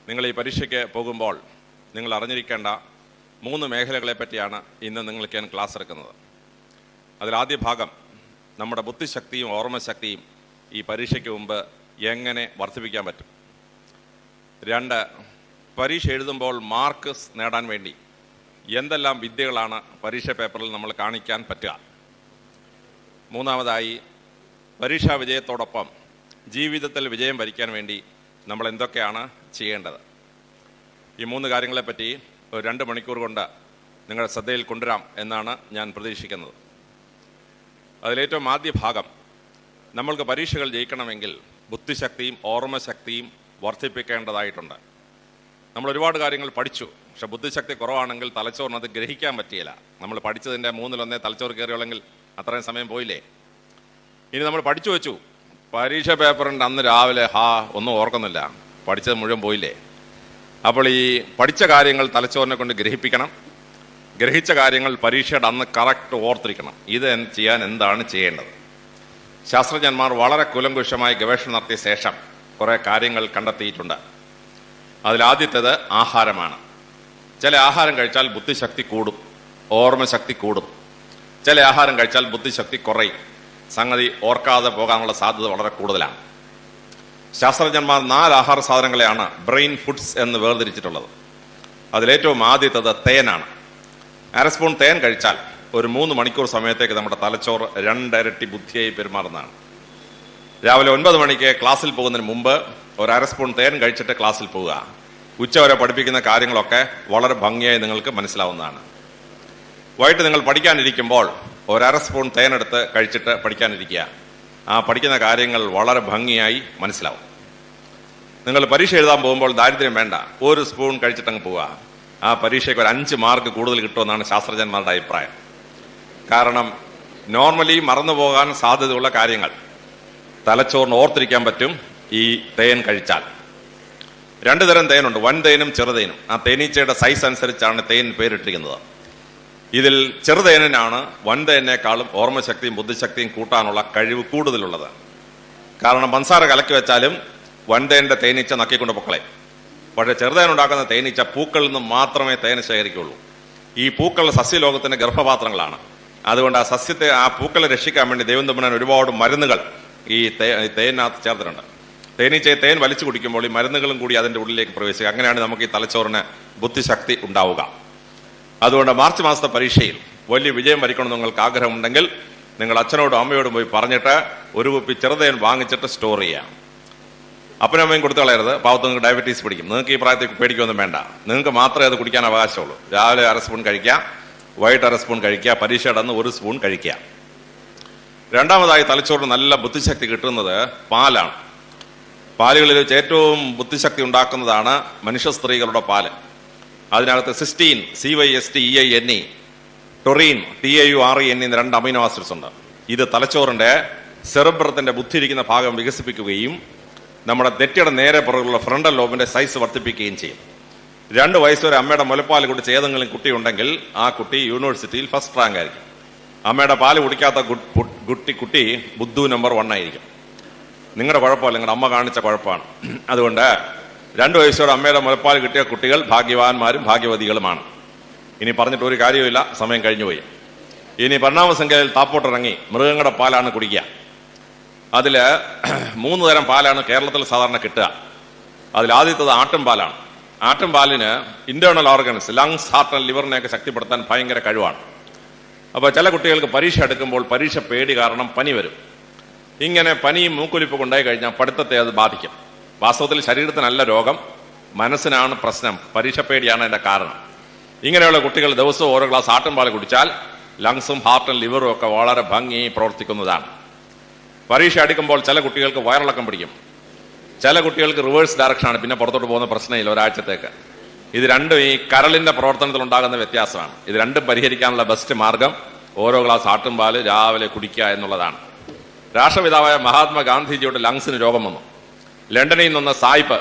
നിങ്ങൾ ഈ പരീക്ഷയ്ക്ക് പോകുമ്പോൾ നിങ്ങൾ അറിഞ്ഞിരിക്കേണ്ട 3 മേഖലകളെ പറ്റിയാണ് ഇന്ന് നിങ്ങൾക്ക് ഞാൻ ക്ലാസ് എടുക്കുന്നത്. അതിലാദ്യ ഭാഗം നമ്മുടെ ബുദ്ധിശക്തിയും ഓർമ്മശക്തിയും ഈ പരീക്ഷയ്ക്ക് മുമ്പ് എങ്ങനെ വർദ്ധിപ്പിക്കാൻ പറ്റും. 2, പരീക്ഷ എഴുതുമ്പോൾ മാർക്ക് നേടാൻ വേണ്ടി എന്തെല്ലാം വിദ്യകളാണ് പരീക്ഷ പേപ്പറിൽ നമ്മൾ കാണിക്കാൻ പറ്റുക. 3ാമതായി പരീക്ഷാ വിജയത്തോടൊപ്പം ജീവിതത്തിൽ വിജയം വരിക്കാൻ വേണ്ടി നമ്മൾ എന്തൊക്കെയാണ് ചെയ്യേണ്ടത്. ഈ 3 കാര്യങ്ങളെപ്പറ്റി ഒരു 2 മണിക്കൂർ കൊണ്ട് നിങ്ങളുടെ ശ്രദ്ധയിൽ കൊണ്ടുവരാം എന്നാണ് ഞാൻ പ്രതീക്ഷിക്കുന്നത്. അതിലേറ്റവും ആദ്യ ഭാഗം, നമ്മൾക്ക് പരീക്ഷകൾ ജയിക്കണമെങ്കിൽ ബുദ്ധിശക്തിയും ഓർമ്മശക്തിയും വർദ്ധിപ്പിക്കേണ്ടതായിട്ടുണ്ട്. നമ്മൾ ഒരുപാട് കാര്യങ്ങൾ പഠിച്ചു, പക്ഷെ ബുദ്ധിശക്തി കുറവാണെങ്കിൽ തലച്ചോറിന് അത് ഗ്രഹിക്കാൻ പറ്റിയില്ല. നമ്മൾ പഠിച്ചതിൻ്റെ 1/3 തലച്ചോറ് കയറിയുള്ളെങ്കിൽ അത്രയും സമയം പോയില്ലേ. ഇനി നമ്മൾ പഠിച്ചു വെച്ചു, പരീക്ഷ പേപ്പറിൻ്റെ അന്ന് രാവിലെ ഒന്നും ഓർക്കുന്നില്ല, പഠിച്ചത് മുഴുവൻ പോയില്ലേ. അപ്പോൾ ഈ പഠിച്ച കാര്യങ്ങൾ തലച്ചോറിനെ കൊണ്ട് ഗ്രഹിപ്പിക്കണം. ഗ്രഹിച്ച കാര്യങ്ങൾ പരീക്ഷയുടെ അന്ന് കറക്റ്റ് ഓർത്തിരിക്കണം. ഇത് ചെയ്യാൻ എന്താണ് ചെയ്യേണ്ടത്? ശാസ്ത്രജ്ഞന്മാർ വളരെ കുലങ്കുഷമായി ഗവേഷണം നടത്തിയ ശേഷം കുറേ കാര്യങ്ങൾ കണ്ടെത്തിയിട്ടുണ്ട്. അതിലാദ്യത്തേത് ആഹാരമാണ്. ചില ആഹാരം കഴിച്ചാൽ ബുദ്ധിശക്തി കൂടും, ഓർമ്മശക്തി കൂടും. ചില ആഹാരം കഴിച്ചാൽ ബുദ്ധിശക്തി കുറയും. സംഗതി ഓർക്കാതെ പോകാനുള്ള സാധ്യത വളരെ കൂടുതലാണ്. ശാസ്ത്രജ്ഞന്മാർ 4 ആഹാര സാധനങ്ങളെയാണ് ബ്രെയിൻ ഫുഡ്സ് എന്ന് വേർതിരിച്ചിട്ടുള്ളത്. അതിലേറ്റവും ആദ്യത്തേത് തേനാണ്. 1/2 സ്പൂൺ തേൻ കഴിച്ചാൽ ഒരു 3 മണിക്കൂർ സമയത്തേക്ക് നമ്മുടെ തലച്ചോറ് 2 ഇരട്ടി ബുദ്ധിയായി പെരുമാറുന്നതാണ്. രാവിലെ 9 മണിക്ക് ക്ലാസ്സിൽ പോകുന്നതിന് മുമ്പ് ഒരു 1/2 സ്പൂൺ തേൻ കഴിച്ചിട്ട് ക്ലാസ്സിൽ പോവുക. ഉച്ചവരെ പഠിപ്പിക്കുന്ന കാര്യങ്ങളൊക്കെ വളരെ ഭംഗിയായി നിങ്ങൾക്ക് മനസ്സിലാവുന്നതാണ്. വൈകിട്ട് നിങ്ങൾ പഠിക്കാനിരിക്കുമ്പോൾ ഒരു 1/2 സ്പൂൺ തേനെടുത്ത് കഴിച്ചിട്ട് പഠിക്കാനിരിക്കുക. ആ പഠിക്കുന്ന കാര്യങ്ങൾ വളരെ ഭംഗിയായി മനസ്സിലാവും. നിങ്ങൾ പരീക്ഷ എഴുതാൻ പോകുമ്പോൾ ദാരിദ്ര്യം വേണ്ട, 1 സ്പൂൺ കഴിച്ചിട്ടങ്ങ് പോവുക. ആ പരീക്ഷയ്ക്ക് ഒരു 5 മാർക്ക് കൂടുതൽ കിട്ടുമെന്നാണ് ശാസ്ത്രജ്ഞന്മാരുടെ അഭിപ്രായം. കാരണം നോർമലി മറന്നുപോകാൻ സാധ്യതയുള്ള കാര്യങ്ങൾ തലച്ചോറിന് ഓർത്തിരിക്കാൻ പറ്റും ഈ തേൻ കഴിച്ചാൽ. 2 തരം തേനുണ്ട്, വൻതേനും ചെറുതേനും. ആ തേനീച്ചയുടെ സൈസ് അനുസരിച്ചാണ് തേൻ പേരിട്ടിരിക്കുന്നത്. ഇതിൽ ചെറുതേനാണ് വൻതേനേക്കാളും ഓർമ്മശക്തിയും ബുദ്ധിശക്തിയും കൂട്ടാനുള്ള കഴിവ് കൂടുതലുള്ളത്. കാരണം പഞ്ചസാര കലക്കി വെച്ചാലും വൻതേന്റെ തേനീച്ച നക്കിക്കൊണ്ട് പൊക്കളെ. പക്ഷേ ചെറുതേനുണ്ടാക്കുന്ന തേനീച്ച പൂക്കളിൽ നിന്ന് മാത്രമേ തേൻ ശേഖരിക്കുള്ളൂ. ഈ പൂക്കൾ സസ്യലോകത്തിന്റെ ഗർഭപാത്രങ്ങളാണ്. അതുകൊണ്ട് ആ പൂക്കളെ രക്ഷിക്കാൻ വേണ്ടി ദൈവം തമ്പുരാൻ ഒരുപാട് മരുന്നുകൾ ഈ തേനിനകത്ത് ചേർത്തിട്ടുണ്ട്. തേനീച്ചയെ തേൻ വലിച്ചു കുടിക്കുമ്പോൾ ഈ മരുന്നുകളും കൂടി അതിന്റെ ഉള്ളിലേക്ക് പ്രവേശിക്കുക. അങ്ങനെയാണ് നമുക്ക് ഈ തലച്ചോറിന് ബുദ്ധിശക്തി ഉണ്ടാവുക. അതുകൊണ്ട് മാർച്ച് മാസത്തെ പരീക്ഷയിൽ വലിയ വിജയം വരിക്കണമെന്ന് നിങ്ങൾക്ക് ആഗ്രഹമുണ്ടെങ്കിൽ നിങ്ങൾ അച്ഛനോടും അമ്മയോടും പോയി പറഞ്ഞിട്ട് ഒരു കുപ്പി ചെറുതേൻ വാങ്ങിച്ചിട്ട് സ്റ്റോർ ചെയ്യാം. അപ്പനും അമ്മയും കൊടുത്തു കളയരുത്, പാവത്ത് നിങ്ങൾക്ക് ഡയബറ്റീസ് പിടിക്കും. നിങ്ങൾക്ക് ഈ പ്രായത്തിൽ പേടിക്കൊന്നും വേണ്ട, നിങ്ങൾക്ക് മാത്രമേ അത് കുടിക്കാൻ അവകാശമുള്ളൂ. രാവിലെ 1/2 സ്പൂൺ കഴിക്കുക, വൈകിട്ട് 1/2 സ്പൂൺ കഴിക്കുക, പരീക്ഷയുടെ അന്ന് 1 സ്പൂൺ കഴിക്കുക. 2ാമതായി തലച്ചോറിന് നല്ല ബുദ്ധിശക്തി കിട്ടുന്നത് പാലാണ്. പാലുകളിൽ ഏറ്റവും ബുദ്ധിശക്തി ഉണ്ടാക്കുന്നതാണ് മനുഷ്യ സ്ത്രീകളുടെ പാല്. അതിനകത്ത് സിസ്റ്റീൻ, CYSTEINE, ടൊറീൻ, TAURE എന്നീ 2 അമൈനോ ആസിഡ്സ് ഉണ്ട്. ഇത് തലച്ചോറിന്റെ സെറിബ്രത്തിന്റെ ബുദ്ധി ഇരിക്കുന്ന ഭാഗം വികസിപ്പിക്കുകയും നമ്മുടെ നെറ്റിയുടെ നേരെ പുറകുള്ള ഫ്രണ്ടൽ ലോബിന്റെ സൈസ് വർദ്ധിപ്പിക്കുകയും ചെയ്യും. 2 വയസ്സ് വരെ അമ്മയുടെ മുലപ്പാൽ കുടിച്ച് ഏതെങ്കിലും കുട്ടി ഉണ്ടെങ്കിൽ ആ കുട്ടി യൂണിവേഴ്സിറ്റിയിൽ ഫസ്റ്റ് റാങ്ക് ആയിരിക്കും. അമ്മയുടെ പാല് കുടിക്കാത്ത കുട്ടി ബുദ്ധു നമ്പർ 1 ആയിരിക്കും. നിങ്ങളുടെ കുഴപ്പമല്ല, നിങ്ങളുടെ അമ്മ കാണിച്ച കുഴപ്പമാണ്. അതുകൊണ്ട് 2 വയസ്സോടെ അമ്മയുടെ മുലപ്പാൽ കിട്ടിയ കുട്ടികൾ ഭാഗ്യവാന്മാരും ഭാഗ്യവതികളുമാണ്. ഇനി പറഞ്ഞിട്ട് ഒരു കാര്യവുമില്ല, സമയം കഴിഞ്ഞുപോയി. ഇനി പരിണാമസംഖ്യയിൽ താപ്പോട്ടിറങ്ങി മൃഗങ്ങളുടെ പാലാണ് കുടിക്കുക. അതിൽ 3 തരം പാലാണ് കേരളത്തിൽ സാധാരണ കിട്ടുക. അതിലാദ്യത്തത് ആട്ടുംപാലാണ്. ആട്ടുംപാലിന് internal organs, lungs, heart and ലിവറിനെയൊക്കെ ശക്തിപ്പെടുത്താൻ ഭയങ്കര കഴിവാണ്. അപ്പോൾ ചില കുട്ടികൾക്ക് പരീക്ഷ എടുക്കുമ്പോൾ പരീക്ഷ പേടി കാരണം പനി വരും. ഇങ്ങനെ പനിയും മൂക്കൊലിപ്പൊക്കെ ഉണ്ടായി കഴിഞ്ഞാൽ പഠിത്തത്തെ അത് ബാധിക്കും. വാസ്തവത്തിൽ ശരീരത്തിനല്ല രോഗം, മനസ്സിനാണ് പ്രശ്നം. പരീക്ഷ പേടിയാണ് അതിന്റെ കാരണം. ഇങ്ങനെയുള്ള കുട്ടികൾ ദിവസവും ഓരോ ഗ്ലാസ് ആട്ടുംപാൽ കുടിച്ചാൽ ലങ്സും ഹാർട്ടും ലിവറും ഒക്കെ വളരെ ഭംഗിയായി പ്രവർത്തിക്കുന്നതാണ്. പരീക്ഷ അടുക്കുമ്പോൾ ചില കുട്ടികൾക്ക് വയറിളക്കം പിടിക്കും, ചില കുട്ടികൾക്ക് റിവേഴ്സ് ഡയറക്ഷനാണ്, പിന്നെ പുറത്തോട്ട് പോകുന്ന പ്രശ്നമില്ല ഒരാഴ്ചത്തേക്ക്. ഇത് രണ്ടും ഈ കരളിന്റെ പ്രവർത്തനത്തിൽ ഉണ്ടാകുന്ന വ്യത്യാസമാണ്. ഇത് രണ്ടും പരിഹരിക്കാനുള്ള ബെസ്റ്റ് മാർഗം ഓരോ ഗ്ലാസ് ആട്ടുംപാൽ രാവിലെ കുടിക്കുക എന്നുള്ളതാണ്. രാഷ്ട്രപിതാവായ മഹാത്മാഗാന്ധിജിയുടെ ലങ്സിന് രോഗം വന്നു. ലണ്ടനിൽ നിന്ന് സായിപ്പ്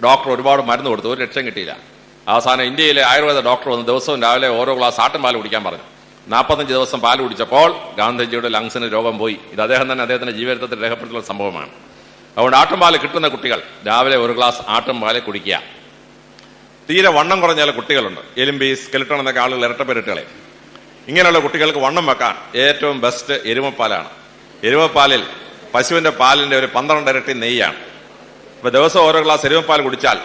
ഡോക്ടർ ഒരുപാട് മരുന്ന് കൊടുത്തു, ഒരു രക്ഷയും കിട്ടിയില്ല. അവസാനം ഇന്ത്യയിലെ ആയുർവേദ ഡോക്ടർ വന്ന് ദിവസവും രാവിലെ ഓരോ ഗ്ലാസ് ആട്ടുംപാൽ കുടിക്കാൻ പറഞ്ഞു. 45 ദിവസം പാൽ കുടിച്ചപ്പോൾ ഗാന്ധിജിയുടെ ലങ്സിന് രോഗം പോയി. ഇത് അദ്ദേഹം തന്നെ അദ്ദേഹത്തിന്റെ ജീവിതത്തിൽ രേഖപ്പെടുത്തിയുള്ള സംഭവമാണ്. അതുകൊണ്ട് ആട്ടുംപാല് കിട്ടുന്ന കുട്ടികൾ രാവിലെ ഒരു ഗ്ലാസ് ആട്ടുംപാല് കുടിക്കുക. തീരെ വണ്ണം കുറഞ്ഞ ചില കുട്ടികളുണ്ട്, എലുമ്പി സ്കെലിട്ടൺ എന്നൊക്കെ ആളുകൾ ഇരട്ടപ്പേരിട്ടുകളെ. ഇങ്ങനെയുള്ള കുട്ടികൾക്ക് വണ്ണം വെക്കാൻ ഏറ്റവും ബെസ്റ്റ് എരുമപ്പാലാണ്. എരുമപ്പാലിൽ പശുവിന്റെ പാലിന്റെ ഒരു 12 ഇരട്ടി നെയ്യാണ്. ഇപ്പൊ ദിവസം ഓരോ ഗ്ലാസ് എരുമപ്പാൽ കുടിച്ചാൽ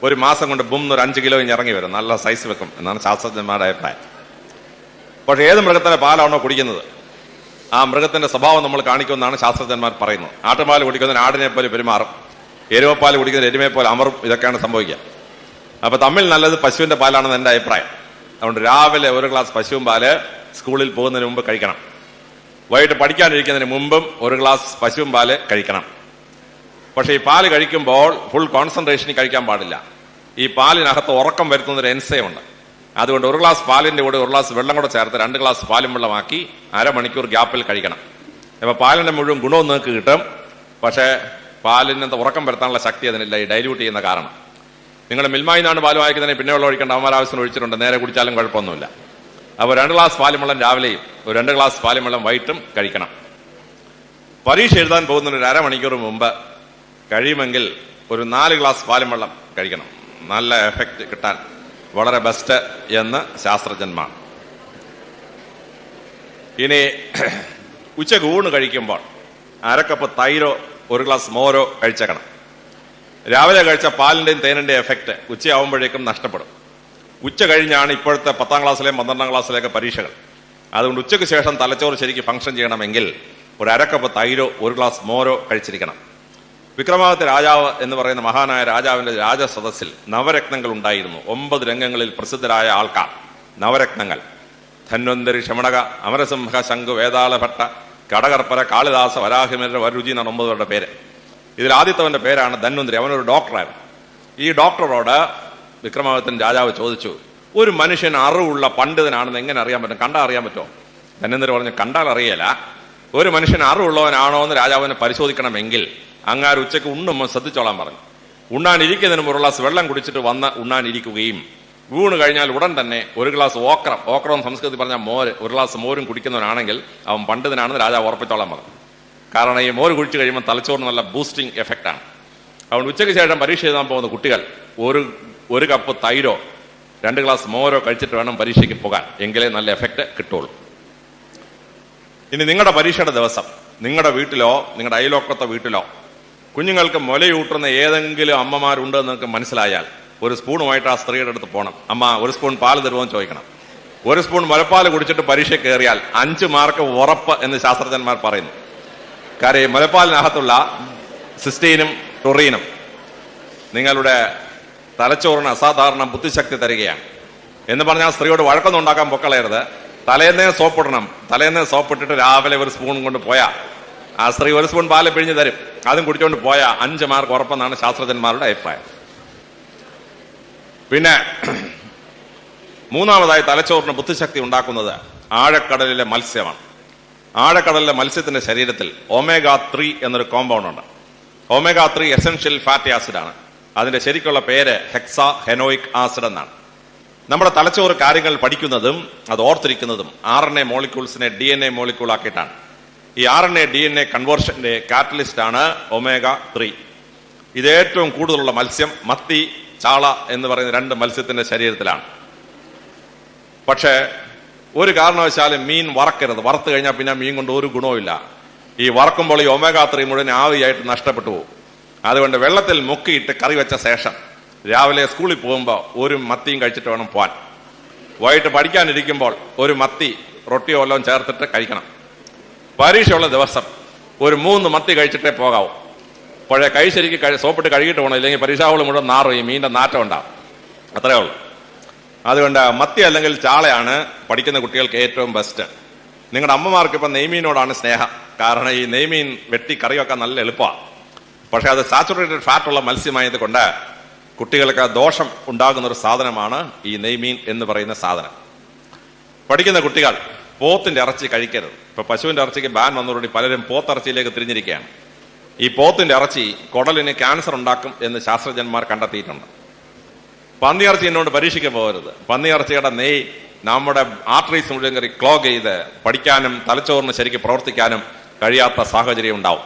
ഒരു മാസം കൊണ്ട് ഒരു 5 കിലോ ഇറങ്ങി വരും, നല്ല സൈസ് വെക്കും എന്നാണ് ശാസ്ത്രജ്ഞന്മാരുടെ അഭിപ്രായം. പക്ഷെ ഏത് മൃഗത്തിന്റെ പാലാണോ കുടിക്കുന്നത് ആ മൃഗത്തിന്റെ സ്വഭാവം നമ്മൾ കാണിക്കുമെന്നാണ് ശാസ്ത്രജ്ഞന്മാർ പറയുന്നത്. ആട്ടുപാൽ കുടിക്കുന്നതിന് ആടിനെ പോലെ പെരുമാറും, എരുമപ്പാൽ കുടിക്കുന്നതിന് എരുമയെ പോലെ അമറും. ഇതൊക്കെയാണ് സംഭവിക്കുക. അപ്പൊ തമ്മിൽ നല്ലത് പശുവിന്റെ പാലാണെന്ന് എന്റെ അഭിപ്രായം. അതുകൊണ്ട് രാവിലെ ഒരു ഗ്ലാസ് പശുവും പാല് സ്കൂളിൽ പോകുന്നതിന് മുമ്പ് കഴിക്കണം. വൈകിട്ട് പഠിക്കാനിരിക്കുന്നതിന് മുമ്പും ഒരു ഗ്ലാസ് പശുവും പാല് കഴിക്കണം. പക്ഷെ ഈ പാല് കഴിക്കുമ്പോൾ ഫുൾ കോൺസെൻട്രേഷനിൽ കഴിക്കാൻ പാടില്ല. ഈ പാലിനകത്ത് ഉറക്കം വരുത്തുന്നൊരു എൻസൈമുണ്ട്. അതുകൊണ്ട് ഒരു ഗ്ലാസ് പാലിന്റെ കൂടെ ഒരു ഗ്ലാസ് വെള്ളം കൂടെ ചേർത്ത് 2 ഗ്ലാസ് പാലും വെള്ളമാക്കി അരമണിക്കൂർ ഗ്യാപ്പിൽ കഴിക്കണം. അപ്പൊ പാലിന്റെ മുഴുവൻ ഗുണവും നിങ്ങൾക്ക് കിട്ടും. പക്ഷേ പാലിന് ഉറക്കം വരുത്താനുള്ള ശക്തി അതിനില്ല, ഈ ഡൈല്യൂട്ട് ചെയ്യുന്ന കാരണം. നിങ്ങൾ മിൽമായിന്നാണ് പാൽ വാങ്ങിക്കുന്നതിന് പിന്നെ വെള്ളം ഒഴിക്കേണ്ട, അവന്മാർ ആവശ്യത്തിന് ഒഴിച്ചിട്ടുണ്ട്, നേരെ കുടിച്ചാലും കുഴപ്പമൊന്നുമില്ല. അപ്പോൾ 2 ഗ്ലാസ് പാലും വെള്ളം രാവിലെയും ഒരു 2 ഗ്ലാസ് പാലും വെള്ളം വൈകിട്ടും കഴിക്കണം. പരീക്ഷ എഴുതാൻ പോകുന്നതിന് ഒരു അരമണിക്കൂർ മുമ്പ് കഴിയുമെങ്കിൽ ഒരു 4 ഗ്ലാസ് പാലും വെള്ളം കഴിക്കണം. നല്ല എഫക്റ്റ് കിട്ടാൻ വളരെ ബെസ്റ്റ് എന്ന് ശാസ്ത്രജ്ഞന്മാർ. ഇനി ഉച്ചക്ക് ഊണ് കഴിക്കുമ്പോൾ അരക്കപ്പ് തൈരോ ഒരു ഗ്ലാസ് മോരോ കഴിച്ചേക്കണം. രാവിലെ കഴിച്ച പാലിന്റെയും തേനിന്റെയും എഫക്റ്റ് ഉച്ചയാവുമ്പോഴേക്കും നഷ്ടപ്പെടും. ഉച്ച കഴിഞ്ഞാണ് ഇപ്പോഴത്തെ 10ാം ക്ലാസ്സിലെയും 12ാം ക്ലാസ്സിലെയൊക്കെ പരീക്ഷകൾ. അതുകൊണ്ട് ഉച്ചയ്ക്ക് ശേഷം തലച്ചോറ് ശരിക്കും ഫംഗ്ഷൻ ചെയ്യണമെങ്കിൽ ഒരു അരക്കപ്പ് തൈരോ ഒരു ഗ്ലാസ് മോരോ കഴിച്ചിരിക്കണം. വിക്രമാദിത്യ രാജാവ് എന്ന് പറയുന്ന മഹാനായ രാജാവിന്റെ രാജസദസ്സിൽ നവരത്നങ്ങൾ ഉണ്ടായിരുന്നു. 9 രംഗങ്ങളിൽ പ്രസിദ്ധരായ ആൾക്കാർ നവരത്നങ്ങൾ: ധന്വന്തരി, ക്ഷമണക, അമരസിംഹ, ശംഖു, വേതാളഭട്ട, കടകർപ്പര, കാളിദാസ, വരാഹിമര, വരുചി എന്നാണ് 9 പേരുടെ പേര്. ഇതിൽ ആദ്യത്തവന്റെ പേരാണ് ധന്വന്തരി. അവനൊരു ഡോക്ടറായിരുന്നു. ഈ ഡോക്ടറോട് വിക്രമാദിത്യൻ രാജാവ് ചോദിച്ചു, ഒരു മനുഷ്യൻ അറിവുള്ള പണ്ഡിതനാണെന്ന് എങ്ങനെ അറിയാൻ പറ്റും? കണ്ടാൽ അറിയാൻ പറ്റുമോ? ധന്വന്തരി പറഞ്ഞു, കണ്ടാൽ അറിയല. ഒരു മനുഷ്യൻ അറിവുള്ളവനാണോ എന്ന് രാജാവിനെ പരിശോധിക്കണമെങ്കിൽ അങ്ങാർ ഉച്ചയ്ക്ക് ഉണ്ണുമ്പോൾ ശ്രദ്ധിച്ചോളാൻ പറഞ്ഞു. ഉണ്ണാനിരിക്കുന്നതിന് ഒരു ഗ്ലാസ് വെള്ളം കുടിച്ചിട്ട് വന്ന് ഉണ്ണാനിരിക്കുകയും ഊണ് കഴിഞ്ഞാൽ ഉടൻ തന്നെ ഒരു ഗ്ലാസ് ഓക്രം സംസ്കൃതി പറഞ്ഞാൽ മോര്, ഒരു ഗ്ലാസ് മോരും കുടിക്കുന്നവനാണെങ്കിൽ അവൻ പണ്ഡിതനാണെന്ന് രാജാവ് ഉറപ്പിച്ചോളാൻ പറഞ്ഞു. കാരണം ഈ മോര് കുടിച്ചു കഴിയുമ്പോൾ തലച്ചോറിന് നല്ല ബൂസ്റ്റിംഗ് എഫക്റ്റാണ്. അതുകൊണ്ട് ഉച്ചയ്ക്ക് ശേഷം പരീക്ഷ എഴുതാൻ പോകുന്ന കുട്ടികൾ ഒരു കപ്പ് തൈരോ 2 ഗ്ലാസ് മോരോ കഴിച്ചിട്ട് വേണം പരീക്ഷയ്ക്ക് പോകാൻ, എങ്കിലേ നല്ല എഫക്റ്റ് കിട്ടുള്ളൂ. ഇനി നിങ്ങളുടെ പരീക്ഷയുടെ ദിവസം നിങ്ങളുടെ വീട്ടിലോ നിങ്ങളുടെ അയൽവക്കത്തെ വീട്ടിലോ കുഞ്ഞുങ്ങൾക്ക് മുലയൂട്ടുന്ന ഏതെങ്കിലും അമ്മമാരുണ്ട് എന്ന് നിങ്ങൾക്ക് മനസ്സിലായാൽ ഒരു സ്പൂണുമായിട്ട് ആ സ്ത്രീയുടെ അടുത്ത് പോകണം. അമ്മ ഒരു സ്പൂൺ പാല് തരുമോ എന്ന് ചോദിക്കണം. ഒരു സ്പൂൺ മുലപ്പാൽ കുടിച്ചിട്ട് പരീക്ഷ കയറിയാൽ 5 മാർക്ക് ഉറപ്പ് എന്ന് ശാസ്ത്രജ്ഞന്മാർ പറയുന്നു. കാര്യം മുലപ്പാലിനകത്തുള്ള സിസ്റ്റീനും ടൊറീനും നിങ്ങളുടെ തലച്ചോറിന് അസാധാരണ ബുദ്ധിശക്തി തരികയാണ്. എന്ന് പറഞ്ഞാൽ സ്ത്രീയോട് വഴക്കൊന്നും ഉണ്ടാക്കാൻ പൊക്കളയരുത്. തലേന്നേ സോപ്പിടണം. തലേന്നേ സോപ്പിട്ടിട്ട് രാവിലെ ഒരു സ്പൂൺ കൊണ്ട് പോയാൽ ആ സ്ത്രീ ഒരു സ്പൂൺ പാല് പിഴിഞ്ഞ് തരും. അതും കുടിച്ചുകൊണ്ട് പോയാൽ 5 മാർക്ക് ഉറപ്പെന്നാണ് ശാസ്ത്രജ്ഞന്മാരുടെ അഭിപ്രായം. പിന്നെ മൂന്നാമതായി തലച്ചോറിന് ബുദ്ധിശക്തി ഉണ്ടാക്കുന്നത് ആഴക്കടലിലെ മത്സ്യമാണ്. ആഴക്കടലിലെ മത്സ്യത്തിന്റെ ശരീരത്തിൽ omega-3 എന്നൊരു കോമ്പൗണ്ട് ഉണ്ട്. omega-3 essential fatty ആസിഡാണ്. അതിന്റെ ശരിക്കുള്ള പേര് ഹെക്സാഹെനോയിക് ആസിഡ് എന്നാണ്. നമ്മുടെ തലച്ചോറ് കാര്യങ്ങൾ പഠിക്കുന്നതും അത് ഓർത്തിരിക്കുന്നതും RNA മോളിക്യൂൾസിനെ DNA മോളിക്യൂൾ ആക്കിയിട്ടാണ്. ഈ RNA DNA കൺവേർഷന്റെ കാറ്റലിസ്റ്റ് ആണ് omega-3. ഇത് ഏറ്റവും കൂടുതലുള്ള മത്സ്യം മത്തി, ചാള എന്ന് പറയുന്ന 2 മത്സ്യത്തിന്റെ ശരീരത്തിലാണ്. പക്ഷേ ഒരു കാരണവശാലും മീൻ വറക്കരുത്. വറുത്ത് കഴിഞ്ഞാൽ പിന്നെ മീൻ കൊണ്ട് ഒരു ഗുണവുമില്ല. ഈ വറക്കുമ്പോൾ ഈ omega-3 മുഴുവൻ ആവിയായിട്ട് നഷ്ടപ്പെട്ടു പോകും. അതുകൊണ്ട് വെള്ളത്തിൽ മുക്കിയിട്ട് കറി വെച്ച ശേഷം രാവിലെ സ്കൂളിൽ പോകുമ്പോൾ ഒരു മത്തിയും കഴിച്ചിട്ട് വേണം പോകാൻ. വൈകിട്ട് പഠിക്കാനിരിക്കുമ്പോൾ ഒരു മത്തി റൊട്ടിയോ വല്ലതും ചേർത്തിട്ട് കഴിക്കണം. പരീക്ഷയുള്ള ദിവസം ഒരു 3 മത്തി കഴിച്ചിട്ടേ പോകാവൂ. പഴയ കൈ ശരിക്ക് സോപ്പിട്ട് കഴുകിയിട്ട് പോകണം, ഇല്ലെങ്കിൽ പരീക്ഷാവൾ മുഴുവൻ നാറും, ഈ മീൻ്റെ നാറ്റം ഉണ്ടാവും. അത്രേ ഉള്ളൂ. അതുകൊണ്ട് മത്തി അല്ലെങ്കിൽ ചാളയാണ് പഠിക്കുന്ന കുട്ടികൾക്ക് ഏറ്റവും ബെസ്റ്റ്. നിങ്ങളുടെ അമ്മമാർക്ക് ഇപ്പം നെയ്മീനോടാണ് സ്നേഹം. കാരണം ഈ നെയ്മീൻ വെട്ടി കറി വെക്കാൻ നല്ല എളുപ്പമാണ്. പക്ഷെ അത് സാച്ചുറേറ്റഡ് ഫാറ്റുള്ള മത്സ്യമായത് കൊണ്ട് കുട്ടികൾക്ക് ദോഷം ഉണ്ടാകുന്ന ഒരു സാധനമാണ് ഈ നെയ്മീൻ എന്ന് പറയുന്ന സാധനം. പഠിക്കുന്ന കുട്ടികൾ പോത്തിന്റെ ഇറച്ചി കഴിക്കരുത്. ഇപ്പൊ പശുവിന്റെ ഇറച്ചിക്ക് ബാൻ വന്നതോടുകൂടി പലരും പോത്തിറച്ചിയിലേക്ക് തിരിഞ്ഞിരിക്കുകയാണ്. ഈ പോത്തിന്റെ ഇറച്ചി കുടലിന് ക്യാൻസർ ഉണ്ടാക്കും എന്ന് ശാസ്ത്രജ്ഞന്മാർ കണ്ടെത്തിയിട്ടുണ്ട്. പന്നിയിറച്ചി എന്നോട് പരീക്ഷിക്കാൻ പോകരുത്. പന്നിയിറച്ചിയുടെ നെയ് നമ്മുടെ ആർട്ടറീസ് മുഴുവൻ കയറി ക്ലോഗ് ചെയ്ത് പഠിക്കാനും തലച്ചോറിന് ശരിക്കും പ്രവർത്തിക്കാനും കഴിയാത്ത സാഹചര്യം ഉണ്ടാവും.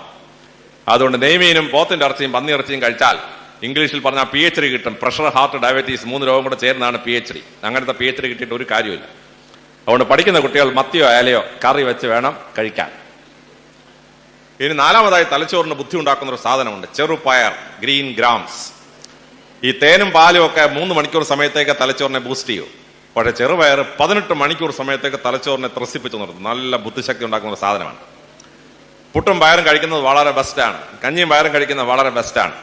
അതുകൊണ്ട് നെയ്മീനും പോത്തിന്റെ ഇറച്ചിയും പന്നിയിറച്ചിയും കഴിച്ചാൽ ഇംഗ്ലീഷിൽ പറഞ്ഞാൽ PhD കിട്ടും. പ്രഷർ, ഹാർട്ട്, ഡയബറ്റീസ് 3 രോഗം കൂടെ ചേർന്നാണ് PhD. അങ്ങനത്തെ PhD കിട്ടിയിട്ട് ഒരു കാര്യമില്ല. അതുകൊണ്ട് പഠിക്കുന്ന കുട്ടികൾ മത്തിയോ അയലയോ കറി വെച്ച് വേണം കഴിക്കാൻ. ഇനി 4-മതായി തലച്ചോറിന് ബുദ്ധി ഉണ്ടാക്കുന്ന ഒരു സാധനമുണ്ട്, ചെറുപയർ, ഗ്രീൻ ഗ്രാംസ്. ഈ തേനും പാലും ഒക്കെ 3 മണിക്കൂർ സമയത്തേക്ക് തലച്ചോറിനെ ബൂസ്റ്റ് ചെയ്യും. പക്ഷേ ചെറുപയർ 18 മണിക്കൂർ സമയത്തേക്ക് തലച്ചോറിനെ ത്രസിപ്പിച്ചു നിർത്തും. നല്ല ബുദ്ധിശക്തി ഉണ്ടാക്കുന്ന ഒരു സാധനമാണ്. പുട്ടും പയറും കഴിക്കുന്നത് വളരെ ബെസ്റ്റാണ്. കഞ്ഞിയും പയറും കഴിക്കുന്നത് വളരെ ബെസ്റ്റാണ്.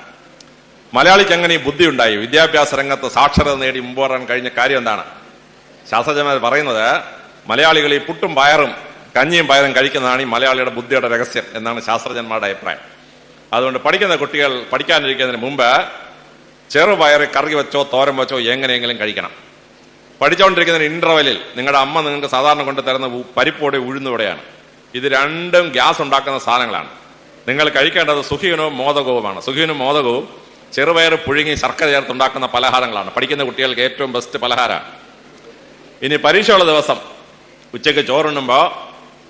മലയാളിക്ക് എങ്ങനെ ഈ ബുദ്ധി ഉണ്ടായി? വിദ്യാഭ്യാസ രംഗത്ത് സാക്ഷരത നേടി മുമ്പ് വരാൻ കഴിഞ്ഞ കാര്യം എന്താണ്? ശാസ്ത്രജ്ഞന്മാർ പറയുന്നത് മലയാളികൾ ഈ പുട്ടും പയറും കഞ്ഞിയും പയറും കഴിക്കുന്നതാണ് ഈ മലയാളിയുടെ ബുദ്ധിയുടെ രഹസ്യം എന്നാണ് ശാസ്ത്രജ്ഞന്മാരുടെ അഭിപ്രായം. അതുകൊണ്ട് പഠിക്കുന്ന കുട്ടികൾ പഠിക്കാനിരിക്കുന്നതിന് മുമ്പ് ചെറുപയർ കറി വെച്ചോ തോരൻ വെച്ചോ എങ്ങനെയെങ്കിലും കഴിക്കണം. പഠിച്ചുകൊണ്ടിരിക്കുന്ന ഇന്റർവെല്ലിൽ നിങ്ങളുടെ അമ്മ നിങ്ങൾക്ക് സാധാരണ കൊണ്ട് തരുന്ന പരിപ്പോടെ ഉഴുന്നുകൂടെയാണ്. ഇത് രണ്ടും ഗ്യാസ് ഉണ്ടാക്കുന്ന സാധനങ്ങളാണ്. നിങ്ങൾ കഴിക്കേണ്ടത് സുഖീനവും മോദകവുമാണ്. സുഖീനും മോദകവും ചെറുപയർ പുഴുങ്ങി ശർക്കര ചേർത്തുണ്ടാക്കുന്ന പലഹാരങ്ങളാണ്. പഠിക്കുന്ന കുട്ടികൾക്ക് ഏറ്റവും ബെസ്റ്റ് പലഹാരമാണ്. ഇനി പരീക്ഷയുള്ള ദിവസം ഉച്ചയ്ക്ക് ചോറുണ്ണുമ്പോൾ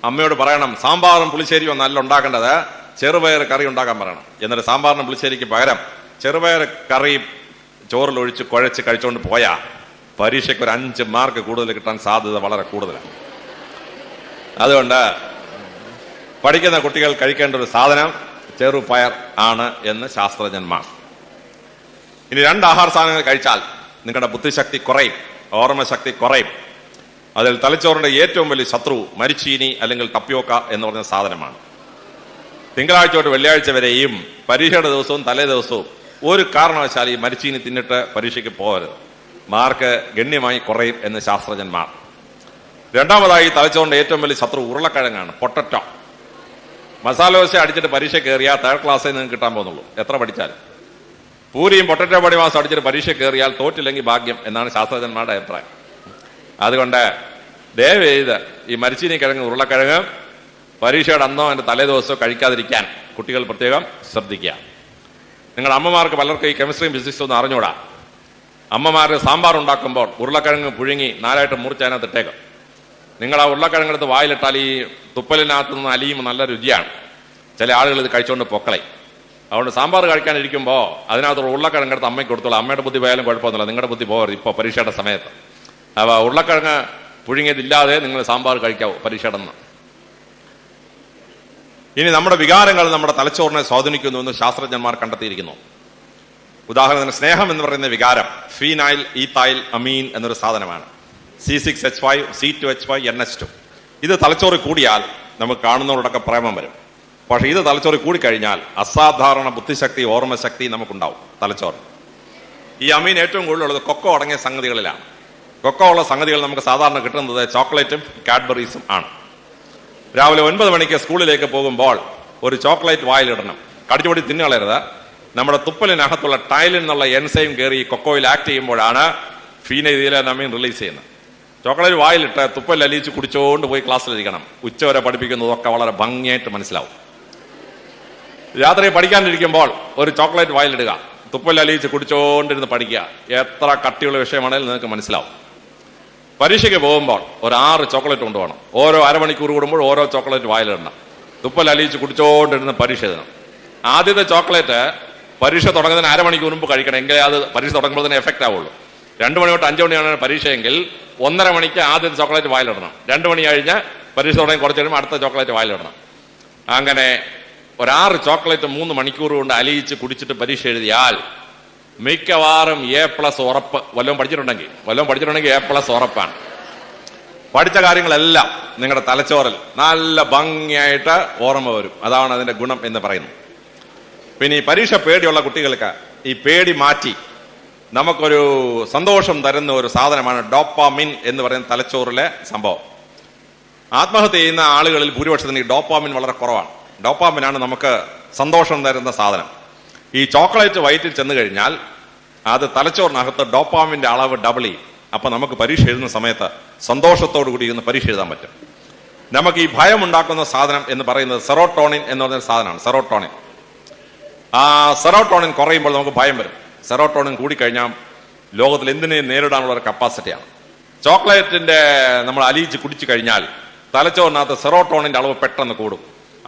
അമ്മയോട് പറയണം, സാമ്പാറും പുളിശ്ശേരിയും നല്ല ഉണ്ടാക്കേണ്ടത് ചെറുപയർ കറി ഉണ്ടാക്കാൻ പറയണം. എന്നിട്ട് സാമ്പാറിനും പുളിശ്ശേരിക്ക് പകരം ചെറുപയർ കറി ചോറിലൊഴിച്ച് കുഴച്ച് കഴിച്ചുകൊണ്ട് പോയാൽ പരീക്ഷയ്ക്ക് ഒരു 5 മാർക്ക് കൂടുതൽ കിട്ടാൻ സാധ്യത വളരെ കൂടുതലാണ്. അതുകൊണ്ട് പഠിക്കുന്ന കുട്ടികൾ കഴിക്കേണ്ട ഒരു സാധനം ചെറുപയർ ആണ് എന്ന് ശാസ്ത്രജ്ഞന്മാർ. ഇനി 2 ആഹാര സാധനങ്ങൾ കഴിച്ചാൽ നിങ്ങളുടെ ബുദ്ധിശക്തി കുറയും, ഓർമ്മശക്തി കുറയും. അതിൽ തലച്ചോറിന്റെ ഏറ്റവും വലിയ ശത്രു മരിച്ചീനി അല്ലെങ്കിൽ ടപ്യോക്ക എന്ന് പറഞ്ഞ സാധനമാണ്. തിങ്കളാഴ്ച തൊട്ട് വെള്ളിയാഴ്ച വരെയും പരീക്ഷയുടെ ദിവസവും തലേ ദിവസവും ഒരു കാരണവശാൽ ഈ മരിച്ചീനി തിന്നിട്ട് പരീക്ഷയ്ക്ക് പോകരുത്. മാർക്ക് ഗണ്യമായി കുറയും എന്ന് ശാസ്ത്രജ്ഞന്മാർ. 2-മതായി തലച്ചോറിന്റെ ഏറ്റവും വലിയ ശത്രു ഉരുളക്കിഴങ്ങാണ്, പൊട്ടറ്റോ. മസാല ദോശ അടിച്ചിട്ട് പരീക്ഷ കയറിയാൽ 3rd ക്ലാസ്സിൽ നിങ്ങൾക്ക് കിട്ടാൻ പോകുന്നുള്ളൂ, എത്ര പഠിച്ചാലും. പൂരിയും പൊട്ടറ്റോ പൊടി മാസം അടിച്ചിട്ട് പരീക്ഷ കയറിയാൽ തോറ്റില്ലെങ്കിൽ ഭാഗ്യം എന്നാണ് ശാസ്ത്രജ്ഞന്മാരുടെ അഭിപ്രായം. അതുകൊണ്ട് ദയവ് ചെയ്ത് ഈ മരിച്ചീനി കിഴങ്ങ്, ഉരുളക്കിഴങ്ങ് പരീക്ഷയുടെ അന്നോ അതിന്റെ തലേ ദിവസമോ കഴിക്കാതിരിക്കാൻ കുട്ടികൾ പ്രത്യേകം ശ്രദ്ധിക്കുക. നിങ്ങളുടെ അമ്മമാർക്ക് പലർക്കും ഈ കെമിസ്ട്രിയും ഫിസിക്സും ഒന്നും അറിഞ്ഞൂടാ. അമ്മമാർ സാമ്പാർ ഉണ്ടാക്കുമ്പോൾ ഉരുളക്കിഴങ്ങ് പുഴുങ്ങി 4ആയിട്ട് മുറിച്ചതിനകത്ത് ഇട്ടേക്കും. നിങ്ങൾ ആ ഉരുളക്കിഴങ്ങെടുത്ത് വായിലിട്ടാൽ ഈ തുപ്പലിനകത്ത് നിന്ന് അലിയും നല്ല രുചിയാണ്. ചില ആളുകൾ ഇത് കഴിച്ചുകൊണ്ട് പൊക്കളയും. അതുകൊണ്ട് സാമ്പാർ കഴിക്കാനിരിക്കുമ്പോൾ അതിനകത്ത് ഉരുളക്കിഴങ്ങെടുത്ത് അമ്മയ്ക്ക് കൊടുത്തോളൂ. അമ്മയുടെ ബുദ്ധി പോയാലും കുഴപ്പമൊന്നുമില്ല, നിങ്ങളുടെ ബുദ്ധി പോകരുത് ഇപ്പോൾ പരീക്ഷയുടെ സമയത്ത്. അപ്പോൾ ഉരുളക്കിഴങ്ങ് പുഴുങ്ങിയതില്ലാതെ നിങ്ങൾ സാമ്പാർ കഴിക്കാവൂ പരീക്ഷയുടെ അന്ന്. ഇനി നമ്മുടെ വികാരങ്ങൾ നമ്മുടെ തലച്ചോറിനെ സ്വാധീനിക്കുന്നു എന്ന് ശാസ്ത്രജ്ഞന്മാർ കണ്ടെത്തിയിരിക്കുന്നു. ഉദാഹരണത്തിന് സ്നേഹം എന്ന് പറയുന്ന വികാരം ഫീനൈൽ ഈത്തൈൽ അമീൻ എന്നൊരു സാധനമാണ്. C6H5 C2H5 NH2. ഇത് തലച്ചോറ് കൂടിയാൽ നമുക്ക് കാണുന്നവരോടൊക്കെ പ്രേമം വരും. പക്ഷെ ഇത് തലച്ചോറ് കൂടിക്കഴിഞ്ഞാൽ അസാധാരണ ബുദ്ധിശക്തി, ഓർമ്മശക്തി നമുക്കുണ്ടാവും തലച്ചോറ്. ഈ അമീൻ ഏറ്റവും കൂടുതലുള്ളത് കൊക്കോ അടങ്ങിയ സംഗതികളിലാണ്. കൊക്കോ ഉള്ള സംഗതികൾ നമുക്ക് സാധാരണ കിട്ടുന്നത് ചോക്ലേറ്റും കാഡ്ബറീസും ആണ്. രാവിലെ 9 മണിക്ക് സ്കൂളിലേക്ക് പോകുമ്പോൾ ഒരു ചോക്ലേറ്റ് വായിലിടണം. കടിച്ചുപൊടി തിന്നുകളയരുത്. നമ്മുടെ തുപ്പലിനകത്തുള്ള ടൈലിൽ നിന്നുള്ള എൻസൈം കയറി കൊക്കോയിൽ ആക്ട് ചെയ്യുമ്പോഴാണ് ഫീനൈലമീൻ റിലീസ് ചെയ്യുന്നത്. ചോക്ലേറ്റ് വായിലിട്ട് തുപ്പൽ അലിയിച്ച് കുടിച്ചുകൊണ്ട് പോയി ക്ലാസ്സിലിരിക്കണം. ഉച്ചവരെ പഠിപ്പിക്കുന്നതൊക്കെ വളരെ ഭംഗിയായിട്ട് മനസ്സിലാവും. രാത്രി പഠിക്കാനിരിക്കുമ്പോൾ ഒരു ചോക്ലേറ്റ് വായിലിടുക, തുപ്പൽ അലിയിച്ച് കുടിച്ചുകൊണ്ടിരുന്ന് പഠിക്കുക. എത്ര കട്ടിയുള്ള വിഷയമാണെങ്കിലും നിങ്ങൾക്ക് മനസ്സിലാവും. പരീക്ഷയ്ക്ക് പോകുമ്പോൾ ഒരു 6 ചോക്ലേറ്റ് കൊണ്ടുപോകണം. ഓരോ അരമണിക്കൂർ കൂടുമ്പോൾ ഓരോ ചോക്ലേറ്റ് വായിലിടണം. തുപ്പൽ അലിയിച്ച് കുടിച്ചുകൊണ്ടിരുന്ന് പരീക്ഷ എഴുതണം. ആദ്യത്തെ ചോക്ലേറ്റ് പരീക്ഷ തുടങ്ങുന്നതിന് അരമണിക്കൂർ മുമ്പ് കഴിക്കണം, എങ്കിലേ അത് പരീക്ഷ തുടങ്ങുമ്പോൾ തന്നെ എഫക്റ്റ് ആവുള്ളൂ. 2 മണി തൊട്ട് 5 മണിയാണ് പരീക്ഷയെങ്കിൽ 1:30 മണിക്ക് ആദ്യത്തെ ചോക്ലേറ്റ് വായിലിടണം. 2 മണി കഴിഞ്ഞ് പരീക്ഷ തുടങ്ങി കുറച്ച് കഴിയുമ്പോൾ അടുത്ത ചോക്ലേറ്റ് വായിലിടണം. അങ്ങനെ ഒരു 6 ചോക്ലേറ്റ് 3 മണിക്കൂർ കൊണ്ട് അലിയിച്ച് കുടിച്ചിട്ട് പരീക്ഷ എഴുതിയാൽ മിക്കവാറും A+ ഉറപ്പ്. വല്ലതും പഠിച്ചിട്ടുണ്ടെങ്കിൽ A+ ഉറപ്പാണ്. പഠിച്ച കാര്യങ്ങളെല്ലാം നിങ്ങളുടെ തലച്ചോറിൽ നല്ല ഭംഗിയായിട്ട് ഓർമ്മ വരും. അതാണ് അതിന്റെ ഗുണം എന്ന് പറയുന്നത്. പിന്നെ ഈ പരീക്ഷ പേടിയുള്ള കുട്ടികൾക്ക് ഈ പേടി മാറ്റി നമുക്കൊരു സന്തോഷം തരുന്ന ഒരു സാധനമാണ് ഡോപ്പാമിൻ എന്ന് പറയുന്ന തലച്ചോറിലെ സംഭവം. ആത്മഹത്യ ചെയ്യുന്ന ആളുകളിൽ ഭൂരിപക്ഷത്തിന് ഈ ഡോപ്പാമിൻ വളരെ കുറവാണ്. ഡോപ്പാമിനാണ് നമുക്ക് സന്തോഷം തരുന്ന സാധനം. ഈ ചോക്ലേറ്റ് വയറ്റിൽ ചെന്ന് കഴിഞ്ഞാൽ അത് തലച്ചോറിനകത്ത് ഡോപ്പാമിന്റെ അളവ് ഡബിൾ ചെയ്യും. അപ്പൊ നമുക്ക് പരീക്ഷ എഴുതുന്ന സമയത്ത് സന്തോഷത്തോടു കൂടി ഇരുന്ന് പരീക്ഷ എഴുതാൻ പറ്റും. നമുക്ക് ഈ ഭയം ഉണ്ടാക്കുന്ന സാധനം എന്ന് പറയുന്നത് സെറോട്ടോണിൻ എന്ന് പറഞ്ഞ സാധനമാണ്. സെറോട്ടോണിൻ. ആ സെറോട്ടോണിൻ കുറയുമ്പോൾ നമുക്ക് ഭയം വരും. സെറോട്ടോണിൻ കൂടിക്കഴിഞ്ഞാൽ ലോകത്തിൽ എന്തിനേയും നേരിടാനുള്ള ഒരു കപ്പാസിറ്റിയാണ്. ചോക്ലേറ്റിന്റെ നമ്മൾ അലിയിച്ച് കുടിച്ചു കഴിഞ്ഞാൽ തലച്ചോറിനകത്ത് സെറോട്ടോണിന്റെ അളവ് പെട്ടെന്ന് കൂടും.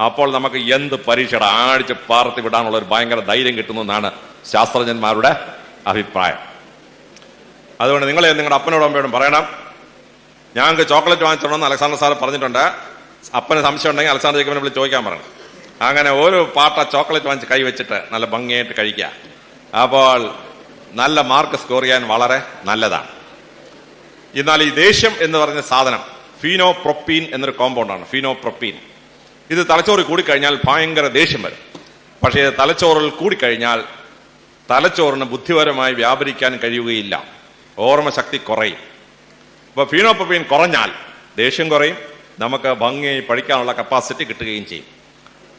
അപ്പോൾ നമുക്ക് എന്ത് പരീക്ഷയുടെ ആഴ്ച പാർത്തി വിടാനുള്ള ഒരു ഭയങ്കര ധൈര്യം കിട്ടുന്നതെന്നാണ് ശാസ്ത്രജ്ഞന്മാരുടെ അഭിപ്രായം. അതുകൊണ്ട് നിങ്ങളെ നിങ്ങളുടെ അപ്പനോടും അമ്മയോടും പറയണം, ഞങ്ങൾക്ക് ചോക്ലേറ്റ് വാങ്ങിച്ചിടണമെന്ന് അലക്സാണ്ടർ സാർ പറഞ്ഞിട്ടുണ്ട്. അപ്പന് സംശയം ഉണ്ടെങ്കിൽ അലക്സാണ്ടർ ജേക്കബിനെ വിളിച്ച് ചോദിക്കാൻ പറയണം. അങ്ങനെ ഒരു പാട്ട ചോക്ലേറ്റ് വാങ്ങിച്ച് കൈ വെച്ചിട്ട് നല്ല ഭംഗിയായിട്ട് കഴിക്കുക. അപ്പോൾ നല്ല മാർക്ക് സ്കോർ ചെയ്യാൻ വളരെ നല്ലതാണ്. എന്നാൽ ഈ ദേഷ്യം എന്ന് പറഞ്ഞ സാധനം ഫീനോപ്രൊപ്പീൻ എന്നൊരു കോമ്പൗണ്ടാണ്. ഫീനോപ്രൊപ്പീൻ ഇത് തലച്ചോറിൽ കൂടിക്കഴിഞ്ഞാൽ ഭയങ്കര ദേഷ്യം വരും. പക്ഷേ ഇത് തലച്ചോറിൽ കൂടിക്കഴിഞ്ഞാൽ തലച്ചോറിന് ബുദ്ധിപരമായി വ്യാപരിക്കാൻ കഴിയുകയില്ല, ഓർമ്മശക്തി കുറയും. അപ്പോൾ ഫീനോപ്രൊപ്പീൻ കുറഞ്ഞാൽ ദേഷ്യം കുറയും, നമുക്ക് ഭംഗിയായി പഠിക്കാനുള്ള കപ്പാസിറ്റി കിട്ടുകയും ചെയ്യും.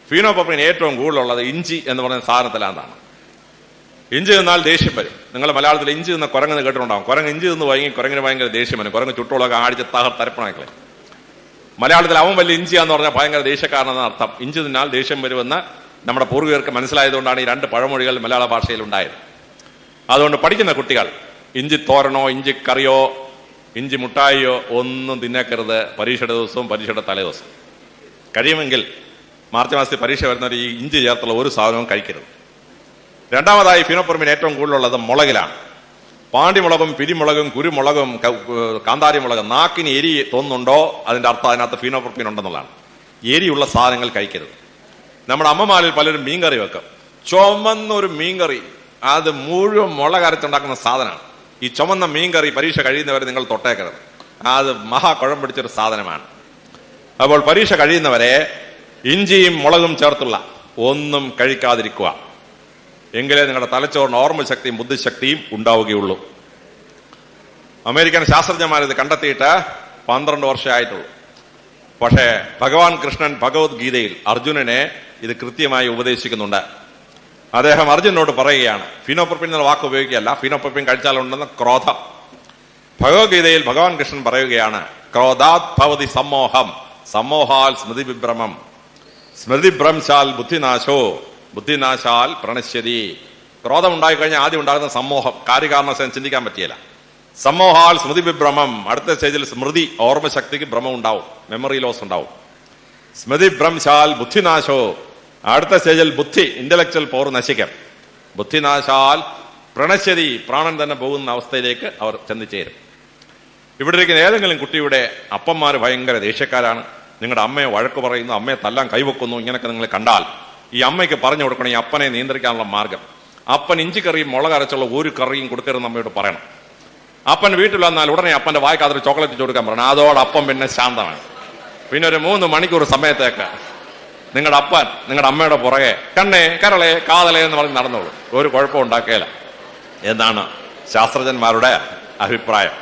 ഫീനോപ്രൊപ്പീൻ ഏറ്റവും കൂടുതലുള്ളത് ഇഞ്ചി എന്ന് പറയുന്ന സാധനത്തിലാണ്. ഇഞ്ചി തിന്നാൽ ദേഷ്യം വരും. നിങ്ങൾ മലയാളത്തിൽ ഇഞ്ചി തിന്ന കുരങ്ങെന്ന് കേട്ടിട്ടുണ്ടാകും. കുരങ്ങ് ഇഞ്ചി തിന്ന് വൈകി കുരങ്ങിന് ഭയങ്കര ദേഷ്യം വരും. കുരങ്ങ് ചുട്ടുകളൊക്കെ ആടിച്ച് തരപ്പണാക്കളെ. മലയാളത്തിൽ അവൻ വലിയ ഇഞ്ചിയാന്ന് പറഞ്ഞാൽ ഭയങ്കര ദേഷ്യക്കാരനെന്ന് അർത്ഥം. ഇഞ്ചി തിന്നാൽ ദേഷ്യം വരുമെന്ന് നമ്മുടെ പൂർവികർക്ക് മനസ്സിലായതുകൊണ്ടാണ് ഈ രണ്ട് പഴമൊഴികൾ മലയാള ഭാഷയിൽ ഉണ്ടായത്. അതുകൊണ്ട് പഠിക്കുന്ന കുട്ടികൾ ഇഞ്ചി തോരനോ ഇഞ്ചി കറിയോ ഇഞ്ചി മുട്ടായിയോ ഒന്നും തിന്നേക്കരുത് പരീക്ഷയുടെ ദിവസവും പരീക്ഷയുടെ തലേദിവസം. കഴിയുമെങ്കിൽ മാർച്ച് മാസത്തിൽ പരീക്ഷ വരുന്നവർ ഈ ഇഞ്ചി ചേർത്തുള്ള ഒരു സാധനവും കഴിക്കരുത്. രണ്ടാമതായി ഫീനോപ്രൊപ്പീൻ ഏറ്റവും കൂടുതലുള്ളത് മുളകിലാണ്. പാണ്ടിമുളകും പിരിമുളകും കുരുമുളകും കാന്താരി മുളകും നാക്കിന് എരി തോന്നുന്നുണ്ടോ അതിന്റെ അർത്ഥം അതിനകത്ത് ഫീനോപ്രൊപ്പീൻ ഉണ്ടെന്നുള്ളതാണ്. എരിയുള്ള സാധനങ്ങൾ കഴിക്കരുത്. നമ്മുടെ അമ്മമാരിൽ പലരും മീൻകറി വെക്കും. ചുമന്നൊരു മീൻകറി, അത് മുഴുവൻ മുളക് അരച്ചുണ്ടാക്കുന്ന സാധനമാണ്. ഈ ചുമന്ന മീൻകറി പരീക്ഷ കഴിയുന്നവരെ നിങ്ങൾ തൊട്ടേക്കരുത്. അത് മഹാ കുഴം പിടിച്ചൊരു സാധനമാണ്. അപ്പോൾ പരീക്ഷ കഴിയുന്നവരെ ഇഞ്ചിയും മുളകും ചേർത്തുള്ള ഒന്നും കഴിക്കാതിരിക്കുക. എങ്കിലേ നിങ്ങളുടെ തലച്ചോറിന് ഓർമ്മശക്തിയും ബുദ്ധിശക്തിയും ഉണ്ടാവുകയുള്ളൂ. അമേരിക്കൻ ശാസ്ത്രജ്ഞന്മാർ ഇത് കണ്ടെത്തിയിട്ട് 12 വർഷമായിട്ടുള്ളൂ. പക്ഷേ ഭഗവാൻ കൃഷ്ണൻ ഭഗവത്ഗീതയിൽ അർജുനനെ ഇത് കൃത്യമായി ഉപദേശിക്കുന്നുണ്ട്. അദ്ദേഹം അർജുനോട് പറയുകയാണ്, ഫീനോപ്രൊപ്പീൻ എന്ന വാക്ക് ഉപയോഗിക്കുകയല്ല, ഫീനോപ്രൊപ്പീൻ കഴിച്ചാലുണ്ടെന്ന ക്രോധം. ഭഗവത്ഗീതയിൽ ഭഗവാൻ കൃഷ്ണൻ പറയുകയാണ്, ക്രോധാത് ഭവതി സമ്മോഹം, സമ്മോഹാൽ സ്മൃതിവിഭ്രമം, സ്മൃതിഭ്രംശാൽ ബുദ്ധിനാശോ, ബുദ്ധിനാശാൽ പ്രണശ്യതി. ക്രോധം ഉണ്ടായിക്കഴിഞ്ഞാൽ ആദ്യം ഉണ്ടാകുന്ന സമ്മോഹം, കാര്യകാരണവശാലും ചിന്തിക്കാൻ പറ്റിയില്ല. സമ്മോഹാൽ സ്മൃതിവിഭ്രമം, അടുത്ത സ്റ്റേജിൽ സ്മൃതി ഓർമ്മശക്തിക്ക് ഭ്രമം ഉണ്ടാവും, മെമ്മറി ലോസ് ഉണ്ടാവും. സ്മൃതിഭ്രംശാൽ ബുദ്ധിനാശോ, അടുത്ത സ്റ്റേജിൽ ബുദ്ധി ഇന്റലക്ച്വൽ പവർ നശിക്കും. ബുദ്ധിനാശാൽ പ്രണശ്യതി, പ്രാണൻ തന്നെ പോകുന്ന അവസ്ഥയിലേക്ക് അവർ ചെന്നുചേരും. ഇവിടെ ഇരിക്കുന്ന ഏതെങ്കിലും കുട്ടിയുടെ അപ്പന്മാർ ഭയങ്കര ദേഷ്യക്കാരാണ്, നിങ്ങളുടെ അമ്മയെ വഴക്ക് പറയുന്നു, അമ്മയെ തല്ലാൻ കൈവെക്കുന്നു, ഇങ്ങനെയൊക്കെ നിങ്ങൾ കണ്ടാൽ ഈ അമ്മയ്ക്ക് പറഞ്ഞു കൊടുക്കണം ഈ അപ്പനെ നിയന്ത്രിക്കാനുള്ള മാർഗം. അപ്പൻ ഇഞ്ചിക്കറിയും മുളക് അരച്ചുള്ള ഒരു കറിയും കൊടുക്കരുതെന്ന് അമ്മയോട് പറയണം. അപ്പൻ വീട്ടിൽ വന്നാൽ ഉടനെ അപ്പന്റെ വായ്ക്കാതൊരു ചോക്ലേറ്റ് കൊടുക്കാൻ പറയണം. അതോടെ അപ്പം പിന്നെ ശാന്തമാണ്. പിന്നെ ഒരു 3 മണിക്കൂർ സമയത്തേക്ക് നിങ്ങളുടെ അപ്പൻ നിങ്ങളുടെ അമ്മയുടെ പുറകെ കണ്ണേ കരളെ കാതലേ എന്ന് പറഞ്ഞ് നടന്നോളൂ, ഒരു കുഴപ്പം ഉണ്ടാക്കുകയില്ല എന്നാണ് ശാസ്ത്രജ്ഞന്മാരുടെ അഭിപ്രായം.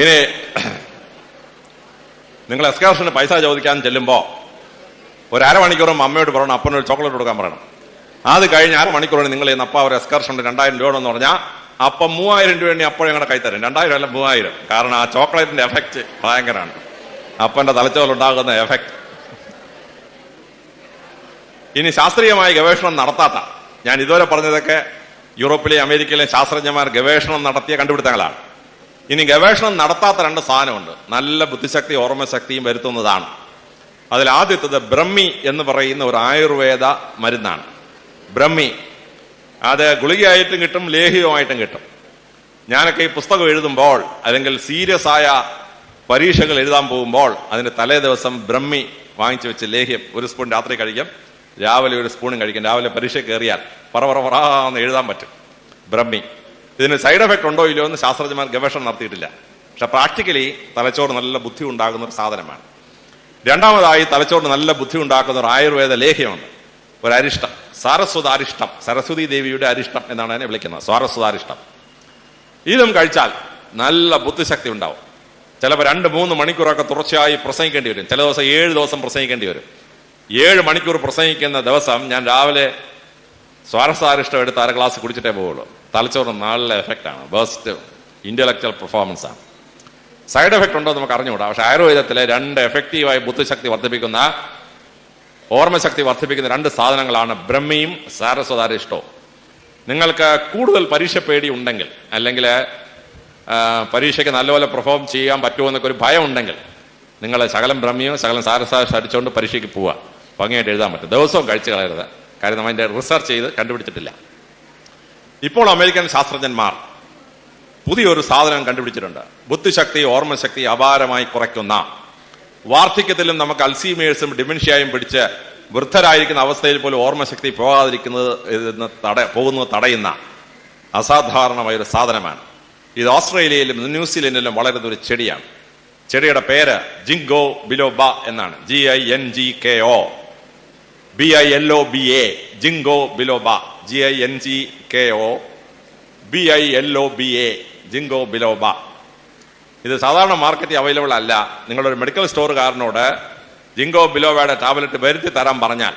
ഇനി നിങ്ങൾ എക്സ്കർഷന് പൈസ ചോദിക്കാൻ ചെല്ലുമ്പോൾ ഒരു അരമണിക്കൂറും അമ്മയോട് പറയണം അപ്പനൊരു ചോക്ലേറ്റ് കൊടുക്കാൻ പറയണം. അത് കഴിഞ്ഞ് അരമണിക്കൂറാണ് നിങ്ങൾ അപ്പ ഒരു എക്സ്കർഷന് 2000 രൂപ എന്ന് പറഞ്ഞാൽ അപ്പം 3000 രൂപ അപ്പോഴും ഞങ്ങളുടെ കൈ തരും. 2000 അല്ല 3000. കാരണം ആ ചോക്ലേറ്റിന്റെ എഫക്റ്റ് ഭയങ്കരമാണ്, അപ്പന്റെ തലച്ചോറിലുണ്ടാകുന്ന എഫക്റ്റ്. ഇനി ശാസ്ത്രീയമായ ഗവേഷണം നടത്താത്ത, ഞാൻ ഇതുവരെ പറഞ്ഞതൊക്കെ യൂറോപ്പിലെയും അമേരിക്കയിലെയും ശാസ്ത്രജ്ഞന്മാർ ഗവേഷണം നടത്തിയ കണ്ടുപിടുത്തങ്ങളാണ്. ഇനി ഗവേഷണം നടത്താത്ത 2 സാധനമുണ്ട്, നല്ല ബുദ്ധിശക്തി ഓർമ്മശക്തിയും വരുത്തുന്നതാണ്. അതിൽ ആദ്യത്തത് ബ്രഹ്മി എന്ന് പറയുന്ന ഒരു ആയുർവേദ മരുന്നാണ്. ബ്രഹ്മി അത് ഗുളികയായിട്ടും കിട്ടും, ലേഹ്യമായിട്ടും കിട്ടും. ഞാനൊക്കെ ഈ പുസ്തകം എഴുതുമ്പോൾ അല്ലെങ്കിൽ സീരിയസ് ആയ പരീക്ഷകൾ എഴുതാൻ പോകുമ്പോൾ അതിന്റെ തലേ ദിവസം ബ്രഹ്മി വാങ്ങിച്ചു വെച്ച് ലേഹ്യം 1 സ്പൂൺ രാത്രി കഴിക്കും, രാവിലെ 1 സ്പൂണും കഴിക്കും. രാവിലെ പരീക്ഷ കയറിയാൽ പറന്ന് എഴുതാൻ പറ്റും ബ്രഹ്മി. ഇതിന് സൈഡ് എഫക്ട് ഉണ്ടോ ഇല്ലയോ എന്ന് ശാസ്ത്രജ്ഞന്മാർ ഗവേഷണം നടത്തിയിട്ടില്ല. പക്ഷെ പ്രാക്ടിക്കലി തലച്ചോറ് നല്ല ബുദ്ധി ഉണ്ടാകുന്ന ഒരു സാധനമാണ്. രണ്ടാമതായി തലച്ചോറിന് നല്ല ബുദ്ധി ഉണ്ടാക്കുന്ന ഒരു ആയുർവേദ ലേഹ്യമുണ്ട്, ഒരു അരിഷ്ടം, സാരസ്വതാരിഷ്ടം. സരസ്വതി ദേവിയുടെ അരിഷ്ടം എന്നാണ് അതിനെ വിളിക്കുന്നത്, സാരസ്വതാരിഷ്ടം. ഇതും കഴിച്ചാൽ നല്ല ബുദ്ധിശക്തി ഉണ്ടാവും. ചിലപ്പോൾ 2-3 മണിക്കൂറൊക്കെ തുടർച്ചയായി പ്രസംഗിക്കേണ്ടി വരും. ചില ദിവസം 7 ദിവസം പ്രസംഗിക്കേണ്ടി വരും. 7 മണിക്കൂർ പ്രസംഗിക്കുന്ന ദിവസം ഞാൻ രാവിലെ സ്വാരസ്വതാരിഷ്ടം എടുത്ത് 1/2 ഗ്ലാസ് കുടിച്ചിട്ടേ പോവുള്ളൂ. തലച്ചോറിന് നല്ല എഫക്റ്റാണ്, ബെസ്റ്റ് ഇന്റലക്ച്വൽ പെർഫോമൻസ് ആണ്. സൈഡ് എഫക്ട് ഉണ്ടോ നമുക്ക് അറിഞ്ഞുകൂടാ. പക്ഷെ ആയുർവേദത്തിലെ 2 എഫക്റ്റീവായി ബുദ്ധിശക്തി വർദ്ധിപ്പിക്കുന്ന ഓർമ്മശക്തി വർദ്ധിപ്പിക്കുന്ന 2 സാധനങ്ങളാണ് ബ്രഹ്മിയും സാരസ്വതാരിഷ്ടവും. നിങ്ങൾക്ക് കൂടുതൽ പരീക്ഷ പേടി ഉണ്ടെങ്കിൽ, അല്ലെങ്കിൽ പരീക്ഷയ്ക്ക് നല്ലപോലെ പെർഫോം ചെയ്യാൻ പറ്റുമോ എന്നൊക്കെ ഒരു ഭയം ഉണ്ടെങ്കിൽ നിങ്ങൾ ശകലം ഭ്രമ്യവും ശകലം സാരസാശം അടിച്ചുകൊണ്ട് പരീക്ഷയ്ക്ക് പോവുക, ഭംഗിയായിട്ട് എഴുതാൻ പറ്റും. ദിവസവും കഴിച്ചു കളയരുത്, കാര്യം നമ്മൾ അതിൻ്റെ റിസർച്ച് ചെയ്ത് കണ്ടുപിടിച്ചിട്ടില്ല. ഇപ്പോൾ അമേരിക്കൻ ശാസ്ത്രജ്ഞന്മാർ പുതിയൊരു സാധനം കണ്ടുപിടിച്ചിട്ടുണ്ട്. ബുദ്ധിശക്തി, ഓർമ്മശക്തി അപാരമായി കുറയ്ക്കുന്ന, വാർദ്ധക്യത്തിലും നമുക്ക് അൽസീമേഴ്സും ഡിമെൻഷ്യയും പിടിച്ച് വൃദ്ധരായിരിക്കുന്ന അവസ്ഥയിൽ പോലും ഓർമ്മശക്തി പോകുന്നത് തടയുന്ന അസാധാരണമായൊരു സാധനമാണ്. ഇത് ഓസ്ട്രേലിയയിലും ന്യൂസിലൻഡിലും വളരുന്ന ഒരു ചെടിയാണ്. ചെടിയുടെ പേര് ജിങ്കോ ബിലോബ എന്നാണ്. GINGKO BILOBA, ജിങ്കോ biloba. GINGKO BILOBA, ജിങ്കോ biloba. ഇത് സാധാരണ മാർക്കറ്റിൽ അവൈലബിൾ അല്ല. നിങ്ങളൊരു മെഡിക്കൽ സ്റ്റോറുകാരനോട് ജിങ്കോ ബിലോബയുടെ ടാബ്ലറ്റ് വരുത്തി തരാൻ പറഞ്ഞാൽ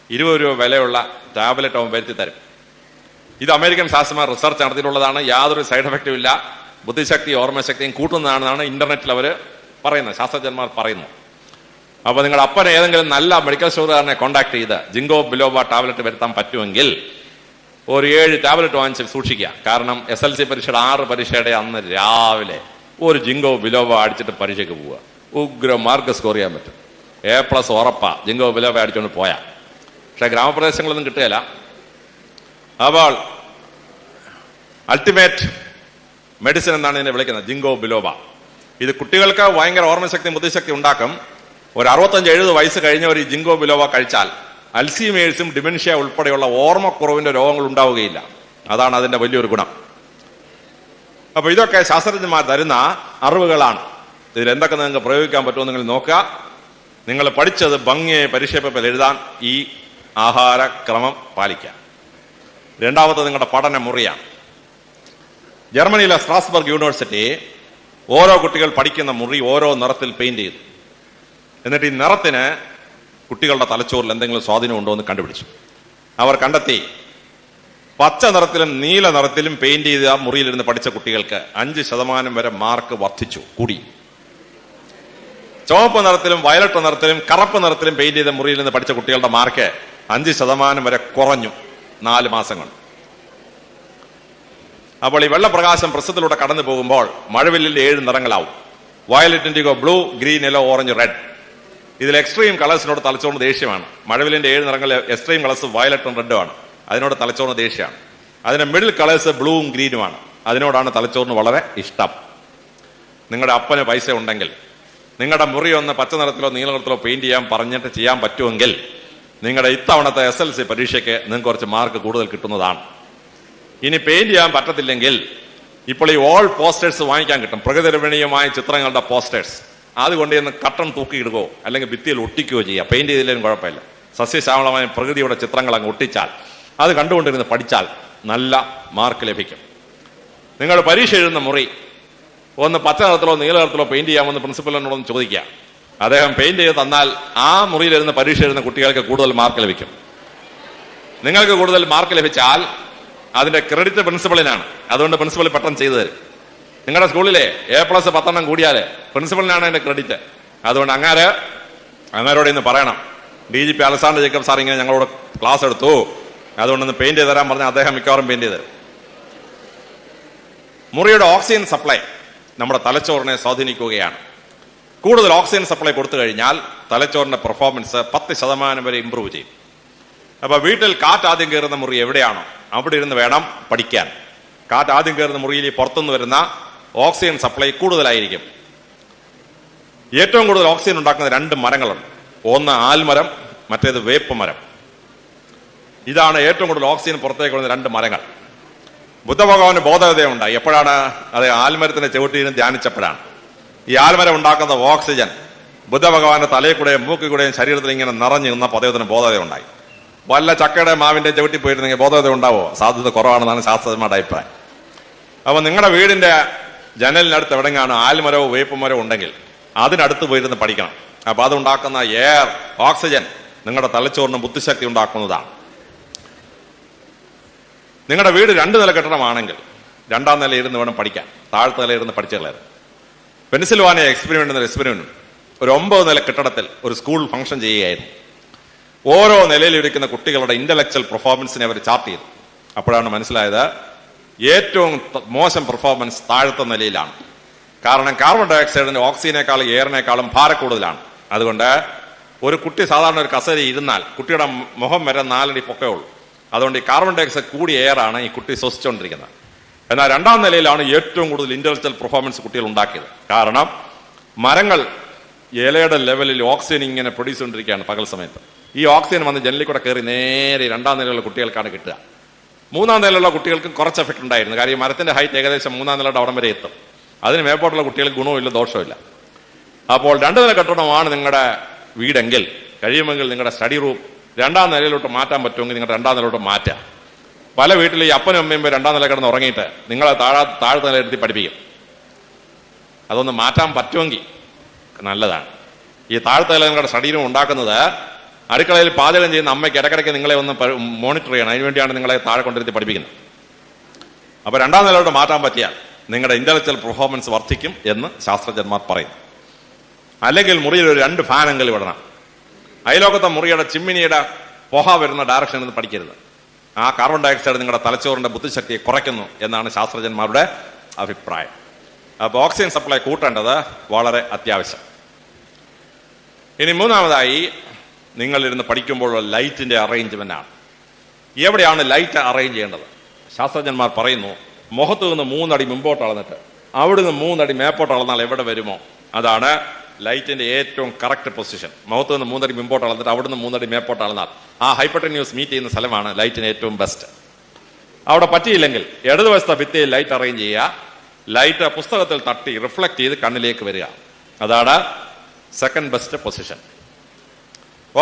20 രൂപ വിലയുള്ള ടാബ്ലറ്റ് അവൻ വരുത്തി തരും. ഇത് അമേരിക്കൻ ശാസ്ത്രജ്ഞർ റിസർച്ച് നടത്തിയിട്ടുള്ളതാണ്. യാതൊരു സൈഡ് എഫക്റ്റും ഇല്ല. ബുദ്ധിശക്തി, ഓർമ്മശക്തിയും കൂട്ടുന്നതാണെന്നാണ് ഇന്റർനെറ്റിൽ അവർ പറയുന്നത്, ശാസ്ത്രജ്ഞന്മാർ പറയുന്നു. അപ്പോൾ നിങ്ങളുടെ അപ്പനെ ഏതെങ്കിലും നല്ല മെഡിക്കൽ സ്റ്റോറുകാരനെ കോൺടാക്ട് ചെയ്ത് ജിങ്കോ ബിലോബ ടാബ്ലറ്റ് വരുത്താൻ പറ്റുമെങ്കിൽ ഒരു 7 ടാബ്ലറ്റ് വാങ്ങിച്ച് സൂക്ഷിക്കുക. കാരണം SLC പരീക്ഷയുടെ 6 പരീക്ഷയുടെ അന്ന് രാവിലെ ഒരു ജിങ്കോ ബിലോബ അടിച്ചിട്ട് പരീക്ഷയ്ക്ക് പോവുക. ഉഗ്ര മാർക്ക് സ്കോർ ചെയ്യാൻ പറ്റും. A+ ഉറപ്പാ ജിങ്കോ ബിലോബ അടിച്ചുകൊണ്ട് പോയാൽ. പക്ഷെ ഗ്രാമപ്രദേശങ്ങളൊന്നും കിട്ടുകയില്ല. അപ്പോൾ അൾട്ടിമേറ്റ് മെഡിസിൻ എന്നാണ് ഇതിനെ വിളിക്കുന്നത്, ജിങ്കോ ബിലോബ. ഇത് കുട്ടികൾക്ക് ഭയങ്കര ഓർമ്മശക്തി, ബുദ്ധിശക്തി ഉണ്ടാക്കും. ഒരു 65-70 വയസ്സ് കഴിഞ്ഞവർ ഈ ജിങ്കോ ബിലോബ കഴിച്ചാൽ അൽസീമേഴ്സും ഡിമെൻഷ്യ ഉൾപ്പെടെയുള്ള ഓർമ്മക്കുറവിന്റെ രോഗങ്ങൾ ഉണ്ടാവുകയില്ല. അതാണ് അതിന്റെ വലിയൊരു ഗുണം. അപ്പൊ ഇതൊക്കെ ശാസ്ത്രജ്ഞന്മാർ തരുന്ന അറിവുകളാണ്. ഇതിൽ എന്തൊക്കെ നിങ്ങൾക്ക് പ്രയോഗിക്കാൻ പറ്റുമോ നിങ്ങൾ നോക്കുക. നിങ്ങൾ പഠിച്ചത് ഭംഗിയെ പരീക്ഷാപേപ്പറിൽ എഴുതാൻ ഈ ആഹാരക്രമം പാലിക്കുക. രണ്ടാമത്തെ നിങ്ങളുടെ പഠന മുറിയാണ്. ജർമ്മനിയിലെ സ്ട്രാസ്ബർഗ് യൂണിവേഴ്സിറ്റി ഓരോ കുട്ടികൾ പഠിക്കുന്ന മുറി ഓരോ നിറത്തിൽ പെയിന്റ് ചെയ്തു. എന്നിട്ട് ഈ നിറത്തിന് കുട്ടികളുടെ തലച്ചോറിൽ എന്തെങ്കിലും സ്വാധീനം ഉണ്ടോ എന്ന് കണ്ടുപിടിച്ചു. അവർ കണ്ടെത്തി പച്ച നിറത്തിലും നീല നിറത്തിലും പെയിന്റ് ചെയ്ത് ആ മുറിയിലിരുന്ന് പഠിച്ച കുട്ടികൾക്ക് 5% വരെ മാർക്ക് വർദ്ധിച്ചു, കൂടി. ചുവപ്പ് നിറത്തിലും വയലറ്റ് നിറത്തിലും കറുപ്പ് നിറത്തിലും പെയിന്റ് ചെയ്ത മുറിയിൽ നിന്ന് പഠിച്ച കുട്ടികളുടെ മാർക്ക് 5% വരെ കുറഞ്ഞു 4 മാസം കൊണ്ട്. അപ്പോൾ ഈ വെള്ളപ്രകാശം പ്രസത്തിലൂടെ കടന്നു പോകുമ്പോൾ മഴവില്ലിന്റെ 7 നിറങ്ങളാവും. Violet, indigo, blue, green, yellow, orange, red. ഇതിൽ എക്സ്ട്രീം കളേഴ്സിനോട് തലച്ചോറിന് ദേഷ്യമാണ്. മഴവില്ലിന്റെ 7 നിറങ്ങൾ എക്സ്ട്രീം കളേഴ്സ് വയലറ്റും റെഡും ആണ്. അതിനോട് തലച്ചോറിന് ദേഷ്യമാണ്. അതിന്റെ മിഡിൽ കളേഴ്സ് ബ്ലൂവും ഗ്രീനുമാണ്. അതിനോടാണ് തലച്ചോറിന് വളരെ ഇഷ്ടം. നിങ്ങളുടെ അപ്പന് പൈസ ഉണ്ടെങ്കിൽ നിങ്ങളുടെ മുറി ഒന്ന് പച്ച നിറത്തിലോ നീല നിറത്തിലോ പെയിന്റ് ചെയ്യാൻ പറഞ്ഞിട്ട് ചെയ്യാൻ പറ്റുമെങ്കിൽ നിങ്ങളുടെ ഇത്തവണത്തെ SLC പരീക്ഷയ്ക്ക് നിങ്ങൾക്ക് കുറച്ച് മാർക്ക് കൂടുതൽ കിട്ടുന്നതാണ്. ഇനി പെയിന്റ് ചെയ്യാൻ പറ്റത്തില്ലെങ്കിൽ ഇപ്പോൾ ഈ ഓൾ പോസ്റ്റേഴ്സ് വാങ്ങിക്കാൻ കിട്ടും. പ്രകൃതിരമണീയമായ ചിത്രങ്ങളുടെ പോസ്റ്റേഴ്സ്. അതുകൊണ്ട് ഇന്ന് കട്ടൺ തൂക്കിയിടുകയോ അല്ലെങ്കിൽ ഭിത്തിയിൽ ഒട്ടിക്കുകയോ ചെയ്യുക. പെയിന്റ് ചെയ്തില്ലെങ്കിലും കുഴപ്പമില്ല. സസ്യശ്യാമളമായ പ്രകൃതിയുടെ ചിത്രങ്ങൾ അങ്ങ് ഒട്ടിച്ചാൽ അത് കണ്ടുകൊണ്ടിരുന്ന് പഠിച്ചാൽ നല്ല മാർക്ക് ലഭിക്കും. നിങ്ങൾ പരീക്ഷ എഴുതുന്ന മുറി ഒന്ന് പച്ച നിറത്തിലോ നീല നിറത്തിലോ പെയിന്റ് ചെയ്യാമെന്ന് പ്രിൻസിപ്പലിനോടൊന്ന് ചോദിക്കുക. അദ്ദേഹം പെയിന്റ് ചെയ്ത് തന്നാൽ ആ മുറിയിലിരുന്ന് പരീക്ഷ എഴുതുന്ന കുട്ടികൾക്ക് കൂടുതൽ മാർക്ക് ലഭിക്കും. നിങ്ങൾക്ക് കൂടുതൽ മാർക്ക് ലഭിച്ചാൽ അതിന്റെ ക്രെഡിറ്റ് പ്രിൻസിപ്പളിനാണ്. അതുകൊണ്ട് പ്രിൻസിപ്പൽ പെട്ടെന്ന് ചെയ്തു തരും. നിങ്ങളുടെ സ്കൂളിലെ A+ 10 കൂടിയാല് പ്രിൻസിപ്പലിനാണ് അതിന്റെ ക്രെഡിറ്റ്. അതുകൊണ്ട് അങ്ങാരോട് ഇന്ന് പറയണം, DGP അലക്സാണ്ടർ ജേക്കബ് സാർ ഇങ്ങനെ ഞങ്ങളോട് ക്ലാസ് എടുത്തു, അതുകൊണ്ടൊന്ന് പെയിന്റ് ചെയ്ത് തരാൻ പറഞ്ഞാൽ അദ്ദേഹം മിക്കവാറും പെയിന്റ് ചെയ്ത് തരും. മുറിയുടെ ഓക്സിജൻ സപ്ലൈ നമ്മുടെ തലച്ചോറിനെ സ്വാധീനിക്കുകയാണ്. കൂടുതൽ ഓക്സിജൻ സപ്ലൈ കൊടുത്തു കഴിഞ്ഞാൽ തലച്ചോറിന്റെ പെർഫോമൻസ് 10% വരെ ഇംപ്രൂവ് ചെയ്യും. അപ്പൊ വീട്ടിൽ കാറ്റ് ആദ്യം കയറുന്ന മുറി എവിടെയാണോ അവിടെ ഇരുന്ന് വേണം പഠിക്കാൻ. കാറ്റ് ആദ്യം കയറുന്ന മുറിയിൽ പുറത്തുനിന്ന് വരുന്ന ഓക്സിജൻ സപ്ലൈ കൂടുതലായിരിക്കും. ഏറ്റവും കൂടുതൽ ഓക്സിജൻ ഉണ്ടാക്കുന്ന 2 മരങ്ങളുണ്ട്. ഒന്ന് ആൽമരം, മറ്റേത് വേപ്പ് മരം. ഇതാണ് ഏറ്റവും കൂടുതൽ ഓക്സിജൻ പുറത്തേക്ക് വരുന്ന 2 മരങ്ങൾ. ബുദ്ധഭഗവാന് ബോധോദയം ഉണ്ടായി. എപ്പോഴാണ്? അത് ആൽമരത്തിന്റെ ചവിട്ടിയിരുന്ന് ധ്യാനിച്ചപ്പോഴാണ്. ഈ ആൽമരം ഉണ്ടാക്കുന്ന ഓക്സിജൻ ബുദ്ധഭഗവാന്റെ തലയിൽ കൂടെയും മൂക്കിൽ കൂടെയും ശരീരത്തിൽ ഇങ്ങനെ നിറഞ്ഞു നിന്നപ്പോൾ അദ്ദേഹത്തിന് ബോധോദയം ഉണ്ടായി. വല്ല ചക്കയുടെ മാവിന്റെ ചവിട്ടി പോയിരുന്നെങ്കിൽ ബോധോദയം ഉണ്ടാവോ? സാധ്യത കുറവാണെന്നാണ് ശാസ്ത്രജ്ഞരുടെ അഭിപ്രായം. അപ്പൊ നിങ്ങളുടെ വീടിന്റെ ജനലിനടുത്ത് എവിടെങ്ങാണ് ആൽമരവും വേപ്പുമരവും ഉണ്ടെങ്കിൽ അതിനടുത്ത് പോയിരുന്ന് പഠിക്കണം. അപ്പൊ അതുണ്ടാക്കുന്ന എയർ, ഓക്സിജൻ നിങ്ങളുടെ തലച്ചോറിന് ബുദ്ധിശക്തി ഉണ്ടാക്കുന്നതാണ്. നിങ്ങളുടെ വീട് 2 നില കെട്ടിടമാണെങ്കിൽ 2ാം നിലയിൽ ഇരുന്ന് വേണം പഠിക്കാൻ. താഴത്തെ നിലയിൽ ഇരുന്ന് പഠിച്ചു കളയരുത്. പെൻസിൽവാനിയ എക്സ്പെരിമെന്റ് ഒരു 9 നില കെട്ടിടത്തിൽ ഒരു സ്കൂൾ ഫംഗ്ഷൻ ചെയ്യുകയായിരുന്നു. ഓരോ നിലയിൽ ഇരിക്കുന്ന കുട്ടികളുടെ ഇന്റലക്ച്വൽ പെർഫോമൻസിനെ അവർ ചാർട്ട് ചെയ്തു. അപ്പോഴാണ് മനസ്സിലായത് ഏറ്റവും മോശം പെർഫോമൻസ് താഴത്തെ നിലയിലാണ്. കാരണം കാർബൺ ഡൈ ഓക്സൈഡിന് ഓക്സിജനേക്കാളും എയറിനേക്കാളും ഭാരം കൂടുതലാണ്. അതുകൊണ്ട് ഒരു കുട്ടി സാധാരണ ഒരു കസേര ഇരുന്നാൽ കുട്ടിയുടെ മുഖം വരെ 4 അടി പൊക്കേ ഉള്ളൂ. അതുകൊണ്ട് ഈ കാർബൺ ഡൈ ഓക്സൈഡ് കൂടിയ എയറാണ് ഈ കുട്ടി ശ്വസിച്ചുകൊണ്ടിരിക്കുന്നത്. എന്നാൽ 2ാം നിലയിലാണ് ഏറ്റവും കൂടുതൽ ഇന്റലക്ച്വൽ പെർഫോമൻസ് കുട്ടികൾ ഉണ്ടാക്കിയത്. കാരണം മരങ്ങൾ ഇലയുടെ ലെവലിൽ ഓക്സിജൻ ഇങ്ങനെ പ്രൊഡ്യൂസ് ചെയ്തുകൊണ്ടിരിക്കുകയാണ് പകൽ സമയത്ത്. ഈ ഓക്സിജൻ വന്ന് ജനലിൽ കൂടെ കയറി നേരെ 2ാം നിലയിലുള്ള കുട്ടികൾക്കാണ് കിട്ടുക. 3ാം നിലയിലുള്ള കുട്ടികൾക്ക് കുറച്ച് എഫക്ട് ഉണ്ടായിരുന്നു. കാര്യം മരത്തിന്റെ ഹൈറ്റ് ഏകദേശം 3ാം നിലയുടെ അവിടം വരെ എത്തും. അതിന് മേപ്പോട്ടുള്ള കുട്ടികൾക്ക് ഗുണവുമില്ല ദോഷവുമില്ല. അപ്പോൾ 2 നില കെട്ടിടമാണ് നിങ്ങളുടെ വീടെങ്കിൽ കഴിയുമെങ്കിൽ നിങ്ങളുടെ സ്റ്റഡി റൂം 2ാം നിലയിലോട്ട് മാറ്റാൻ പറ്റുമെങ്കിൽ നിങ്ങളുടെ 2ാം നിലയിലോട്ട് മാറ്റുക. പല വീട്ടിൽ ഈ അപ്പനും അമ്മയും 2ാം നില കിടന്ന് ഉറങ്ങിയിട്ട് നിങ്ങളെ താഴത്തെ നിലയിരുത്തി പഠിപ്പിക്കും. അതൊന്ന് മാറ്റാൻ പറ്റുമെങ്കിൽ നല്ലതാണ്. ഈ താഴത്തെ നില നിങ്ങളുടെ സ്റ്റഡി റൂം ഉണ്ടാക്കുന്നത് അടുക്കളയിൽ പാചകം ചെയ്യുന്ന അമ്മയ്ക്ക് ഇടയ്ക്കിടയ്ക്ക് നിങ്ങളെ ഒന്ന് മോണിറ്റർ ചെയ്യണം. അതിനുവേണ്ടിയാണ് നിങ്ങളെ താഴെ കൊണ്ടിരുത്തി പഠിപ്പിക്കുന്നത്. അപ്പൊ 2ാം നിലയോട്ട് മാറ്റാൻ പറ്റിയാൽ നിങ്ങളുടെ ഇന്റലക്ച്വൽ പെർഫോമൻസ് വർദ്ധിക്കും എന്ന് ശാസ്ത്രജ്ഞന്മാർ പറയും. അല്ലെങ്കിൽ മുറിയിൽ ഒരു 2 ഫാനെങ്കിലും ഇടണം. അയലോക്കത്തെ മുറിയുടെ ചിമ്മിനിയുടെ പുക വരുന്ന ഡയറക്ഷനിൽ നിന്ന് പഠിക്കരുത്. ആ കാർബൺ ഡൈ ഓക്സൈഡ് നിങ്ങളുടെ തലച്ചോറിന്റെ ബുദ്ധിശക്തിയെ കുറയ്ക്കുന്നു എന്നാണ് ശാസ്ത്രജ്ഞന്മാരുടെ അഭിപ്രായം. അപ്പോൾ ഓക്സിജൻ സപ്ലൈ കൂട്ടേണ്ടത് വളരെ അത്യാവശ്യം. ഇനി 3ാമതായി നിങ്ങളിരുന്ന് പഠിക്കുമ്പോഴുള്ള ലൈറ്റിന്റെ അറേഞ്ച്മെന്റ് ആണ്. എവിടെയാണ് ലൈറ്റ് അറേഞ്ച് ചെയ്യേണ്ടത്? ശാസ്ത്രജ്ഞന്മാർ പറയുന്നു, മുഖത്ത് നിന്ന് 3 അടി മുമ്പോട്ട് അളന്നിട്ട് അവിടുന്ന് 3 അടി മേപ്പോട്ട് അളന്നാൽ എവിടെ വരുമോ അതാണ് ലൈറ്റിന്റെ ഏറ്റവും കറക്റ്റ് പൊസിഷൻ. മുഖത്ത് നിന്ന് 3 അടി മുമ്പോട്ട് അളന്നിട്ട് അവിടുന്ന് 3 അടി മേപ്പോട്ട് അളന്നാൽ ആ ഹൈപ്പർടെന്യൂസ് മീറ്റ് ചെയ്യുന്ന സ്ഥലമാണ് ലൈറ്റിന് ഏറ്റവും ബെസ്റ്റ്. അവിടെ പറ്റിയില്ലെങ്കിൽ ഇടതുവശത്തെ ഭിത്തിയിൽ ലൈറ്റ് അറേഞ്ച് ചെയ്യുക. ലൈറ്റ് പുസ്തകത്തിൽ തട്ടി റിഫ്ലക്ട് ചെയ്ത് കണ്ണിലേക്ക് വരിക. അതാണ് second best position.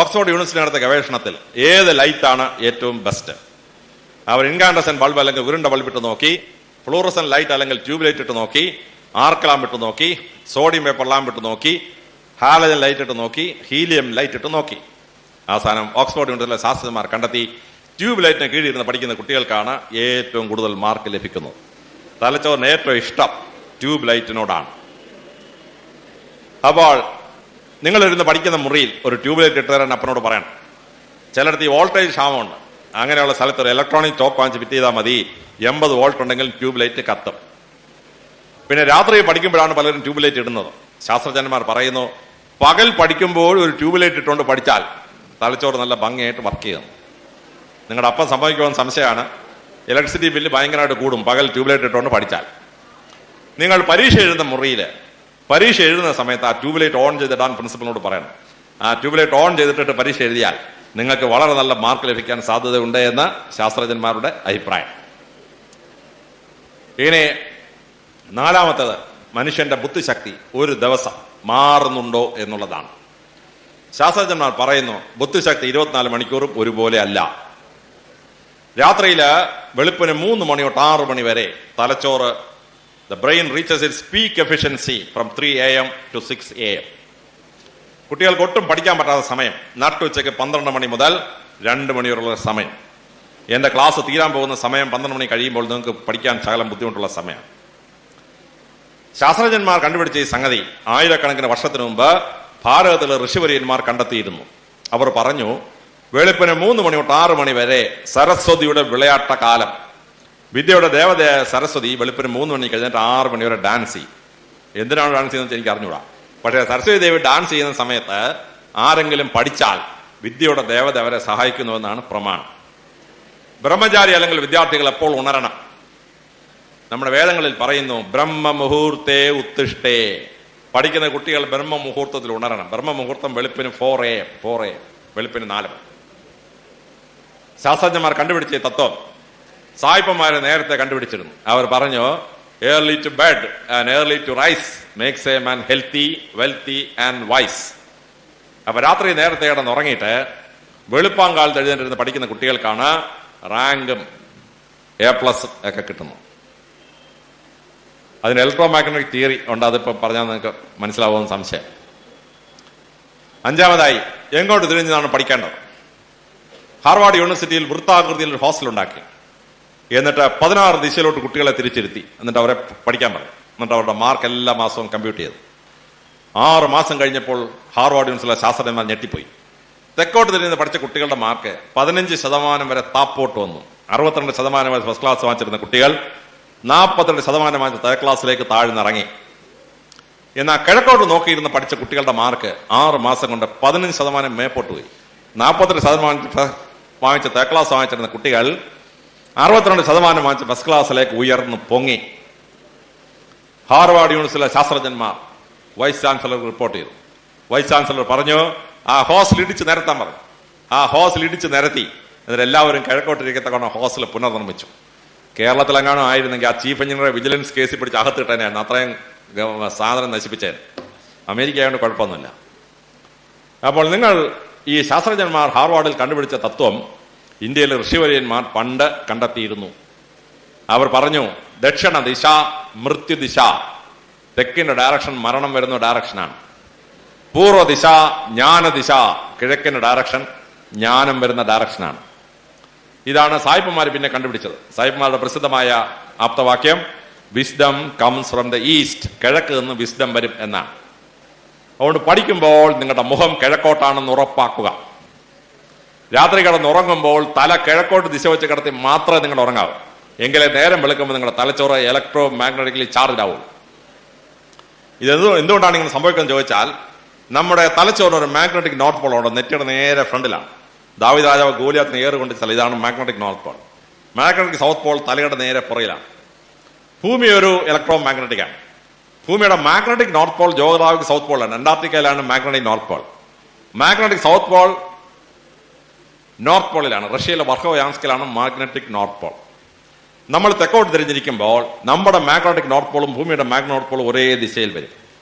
Oxford university നടത്തിയ ഗവേഷണത്തിൽ ഏത് ലൈറ്റാണ് ഏറ്റവും ബെസ്റ്റ്? അവർ ഇൻകാൻഡസെന്റ് ബൾബ് അല്ലെങ്കിൽ ഉരുണ്ട ബൾബ് ഇട്ട് നോക്കി, ഫ്ലൂറസൻ ലൈറ്റ് അല്ലെങ്കിൽ ട്യൂബ് ലൈറ്റ് ഇട്ട് നോക്കി, ആർക്ക് ലാമ്പ് ഇട്ട് നോക്കി, സോഡിയം പേപ്പർ ലാമ്പ് ഇട്ട് നോക്കി, ഹാലജൻ ലൈറ്റ് ഇട്ട് നോക്കി, ഹീലിയം ലൈറ്റ് ഇട്ട് നോക്കി. അവസാനം ഓക്സ്ഫോർഡ് യൂണിവേഴ്സിറ്റിയിലെ ശാസ്ത്രജ്ഞന്മാർ കണ്ടെത്തി ട്യൂബ് ലൈറ്റിന് കീഴിരുന്ന് പഠിക്കുന്ന കുട്ടികൾക്കാണ് ഏറ്റവും കൂടുതൽ മാർക്ക് ലഭിക്കുന്നത്. തലച്ചോറിന് ഏറ്റവും ഇഷ്ടം ട്യൂബ് ലൈറ്റിനോടാണ്. അപ്പോൾ നിങ്ങളിരുന്ന് പഠിക്കുന്ന മുറിയിൽ ഒരു ട്യൂബ് ലൈറ്റ് ഇട്ട് തരാൻ അപ്പനോട് പറയണം. ചിലയിടത്ത് ഈ വോൾട്ടേജ് ക്ഷാമമുണ്ട്. അങ്ങനെയുള്ള സ്ഥലത്ത് ഒരു ഇലക്ട്രോണിക് ടോപ്പ് വാങ്ങിച്ച് ഫിറ്റ് ചെയ്താൽ മതി. 80 വോൾട്ട് ഉണ്ടെങ്കിൽ ട്യൂബ് ലൈറ്റ് കത്തും. പിന്നെ രാത്രി പഠിക്കുമ്പോഴാണ് പലരും ട്യൂബ് ലൈറ്റ് ഇടുന്നത്. ശാസ്ത്രജ്ഞന്മാർ പറയുന്നു, പകൽ പഠിക്കുമ്പോൾ ഒരു ട്യൂബ് ലൈറ്റ് ഇട്ടുകൊണ്ട് പഠിച്ചാൽ തലച്ചോറ് നല്ല ഭംഗിയായിട്ട് വർക്ക് ചെയ്യുന്നു. നിങ്ങളുടെ അപ്പം സംഭവിക്കുമെന്ന് സംശയമാണ്. ഇലക്ട്രിസിറ്റി ബില്ല് ഭയങ്കരമായിട്ട് കൂടും പകൽ ട്യൂബ് ലൈറ്റ് ഇട്ടുകൊണ്ട് പഠിച്ചാൽ. നിങ്ങൾ പരീക്ഷ എഴുതുന്ന മുറിയിൽ പരീക്ഷ എഴുതുന്ന സമയത്ത് ആ ട്യൂബ് ലൈറ്റ് ഓൺ ചെയ്തിടാൻ പ്രിൻസിപ്പലിനോട് പറയണം. ആ ട്യൂബ് ലൈറ്റ് ഓൺ ചെയ്തിട്ട് പരീക്ഷ എഴുതിയാൽ നിങ്ങൾക്ക് വളരെ നല്ല മാർക്ക് ലഭിക്കാൻ സാധ്യതയുണ്ട് എന്ന് ശാസ്ത്രജ്ഞന്മാരുടെ അഭിപ്രായം. ഇനി 4ാമത്തേത് മനുഷ്യന്റെ ബുദ്ധിശക്തി ഒരു ദിവസം മാറുന്നുണ്ടോ എന്നുള്ളതാണ്. ശാസ്ത്രജ്ഞന്മാർ പറയുന്നു, ബുദ്ധിശക്തി 24 മണിക്കൂറും ഒരുപോലെ അല്ല. രാത്രിയിൽ വെളുപ്പിന് 3 മണി തൊട്ട് 6 മണി വരെ തലച്ചോറ് the brain reaches its peak efficiency from 3 AM to 6 AM. കുട്ടികൾക്ക് ഒട്ടും പഠിക്കാൻ പറ്റാത്ത സമയം നട്ടുച്ചയ്ക്ക് 12 മണി മുതൽ 2 മണി വരെയുള്ള സമയം. എന്റെ ക്ലാസ് തീരാൻ പോകുന്ന സമയം 12 മണി കഴിയുമ്പോൾ നിങ്ങൾക്ക് പഠിക്കാൻ ശകലം ബുദ്ധിമുട്ടുള്ള സമയം. ശാസ്ത്രജ്ഞന്മാർ കണ്ടുപിടിച്ച ഈ സംഗതി ആയിരക്കണക്കിന് വർഷത്തിനു മുമ്പ് ഭാരതത്തിലെ ഋഷിവര്യന്മാർ കണ്ടെത്തിയിരുന്നു. അവർ പറഞ്ഞു, വെളുപ്പിന് 3 മണി തൊട്ട് 6 മണി വരെ സരസ്വതിയുടെ വിളയാട്ട കാലം. വിദ്യയുടെ ദേവതയായ സരസ്വതി വെളുപ്പിന് 3 മണി കഴിഞ്ഞിട്ട് 6 മണി വരെ ഡാൻസ് ചെയ്യും. എന്തിനാണ് ഡാൻസ് ചെയ്യുന്നത് എനിക്ക് അറിഞ്ഞൂടാ. പക്ഷേ സരസ്വതി ദേവി ഡാൻസ് ചെയ്യുന്ന സമയത്ത് ആരെങ്കിലും പഠിച്ചാൽ വിദ്യയുടെ ദേവത അവരെ സഹായിക്കുന്നുവെന്നാണ് പ്രമാണം. ബ്രഹ്മചാരി അല്ലെങ്കിൽ വിദ്യാർത്ഥികൾ എപ്പോൾ ഉണരണം? നമ്മുടെ വേദങ്ങളിൽ പറയുന്നു, ബ്രഹ്മമുഹൂർത്തേ ഉത്തിഷ്ഠേ. പഠിക്കുന്ന കുട്ടികൾ ബ്രഹ്മമുഹൂർത്തത്തിൽ ഉണരണം. ബ്രഹ്മമുഹൂർത്തം വെളുപ്പിന് 4 AM, വെളുപ്പിന് 4 മണി. ശാസ്ത്രജ്ഞന്മാർ കണ്ടുപിടിച്ച തത്വം സായിപ്പന്മാരെ നേരത്തെ കണ്ടുപിടിച്ചിരുന്നു. അവർ പറഞ്ഞു, early to bed and early to rise makes a man healthy, wealthy and wise. അപ്പൊ രാത്രി നേരത്തെ കിടന്നുറങ്ങിയിട്ട് വെളുപ്പാങ്കാലത്ത് എഴുന്നേറ്റിരുന്ന് പഠിക്കുന്ന കുട്ടികൾക്കാണ് റാങ്കും A+ ഒക്കെ കിട്ടുന്നു. അതിന് ഇലക്ട്രോ മാഗ്നറ്റിക് തിയറി ഉണ്ട്. അതിപ്പോ പറഞ്ഞാൽ നിങ്ങൾക്ക് മനസ്സിലാവുമെന്ന് സംശയം. 5ാമതായി എങ്ങോട്ട് തിരിഞ്ഞാണ് പഠിക്കേണ്ടത്? ഹാർവാർഡ് യൂണിവേഴ്സിറ്റിയിൽ വൃത്താകൃതിയിൽ ഒരു ഹോസ്റ്റൽ ഉണ്ടാക്കി. എന്നിട്ട് 16 ദിശയിലോട്ട് കുട്ടികളെ തിരിച്ചിരുത്തി. എന്നിട്ട് അവരെ പഠിക്കാൻ പറഞ്ഞു. എന്നിട്ട് അവരുടെ മാർക്ക് എല്ലാ മാസവും കമ്പ്യൂട്ട് ചെയ്തു. 6 മാസം കഴിഞ്ഞപ്പോൾ ഹാർവാർഡ് യൂണിവേഴ്സിറ്റിയിലെ ശാസ്ത്രജ്ഞന്മാർ ഞെട്ടിപ്പോയി. തെക്കോട്ട് തിരിഞ്ഞ് പഠിച്ച കുട്ടികളുടെ മാർക്ക് 15% വരെ താപ്പോട്ട് വന്നു. 62% വരെ ഫസ്റ്റ് ക്ലാസ് വാങ്ങിച്ചിരുന്ന കുട്ടികൾ 42% വാങ്ങിച്ച തേർഡ് ക്ലാസ്സിലേക്ക് താഴ്ന്നിറങ്ങി. എന്നാൽ കിഴക്കോട്ട് നോക്കിയിരുന്ന് പഠിച്ച കുട്ടികളുടെ മാർക്ക് 6 മാസം കൊണ്ട് 15% മേപ്പോട്ട് പോയി. 42% വാങ്ങിച്ച തേർഡ് ക്ലാസ് വാങ്ങിച്ചിരുന്ന കുട്ടികൾ 62% വാങ്ങിച്ച് ഫസ്റ്റ് ക്ലാസ്സിലേക്ക് ഉയർന്നു പൊങ്ങി. ഹാർവാർഡ് യൂണിവേഴ്സിറ്റിയിലെ ശാസ്ത്രജ്ഞന്മാർ വൈസ് ചാൻസലർ റിപ്പോർട്ട് ചെയ്തു. വൈസ് ചാൻസലർ പറഞ്ഞു, ആ ഹോസ്റ്റൽ ഇടിച്ച് നിരത്താൻ പറഞ്ഞു. ആ ഹോസ്റ്റൽ ഇടിച്ച് നിരത്തി. എന്നിട്ട് എല്ലാവരും കിഴക്കോട്ടിരിക്കത്തക്കൊണ്ട് ഹോസ്റ്റൽ പുനർനിർമ്മിച്ചു. കേരളത്തിലെങ്ങാനും ആയിരുന്നെങ്കിൽ ആ ചീഫ് എഞ്ചിനീയറെ വിജിലൻസ് കേസിൽ പിടിച്ച് അകത്തിട്ടേനായിരുന്നു. അത്രയും സാധനം നശിപ്പിച്ചേ. അമേരിക്ക ആയതുകൊണ്ട് കുഴപ്പമൊന്നുമില്ല. അപ്പോൾ നിങ്ങൾ ഈ ശാസ്ത്രജ്ഞന്മാർ ഹാർവാർഡിൽ കണ്ടുപിടിച്ച തത്വം ഇന്ത്യയിലെ ഋഷിവര്യന്മാർ പണ്ട് കണ്ടെത്തിയിരുന്നു. അവർ പറഞ്ഞു, ദക്ഷിണ ദിശ മൃത്യുദിശ, തെക്കിന്റെ ഡയറക്ഷൻ മരണം വരുന്ന ഡയറക്ഷനാണ്. പൂർവ്വദിശ ജ്ഞാനദിശ, കിഴക്കിന്റെ ഡയറക്ഷൻ ജ്ഞാനം വരുന്ന ഡയറക്ഷനാണ്. ഇതാണ് സായിപ്പന്മാർ പിന്നെ കണ്ടുപിടിച്ചത്. സായിപ്പന്മാരുടെ പ്രസിദ്ധമായ ആപ്തവാക്യം wisdom comes from the east, കിഴക്ക് നിന്ന് വിസ്ഡം വരും എന്നാണ്. അതുകൊണ്ട് പഠിക്കുമ്പോൾ നിങ്ങളുടെ മുഖം കിഴക്കോട്ടാണെന്ന് ഉറപ്പാക്കുക. രാത്രി കിടന്നുറങ്ങുമ്പോൾ തല കിഴക്കോട്ട് ദിശ വെച്ച് കിടത്തി മാത്രമേ നിങ്ങൾ ഉറങ്ങാവൂ. എങ്കിലേ നേരം വെളുക്കുമ്പോൾ നിങ്ങളുടെ തലച്ചോറ് ഇലക്ട്രോ മാഗ്നറ്റിക്കലി ചാർജ് ആവുള്ളൂ. എന്തുകൊണ്ടാണ് ഇങ്ങനെ സംഭവിക്കുന്നത് ചോദിച്ചാൽ, നമ്മുടെ തലച്ചോറിന് ഒരു മാഗ്നറ്റിക് നോർത്ത് പോൾ ഉണ്ട്. നെറ്റിയുടെ നേരെ ഫ്രണ്ടിലാണ്. ദാവീദ് രാജാവ് ഗോലിയാത്തിന് ഏറുകൊണ്ട് സ്ഥലം ഇതാണ് magnetic north pole. Magnetic south pole തലയുടെ നേരെ പുറയിലാണ്. ഭൂമി ഒരു ഇലക്ട്രോ മാഗ്നറ്റിക് ആണ്. ഭൂമിയുടെ magnetic north pole geographic south പോളാണ്. അന്റാർട്ടിക്കയിലാണ് magnetic north pole. Magnetic south pole north പോളിലാണ്. റഷ്യയിലെ വർഹോയാൻസ്കിലാണ് മാഗ്നറ്റിക് നോർത്ത് പോൾ. നമ്മൾ തെക്കോട്ട് തിരിഞ്ഞിരിക്കുമ്പോൾ നമ്മുടെ മാഗ്നറ്റിക് നോർത്ത് പോളും ഭൂമിയുടെ മാഗ്നറ്റിക് നോർത്ത് പോളും ഒരേ ദിശയിൽ വരും.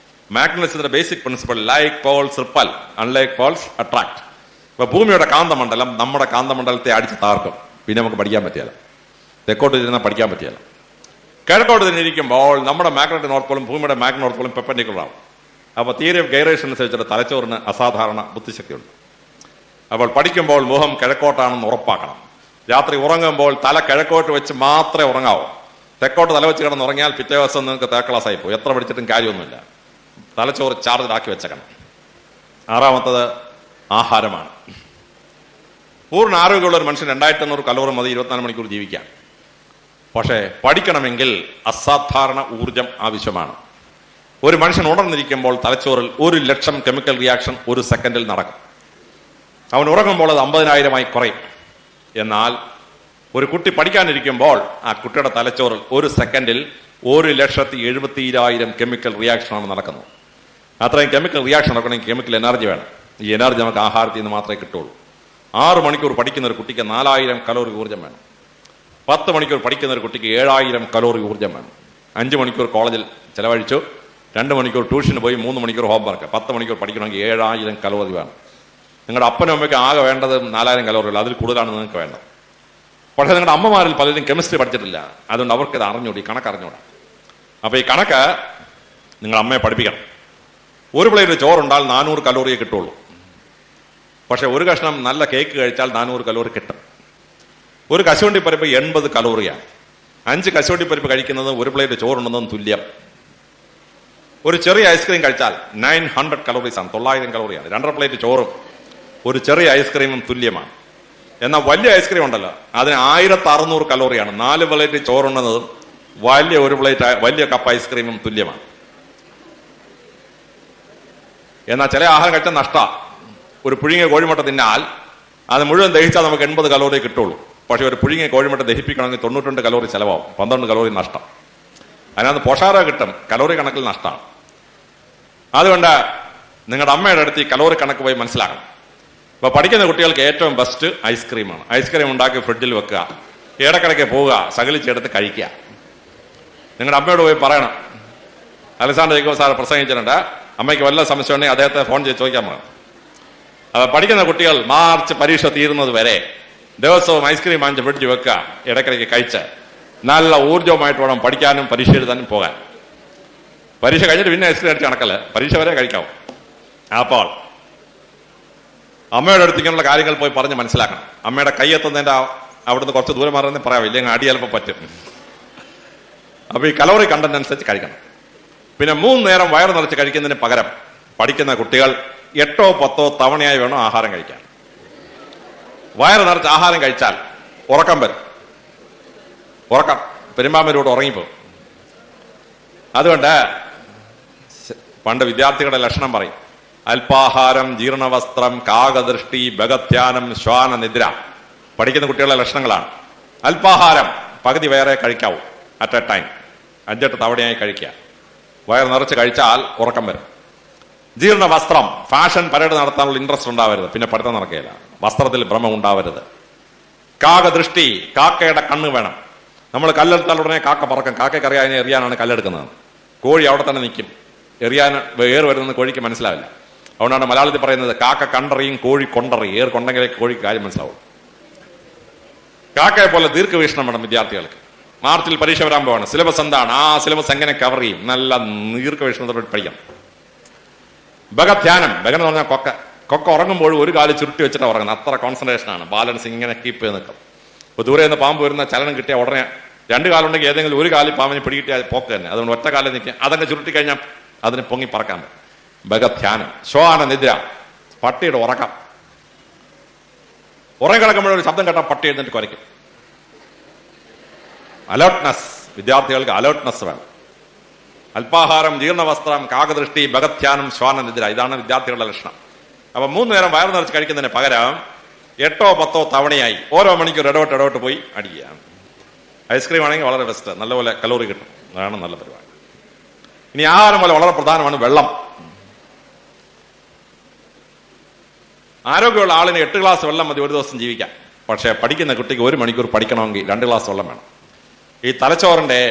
മാഗ്നറ്റിസത്തിന്റെ basic principle like poles repel, unlike poles attract. ഇപ്പൊ ഭൂമിയുടെ കാന്തമണ്ഡലം നമ്മുടെ കാന്തമണ്ഡലത്തെ അടിച്ച് താർക്കും. പിന്നെ നമുക്ക് പഠിക്കാൻ പറ്റിയല്ല. തെക്കോട്ട് തിരിഞ്ഞാൽ പഠിക്കാൻ പറ്റിയല്ല. കിഴക്കോട്ട് തിരിഞ്ഞിരിക്കുമ്പോൾ നമ്മുടെ മാഗ്നറ്റിക് നോർത്ത് പോളും ഭൂമിയുടെ മാഗ്നറ്റിക് നോർത്ത് പോളും പെർപെൻഡിക്കുലർ ആവും. അപ്പോൾ തിയറി ഓഫ് ഗൈറേഷൻ അനുസരിച്ചിട്ട് തലച്ചോറിന് അസാധാരണ ബുദ്ധിശക്തിയുണ്ട്. അപ്പോൾ പഠിക്കുമ്പോൾ മുഖം കിഴക്കോട്ടാണെന്ന് ഉറപ്പാക്കണം. രാത്രി ഉറങ്ങുമ്പോൾ തല കിഴക്കോട്ട് വെച്ച് മാത്രമേ ഉറങ്ങാവൂ. തെക്കോട്ട് തല വെച്ച് കിടന്ന് ഉറങ്ങിയാൽ പിറ്റേ ദിവസം നിങ്ങൾക്ക് തേർഡ് ക്ലാസ് ആയി പോകും. എത്ര പഠിച്ചിട്ടും കാര്യമൊന്നുമില്ല. തലച്ചോറ് ചാർജിലാക്കി വെച്ചേക്കണം. 6-മത്തത് ആഹാരമാണ്. പൂർണ്ണ ആരോഗ്യമുള്ള ഒരു മനുഷ്യൻ 2500 കലോറി മതി 24 മണിക്കൂർ ജീവിക്കാൻ. പക്ഷേ പഠിക്കണമെങ്കിൽ അസാധാരണ ഊർജം ആവശ്യമാണ്. ഒരു മനുഷ്യൻ ഉണർന്നിരിക്കുമ്പോൾ തലച്ചോറിൽ 1,00,000 കെമിക്കൽ റിയാക്ഷൻ 1 സെക്കൻഡിൽ നടക്കും. അവൻ ഉറങ്ങുമ്പോൾ അത് 50,000 കുറയും. എന്നാൽ ഒരു കുട്ടി പഠിക്കാനിരിക്കുമ്പോൾ ആ കുട്ടിയുടെ തലച്ചോറിൽ 1 സെക്കൻഡിൽ 1,70,000 കെമിക്കൽ റിയാക്ഷനാണ് നടക്കുന്നത്. അത്രയും കെമിക്കൽ റിയാക്ഷൻ നടക്കണമെങ്കിൽ കെമിക്കൽ എനർജി വേണം. ഈ എനർജി നമുക്ക് ആഹാരത്തിൽ നിന്ന് മാത്രമേ കിട്ടുള്ളൂ. 6 മണിക്കൂർ പഠിക്കുന്ന ഒരു കുട്ടിക്ക് 4000 കലോറി ഊർജ്ജം വേണം. 10 മണിക്കൂർ പഠിക്കുന്ന ഒരു കുട്ടിക്ക് 7000 കലോറി ഊർജ്ജം വേണം. 5 മണിക്കൂർ കോളേജിൽ ചെലവഴിച്ചു, 2 മണിക്കൂർ ട്യൂഷന് പോയി, 3 മണിക്കൂർ ഹോംവർക്ക്, 10 മണിക്കൂർ പഠിക്കണമെങ്കിൽ 7000 കലോറി വേണം. നിങ്ങളുടെ അപ്പനും അമ്മയ്ക്ക് ആകെ വേണ്ടത് 4000 കലോറികൾ, അതിൽ കൂടുതലാണ് നിങ്ങൾക്ക് വേണ്ടത്. പക്ഷേ നിങ്ങളുടെ അമ്മമാരിൽ പലരും കെമിസ്ട്രി പഠിച്ചിട്ടില്ല. അതുകൊണ്ട് അവർക്കിത് അറിഞ്ഞൂടി, കണക്കറിഞ്ഞൂടാ. അപ്പോൾ ഈ കണക്ക് നിങ്ങൾ അമ്മയെ പഠിപ്പിക്കണം. ഒരു പ്ലേറ്റ് ചോറുണ്ടാൽ 400 കലോറിയെ കിട്ടുള്ളൂ. പക്ഷെ ഒരു കഷ്ണം നല്ല കേക്ക് കഴിച്ചാൽ 400 കലോറി കിട്ടും. ഒരു കശുവണ്ടിപ്പരിപ്പ് 80 കലോറിയാണ്. 5 കശുവണ്ടിപ്പരിപ്പ് കഴിക്കുന്നത് ഒരു പ്ലേറ്റ് ചോറുണ്ടെന്നതും തുല്യം. ഒരു ചെറിയ ഐസ്ക്രീം കഴിച്ചാൽ 900 കലോറീസാണ്, 900 കലോറിയാണ്. 2.5 പ്ലേറ്റ് ചോറും ഒരു ചെറിയ ഐസ്ക്രീമും തുല്യമാണ്. എന്നാൽ വലിയ ഐസ്ക്രീം ഉണ്ടല്ലോ, അതിന് 1600 കലോറിയാണ്. 4 പ്ലേറ്റ് ചോറുണ്ടെന്നതും വലിയ കപ്പ് ഐസ്ക്രീമും തുല്യമാണ്. എന്നാൽ ചില ആഹാരം കഴിച്ചാൽ നഷ്ടമാണ്. ഒരു പുഴുങ്ങിയ കോഴിമുട്ട തിന്നാൽ അത് മുഴുവൻ ദഹിച്ചാൽ നമുക്ക് 80 കലോറി കിട്ടുള്ളൂ. പക്ഷെ ഒരു പുഴുങ്ങിയ കോഴിമുട്ട ദഹിപ്പിക്കണമെങ്കിൽ 92 കലോറി ചിലവാകും, 12 കലോറി നഷ്ടം. അതിനകത്ത് പോഷാഹാരം കിട്ടും, കലോറി കണക്കിൽ നഷ്ടമാണ്. അതുകൊണ്ട് നിങ്ങളുടെ അമ്മയുടെ അടുത്ത് ഈ കലോറി കണക്ക് പോയി മനസ്സിലാക്കണം. ഇപ്പൊ പഠിക്കുന്ന കുട്ടികൾക്ക് ഏറ്റവും ബെസ്റ്റ് ഐസ്ക്രീമാണ്. ഐസ്ക്രീം ഉണ്ടാക്കി ഫ്രിഡ്ജിൽ വെക്കുക, ഇടക്കിടയ്ക്ക് പോവുക, സകലിച്ചെടുത്ത് കഴിക്കുക. നിങ്ങളുടെ അമ്മയോട് പോയി പറയണം, അലക്സാണ്ടർ ജേക്കബ് സാർ പ്രസംഗിച്ചിട്ടുണ്ട്, അമ്മയ്ക്ക് വല്ല സംശയം ഉണ്ടെങ്കിൽ അദ്ദേഹത്തെ ഫോൺ ചെയ്ത് ചോദിക്കാൻ പറയണം. അത് പഠിക്കുന്ന കുട്ടികൾ മാർച്ച് പരീക്ഷ തീരുന്നത് വരെ ദിവസവും ഐസ്ക്രീം വാങ്ങിച്ച് ഫ്രിഡ്ജ് വെക്കുക, ഇടയ്ക്കിടയ്ക്ക് കഴിച്ച് നല്ല ഊർജ്ജവുമായിട്ട് വേണം പഠിക്കാനും പരീക്ഷ എഴുതാനും പോകാൻ. പരീക്ഷ കഴിഞ്ഞിട്ട് പിന്നെ ഐസ്ക്രീം അടിച്ച് കണക്കല്ല, പരീക്ഷ വരെ കഴിക്കാവും. അപ്പോൾ അമ്മയുടെ അടുത്ത് ഇങ്ങനെയുള്ള കാര്യങ്ങൾ പോയി പറഞ്ഞ് മനസ്സിലാക്കണം. അമ്മയുടെ കൈയെത്തുന്നതിന്റെ അവിടുന്ന് കുറച്ച് ദൂരം മാറുന്നേ പറയാം, ഇല്ലെങ്കിൽ അടി ചിലപ്പോൾ പറ്റും. അപ്പൊ ഈ കലോറി കണ്ടന്റ് അനുസരിച്ച് കഴിക്കണം. പിന്നെ 3 നേരം വയറ് നിറച്ച് കഴിക്കുന്നതിന് പകരം പഠിക്കുന്ന കുട്ടികൾ 8 or 10 തവണയായി വേണം ആഹാരം കഴിക്കാൻ. വയറ് നിറച്ച് ആഹാരം കഴിച്ചാൽ ഉറക്കം വരും. പെരുമ്പാമ്പൂരോട് ഉറങ്ങിപ്പോകും. അതുകൊണ്ട് പണ്ട് വിദ്യാർത്ഥികളുടെ ലക്ഷണം പറയും. അല്പാഹാരം, ജീർണവസ്ത്രം, കാകദൃഷ്ടി, ഭഗധ്യാനം, ശ്വാന നിദ്ര. പഠിക്കുന്ന കുട്ടികളുടെ ലക്ഷണങ്ങളാണ്. അല്പാഹാരം പകുതി വയറേ കഴിക്കാവൂ അറ്റ് എ ടൈം, 5-8 തവണയായി കഴിക്കുക. വയർ നിറച്ച് കഴിച്ചാൽ ഉറക്കം വരും. ജീർണ വസ്ത്രം, ഫാഷൻ പരേഡ് നടത്താനുള്ള ഇൻട്രസ്റ്റ് ഉണ്ടാവരുത്, പിന്നെ പഠിത്തം നടക്കുകയില്ല. വസ്ത്രത്തിൽ ഭ്രമം ഉണ്ടാവരുത്. കാകദൃഷ്ടി, കാക്കയുടെ കണ്ണ് വേണം. നമ്മൾ കല്ലെടുത്താൽ ഉടനെ കാക്ക പറക്കും. കാക്കയ്ക്ക് അറിയാൻ അതിനെ എറിയാനാണ് കല്ലെടുക്കുന്നത്. കോഴി അവിടെ തന്നെ നിൽക്കും. എറിയാൻ ഏറ് വരുന്നത് കോഴിക്ക് മനസ്സിലാവില്ല. അതുകൊണ്ടാണ് മലയാളത്തിൽ പറയുന്നത് കാക്ക കണ്ടറിയും കോഴി കൊണ്ടറിയും. ഏർ കൊണ്ടെങ്കിലേ കോഴിക്ക് കാര്യം മനസ്സിലാവും. കാക്കയെ പോലെ ദീർഘവീക്ഷണം വേണം വിദ്യാർത്ഥികൾക്ക്. മാർച്ചിൽ പരീക്ഷ വരാൻ പോവാണ്. സിലബസ് എന്താണ്, ആ സിലബസ് എങ്ങനെ കവർ ചെയ്യും, നല്ല ദീർഘവീക്ഷണത്തോടെ പഠിക്കണം. ഭഗധ്യാനം, ഭഗൻ എന്ന് പറഞ്ഞാൽ കൊക്ക ഉറങ്ങുമ്പോൾ ഒരു കാല് ചുരുട്ടി വെച്ചിട്ടാണ് ഉറങ്ങുന്നത്. അത്ര കോൺസെൻട്രേഷൻ ആണ്. ബാലൻസ് ഇങ്ങനെ കീപ്പ് ചെയ്ത് നിൽക്കും. ഇപ്പോൾ ദൂരെ നിന്ന് പാമ്പ് വരുന്ന ചലനം കിട്ടിയ ഉടനെ 2 കാലുണ്ടെങ്കിൽ ഏതെങ്കിലും ഒരു കാലിൽ പാമ്പിനെ പിടികിട്ടിയാൽ പോക്ക് തന്നെ. അതുകൊണ്ട് ഒറ്റ കാലിൽ നിൽക്കുക. അതങ്ങ് ചുരുട്ടി കഴിഞ്ഞാൽ അതിന് പൊങ്ങി പറക്കാൻ പറ്റും. ഭഗധ്യാനം. ശ്വാന നിദ്ര, പട്ടിയുടെ ഉറക്കം. ഉറങ്ങിക്കിടക്കുമ്പോഴൊരു ശബ്ദം കേട്ടാൽ പട്ടി എഴുന്നിട്ട് കുരയ്ക്കും. അലേർട്ട്നെസ്, വിദ്യാർത്ഥികൾക്ക് അലേർട്ട്നെസ് വേണം. അല്പാഹാരം, ജീർണവസ്ത്രം, കാകദൃഷ്ടി, ഭഗധ്യാനം, ശ്വാന നിദ്ര. ഇതാണ് വിദ്യാർത്ഥികളുടെ ലക്ഷണം. അപ്പൊ 3 നേരം വയറു നിറച്ച് കഴിക്കുന്നതിന് പകരം 8-10 തവണയായി ഓരോ മണിക്കൂർ ഇടവിട്ട് പോയി അടിക്കുക. ഐസ്ക്രീം ആണെങ്കിൽ വളരെ ബെസ്റ്റ്, നല്ലപോലെ കലോറി കിട്ടും. അതാണ് നല്ല പരിപാടി. ഇനി ആഹാരം പോലെ വളരെ പ്രധാനമാണ് വെള്ളം. ആരോഗ്യമുള്ള ആളിന് 8 ഗ്ലാസ് വെള്ളം മതി ഒരു ദിവസം ജീവിക്കാൻ. പക്ഷേ പഠിക്കുന്ന കുട്ടിക്ക് 1 മണിക്കൂർ പഠിക്കണമെങ്കിൽ 2 ഗ്ലാസ് വെള്ളം വേണം. ഈ തലച്ചോറിന്റെ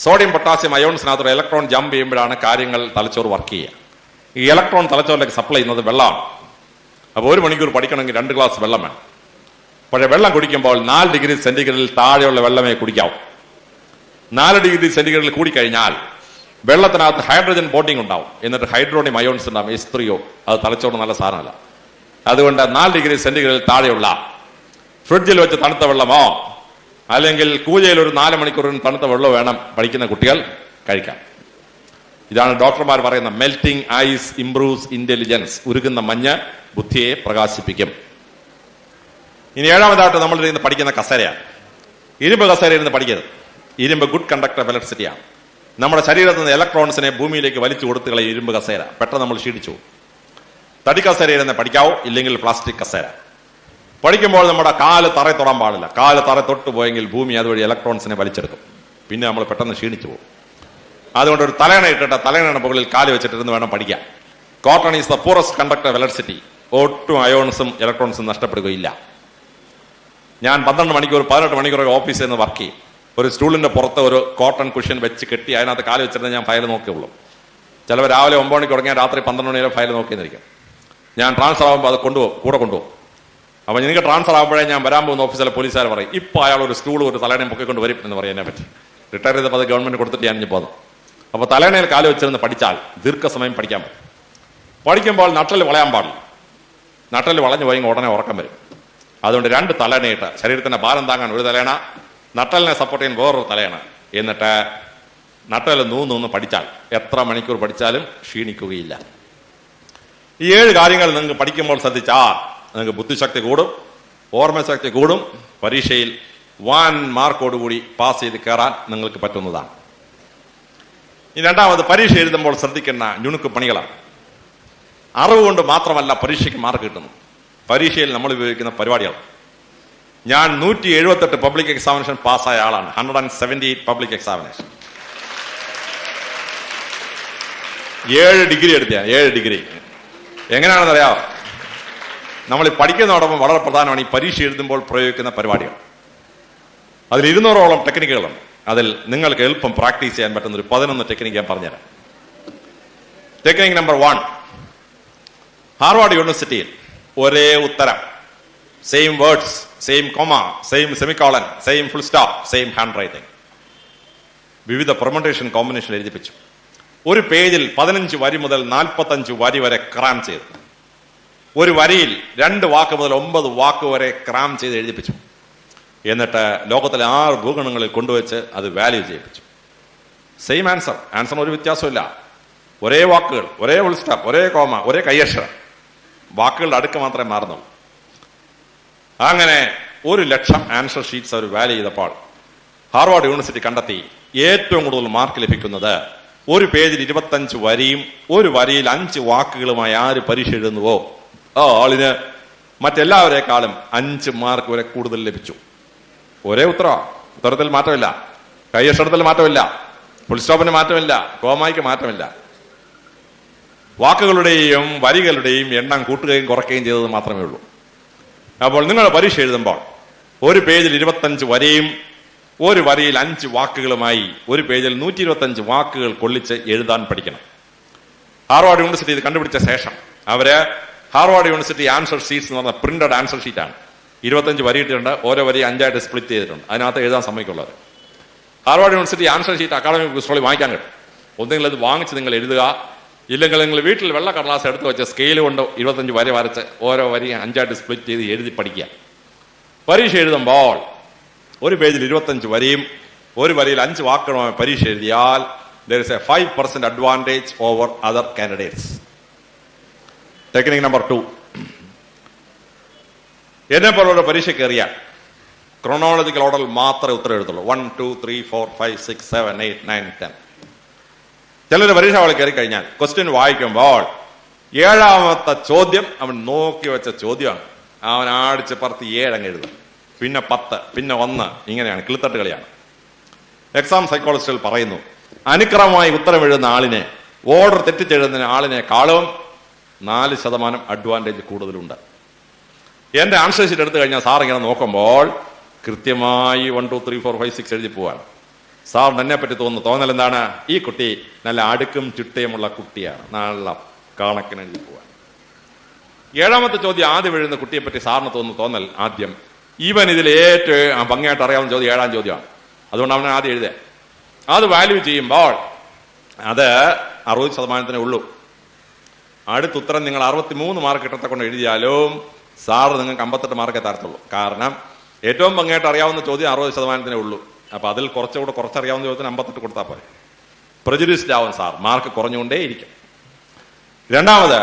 സോഡിയം പൊട്ടാസ്യം അയോൺസിനകത്ത് ഇലക്ട്രോൺ ജമ്പ് ചെയ്യുമ്പോഴാണ് കാര്യങ്ങൾ തലച്ചോറ് വർക്ക് ചെയ്യുക. ഈ ഇലക്ട്രോൺ തലച്ചോറിലേക്ക് സപ്ലൈ ചെയ്യുന്നത് വെള്ളമാണ്. അപ്പോൾ 1 മണിക്കൂർ പഠിക്കണമെങ്കിൽ 2 ഗ്ലാസ് വെള്ളം വേണം. പക്ഷേ വെള്ളം കുടിക്കുമ്പോൾ 4 ഡിഗ്രി സെന്റിഗ്രേഡിൽ താഴെയുള്ള വെള്ളമേ കുടിക്കാവൂ. 4 ഡിഗ്രി സെന്റിഗ്രേഡിൽ കൂടിക്കഴിഞ്ഞാൽ വെള്ളത്തിനകത്ത് ഹൈഡ്രജൻ ബോണ്ടിങ് ഉണ്ടാവും. എന്നിട്ട് ഹൈഡ്രോണിയം അയോൺസ് ഉണ്ടാവും, H3O. അത് തലച്ചോറ് നല്ല സാധനമല്ല. അതുകൊണ്ട് 4 ഡിഗ്രി സെന്റിഗ്രേഡിൽ താഴെയുള്ള ഫ്രിഡ്ജിൽ വെച്ച് തണുത്ത വെള്ളമോ അല്ലെങ്കിൽ കൂജയിൽ ഒരു 4 മണിക്കൂറിന് തണുത്ത വെള്ളമോ വേണം പഠിക്കുന്ന കുട്ടികൾ കഴിക്കാൻ. ഇതാണ് ഡോക്ടർമാർ പറയുന്ന മെൽറ്റിംഗ് ഐസ് ഇംപ്രൂവ്സ് ഇന്റലിജൻസ്. ഉരുകുന്ന മഞ്ഞ് ബുദ്ധിയെ പ്രകാശിപ്പിക്കും. ഇനി 7ാമതായിട്ട് നമ്മൾ ഇരുന്ന് പഠിക്കുന്ന കസേരയാണ്. ഇരുമ്പ് കസേര ഇരുന്ന് പഠിക്കരുത്. ഇരുമ്പ് ഗുഡ് കണ്ടക്ടർ ഓഫ് ഇലക്ട്രിസിറ്റിയാണ്. നമ്മുടെ ശരീരത്തിൽ നിന്ന് ഇലക്ട്രോൺസിനെ ഭൂമിയിലേക്ക് വലിച്ചു കൊടുത്തു കളയും ഇരുമ്പ് കസേര. പെട്ടെന്ന് നമ്മൾ ക്ഷീണിച്ചു. തടി കസേര ഇരുന്ന് പഠിക്കാവോ, ഇല്ലെങ്കിൽ പ്ലാസ്റ്റിക് കസേര. പഠിക്കുമ്പോൾ നമ്മുടെ കാല് തറയിൽ തൊടാൻ പാടില്ല. കാല് തറയിൽ തൊട്ട് പോയെങ്കിൽ ഭൂമി അതുവഴി ഇലക്ട്രോൺസിനെ വലിച്ചെടുക്കും. പിന്നെ നമ്മൾ പെട്ടെന്ന് ക്ഷീണിച്ചു പോകും. അതുകൊണ്ട് ഒരു തലയണ ഇട്ടിട്ട് തലയണയുടെ മുകളിൽ കാല് വെച്ചിട്ടിരുന്ന് വേണം പഠിക്കാൻ. Cotton is the poorest conductor of electricity. ഒട്ടും അയോൺസും ഇലക്ട്രോൺസും നഷ്ടപ്പെടുകയില്ല. ഞാൻ 12 മണിക്കൂർ 18 മണിക്കൂർ ഓഫീസിൽ നിന്ന് വർക്ക് ചെയ്യും. ഒരു സ്റ്റൂളിന്റെ പുറത്ത് ഒരു കോട്ടൺ കുഷ്യൻ വെച്ച് കെട്ടി അതിനകത്ത് കാല് വെച്ചിരുന്ന് ഞാൻ ഫയൽ നോക്കിയുള്ളൂ. ചിലവർ രാവിലെ 9 മണിക്ക് തുടങ്ങിയാൽ രാത്രി 12 മണി വരെ ഫയൽ നോക്കിയിരിക്കും. ഞാൻ ട്രാൻസ്ഫർ ആകുമ്പോൾ അത് കൂടെ കൊണ്ടുപോകും. അപ്പൊ എനിക്ക് ട്രാൻസ്ഫർ ആകുമ്പോഴേ ഞാൻ വരാൻ പോകുന്ന ഓഫീസിലെ പോലീസുകാർ പറയും, ഇപ്പൊ അയാൾ ഒരു സ്റ്റൂൾ ഒരു തലയണയും പൊക്കിക്കൊണ്ട് വരും എന്ന് പറയാൻ പറ്റി. റിട്ടയർ ചെയ്തപ്പോൾ അത് ഗവൺമെന്റ് കൊടുത്തിട്ട് ഞാൻ പോകുന്നു. അപ്പൊ തലയണയിൽ കാല് വെച്ചിരുന്ന് പഠിച്ചാൽ ദീർഘസമയം പഠിക്കാൻ പറ്റും. പഠിക്കുമ്പോൾ നട്ടല് വളയാൻ പാടില്ല. നട്ടല് വളഞ്ഞു പോയെങ്കിൽ ഉടനെ ഉറക്കം വരും. അതുകൊണ്ട് 2 തലയണയിട്ട് ശരീരത്തിന്റെ ഭാരം താങ്ങാൻ ഒരു തലയണ, നട്ടലിനെ സപ്പോർട്ട് ചെയ്യാൻ വേറൊരു തലയണ. എന്നിട്ട് നട്ടല് നൂന്ന് പഠിച്ചാൽ എത്ര മണിക്കൂർ പഠിച്ചാലും ക്ഷീണിക്കുകയില്ല. ഈ 7 കാര്യങ്ങൾ നിങ്ങൾക്ക് പഠിക്കുമ്പോൾ ശ്രദ്ധിച്ചാൽ നിങ്ങൾക്ക് ബുദ്ധിശക്തി കൂടും, ഓർമ്മശക്തി കൂടും. പരീക്ഷയിൽ 1 മാർക്കോടുകൂടി പാസ് ചെയ്ത് കയറാൻ നിങ്ങൾക്ക് പറ്റുന്നതാണ്. ഇനി 2ാമത്, പരീക്ഷ എഴുതുമ്പോൾ ശ്രദ്ധിക്കുന്ന നുണുക്ക് പണികളാണ്. അറിവ് കൊണ്ട് മാത്രമല്ല പരീക്ഷയ്ക്ക് മാർക്ക് കിട്ടുന്നത്. പരീക്ഷയിൽ നമ്മൾ ഉപയോഗിക്കുന്ന പരിപാടികൾ. ഞാൻ 178 പബ്ലിക് എക്സാമിനേഷൻ പാസ്സായ ആളാണ്. 178 പബ്ലിക് എക്സാമിനേഷൻ. 7 ഡിഗ്രി എടുത്തയാണ്. 7 ഡിഗ്രി. എങ്ങനെയാണെന്ന് അറിയാമോ? നമ്മൾ ഈ പഠിക്കുന്നതോടൊപ്പം വളരെ പ്രധാനമാണ് ഈ പരീക്ഷ എഴുതുമ്പോൾ പ്രയോഗിക്കുന്ന പരിപാടികൾ. അതിൽ 200ഓളം ടെക്നിക്കുകളുണ്ട്. അതിൽ നിങ്ങൾക്ക് എളുപ്പം പ്രാക്ടീസ് ചെയ്യാൻ പറ്റുന്ന ഒരു 11 ടെക്നിക്ക് ഞാൻ പറഞ്ഞുതരാം. ടെക്നിക് നമ്പർ 1, ഹാർവാർഡ് യൂണിവേഴ്സിറ്റിയിൽ ഒരേ ഉത്തരം, same words, same comma, same semicolon, same full stop, same hand writing. വിവിധ പെർമുട്ടേഷൻ കോമ്പിനേഷൻ എഴുതിപ്പിച്ചു. ഒരു പേജിൽ 15 വരി മുതൽ 45 വരി വരെ ക്രാം ചെയ്തു. ഒരു വരിയിൽ 2 വാക്ക് മുതൽ 9 വാക്ക് വരെ ക്രാം ചെയ്ത് എഴുതിപ്പിച്ചു. എന്നിട്ട് ലോകത്തിലെ 6 ഭൂഖണ്ഡങ്ങളിൽ കൊണ്ടുവച്ച് അത് വാല്യൂ ചെയ്യിപ്പിച്ചു. സെയിം ആൻസറിന് ഒരു വ്യത്യാസമില്ല. ഒരേ വാക്കുകൾ, ഒരേ ഫുൾ സ്റ്റോപ്പ്, ഒരേ കോമ, ഒരേ കയ്യക്ഷരം. വാക്കുകളുടെ അടുക്ക് മാത്രമേ മാറുന്നുള്ളൂ. അങ്ങനെ 1,00,000 ആൻസർ ഷീറ്റ്സ് അവർ വാല്യൂ ചെയ്തപ്പോൾ ഹാർവാർഡ് യൂണിവേഴ്സിറ്റി കണ്ടെത്തി ഏറ്റവും കൂടുതൽ മാർക്ക് ലഭിക്കുന്നത് ഒരു പേജിൽ 25 വരിയും ഒരു വരിയിൽ 5 വാക്കുകളുമായി ആര് പരീക്ഷ എഴുതുന്നുവോ ആ ആളിന് മറ്റെല്ലാവരെക്കാളും 5 മാർക്ക് വരെ കൂടുതൽ ലഭിച്ചു. ഒരേ ഉത്തരത്തിൽ മാറ്റമില്ല, കൈയക്ഷരത്തിൽ മാറ്റമില്ല, ഫുൾ സ്റ്റോപ്പിന് മാറ്റമില്ല, കോമായ്ക്ക് മാറ്റമില്ല. വാക്കുകളുടെയും വരികളുടെയും എണ്ണം കൂട്ടുകയും കുറയ്ക്കുകയും ചെയ്തത് മാത്രമേ ഉള്ളൂ. അപ്പോൾ നിങ്ങൾ പരീക്ഷ എഴുതുമ്പോൾ ഒരു പേജിൽ 25 വരിയും ഒരു വരിയിൽ 5 വാക്കുകളുമായി ഒരു പേജിൽ 125 വാക്കുകൾ കൊള്ളിച്ച് എഴുതാൻ പഠിക്കണം. ഹാർവാർഡ് യൂണിവേഴ്സിറ്റി ഇത് കണ്ടുപിടിച്ച ശേഷം അവര് ഹാർവാർഡ് യൂണിവേഴ്സിറ്റി ആൻസർ ഷീറ്റ്സ് എന്ന് പറഞ്ഞ പ്രിന്റഡ് ആൻസർ ഷീറ്റാണ്. 25 വരി ഇട്ടിട്ടുണ്ട്, ഓരോ വരി 5ആയിട്ട് സ്പ്ലിറ്റ് ചെയ്തിട്ടുണ്ട്. അതിനകത്ത് എഴുതാൻ സമ്മതിക്കുള്ളത്. Harvard university answer sheet academic പുസ്തകങ്ങളിൽ വാങ്ങിക്കാൻ കിട്ടും. ഒന്നെങ്കിൽ അത് വാങ്ങിച്ച് നിങ്ങൾ എഴുതുക, ഇല്ലെങ്കിൽ നിങ്ങൾ വീട്ടിൽ വെള്ള കടലാസ് എടുത്ത് വെച്ച് സ്കെയിൽ കൊണ്ട് 25 വരി വരച്ച് ഓരോ വരി 5ആയിട്ട് സ്പ്ലിറ്റ് ചെയ്ത് എഴുതി പഠിക്കുക. പരീക്ഷ എഴുതുമ്പോൾ ഒരു പേജിൽ 25 വരിയും ഒരു വരിയിൽ 5 വാക്കുകളുമായി പരീക്ഷ എഴുതിയാൽ there is a 5% advantage over other candidates. Technique number 2, എന്നെ പോലുള്ള പരീക്ഷ കയറിയാൽ ക്രോണോളജിക്കൽ ഓർഡറിൽ മാത്രമേ ഉത്തരം എഴുതുള്ളൂ. 1, 2, 3, 4, 5, 6, 7, 8, 9, 10. ചിലര് പരീക്ഷ ഹാളിൽ കയറി കഴിഞ്ഞാൽ ക്വസ്റ്റ്യൻ വായിക്കുമ്പോൾ 7ാമത്തെ ചോദ്യം അവൻ നോക്കി വെച്ച ചോദ്യമാണ്. അവൻ ആടിച്ച് പറത്തി 7 അങ്ങ് എഴുതും, പിന്നെ 10, പിന്നെ 1, ഇങ്ങനെയാണ്. കിളിത്തട്ട് കളിയാണ്. എക്സാം സൈക്കോളജിസ്റ്റുകൾ പറയുന്നു, അനുക്രമമായി ഉത്തരം എഴുതുന്ന ആളിനെ ഓർഡർ തെറ്റിച്ചെഴുതുന്ന ആളിനെക്കാളും 4% അഡ്വാൻറ്റേജ് കൂടുതലുണ്ട്. എന്റെ ആൻസർ ഷീറ്റ് എടുത്തു കഴിഞ്ഞാൽ സാർ ഇങ്ങനെ നോക്കുമ്പോൾ കൃത്യമായി 1, 2, 3, 4, 5, 6 എഴുതി പോവാണ്. സാറിന് എന്നെ പറ്റി തോന്നൽ എന്താണ്? ഈ കുട്ടി നല്ല അടുക്കും ചിട്ടയുമുള്ള കുട്ടിയാണ്, നല്ല കണക്കിന് എഴുതി പോവാൻ. 7ാമത്തെ ചോദ്യം ആദ്യം എഴുതുന്ന കുട്ടിയെ പറ്റി സാറിന് തോന്നൽ ആദ്യം ഇവൻ ഇതിൽ ഏറ്റവും ഭംഗിയായിട്ട് അറിയാവുന്ന ചോദ്യം 7ാം ചോദ്യമാണ്, അതുകൊണ്ട് അവനെ ആദ്യം എഴുതുക. അത് വാല്യൂ ചെയ്യുമ്പോൾ അത് 60% ഉള്ളൂ. അടുത്ത ഉത്തരം നിങ്ങൾ 63 മാർക്ക് കിട്ടത്തെ കൊണ്ട് എഴുതിയാലും സാറ് നിങ്ങൾക്ക് 58 മാർക്കേ തരത്തുള്ളൂ. കാരണം ഏറ്റവും ഭംഗിയായിട്ട് അറിയാവുന്ന ചോദ്യം 60% ഉള്ളൂ. അപ്പൊ അതിൽ കുറച്ചുകൂടെ കുറച്ചറിയാവുന്ന ചോദ്യത്തിന് 58 കൊടുത്താൽ പോരെ. പ്രജുഡിസ്ഡ് ആവും സാർ, മാർക്ക് കുറഞ്ഞുകൊണ്ടേ ഇരിക്കും. രണ്ടാമത്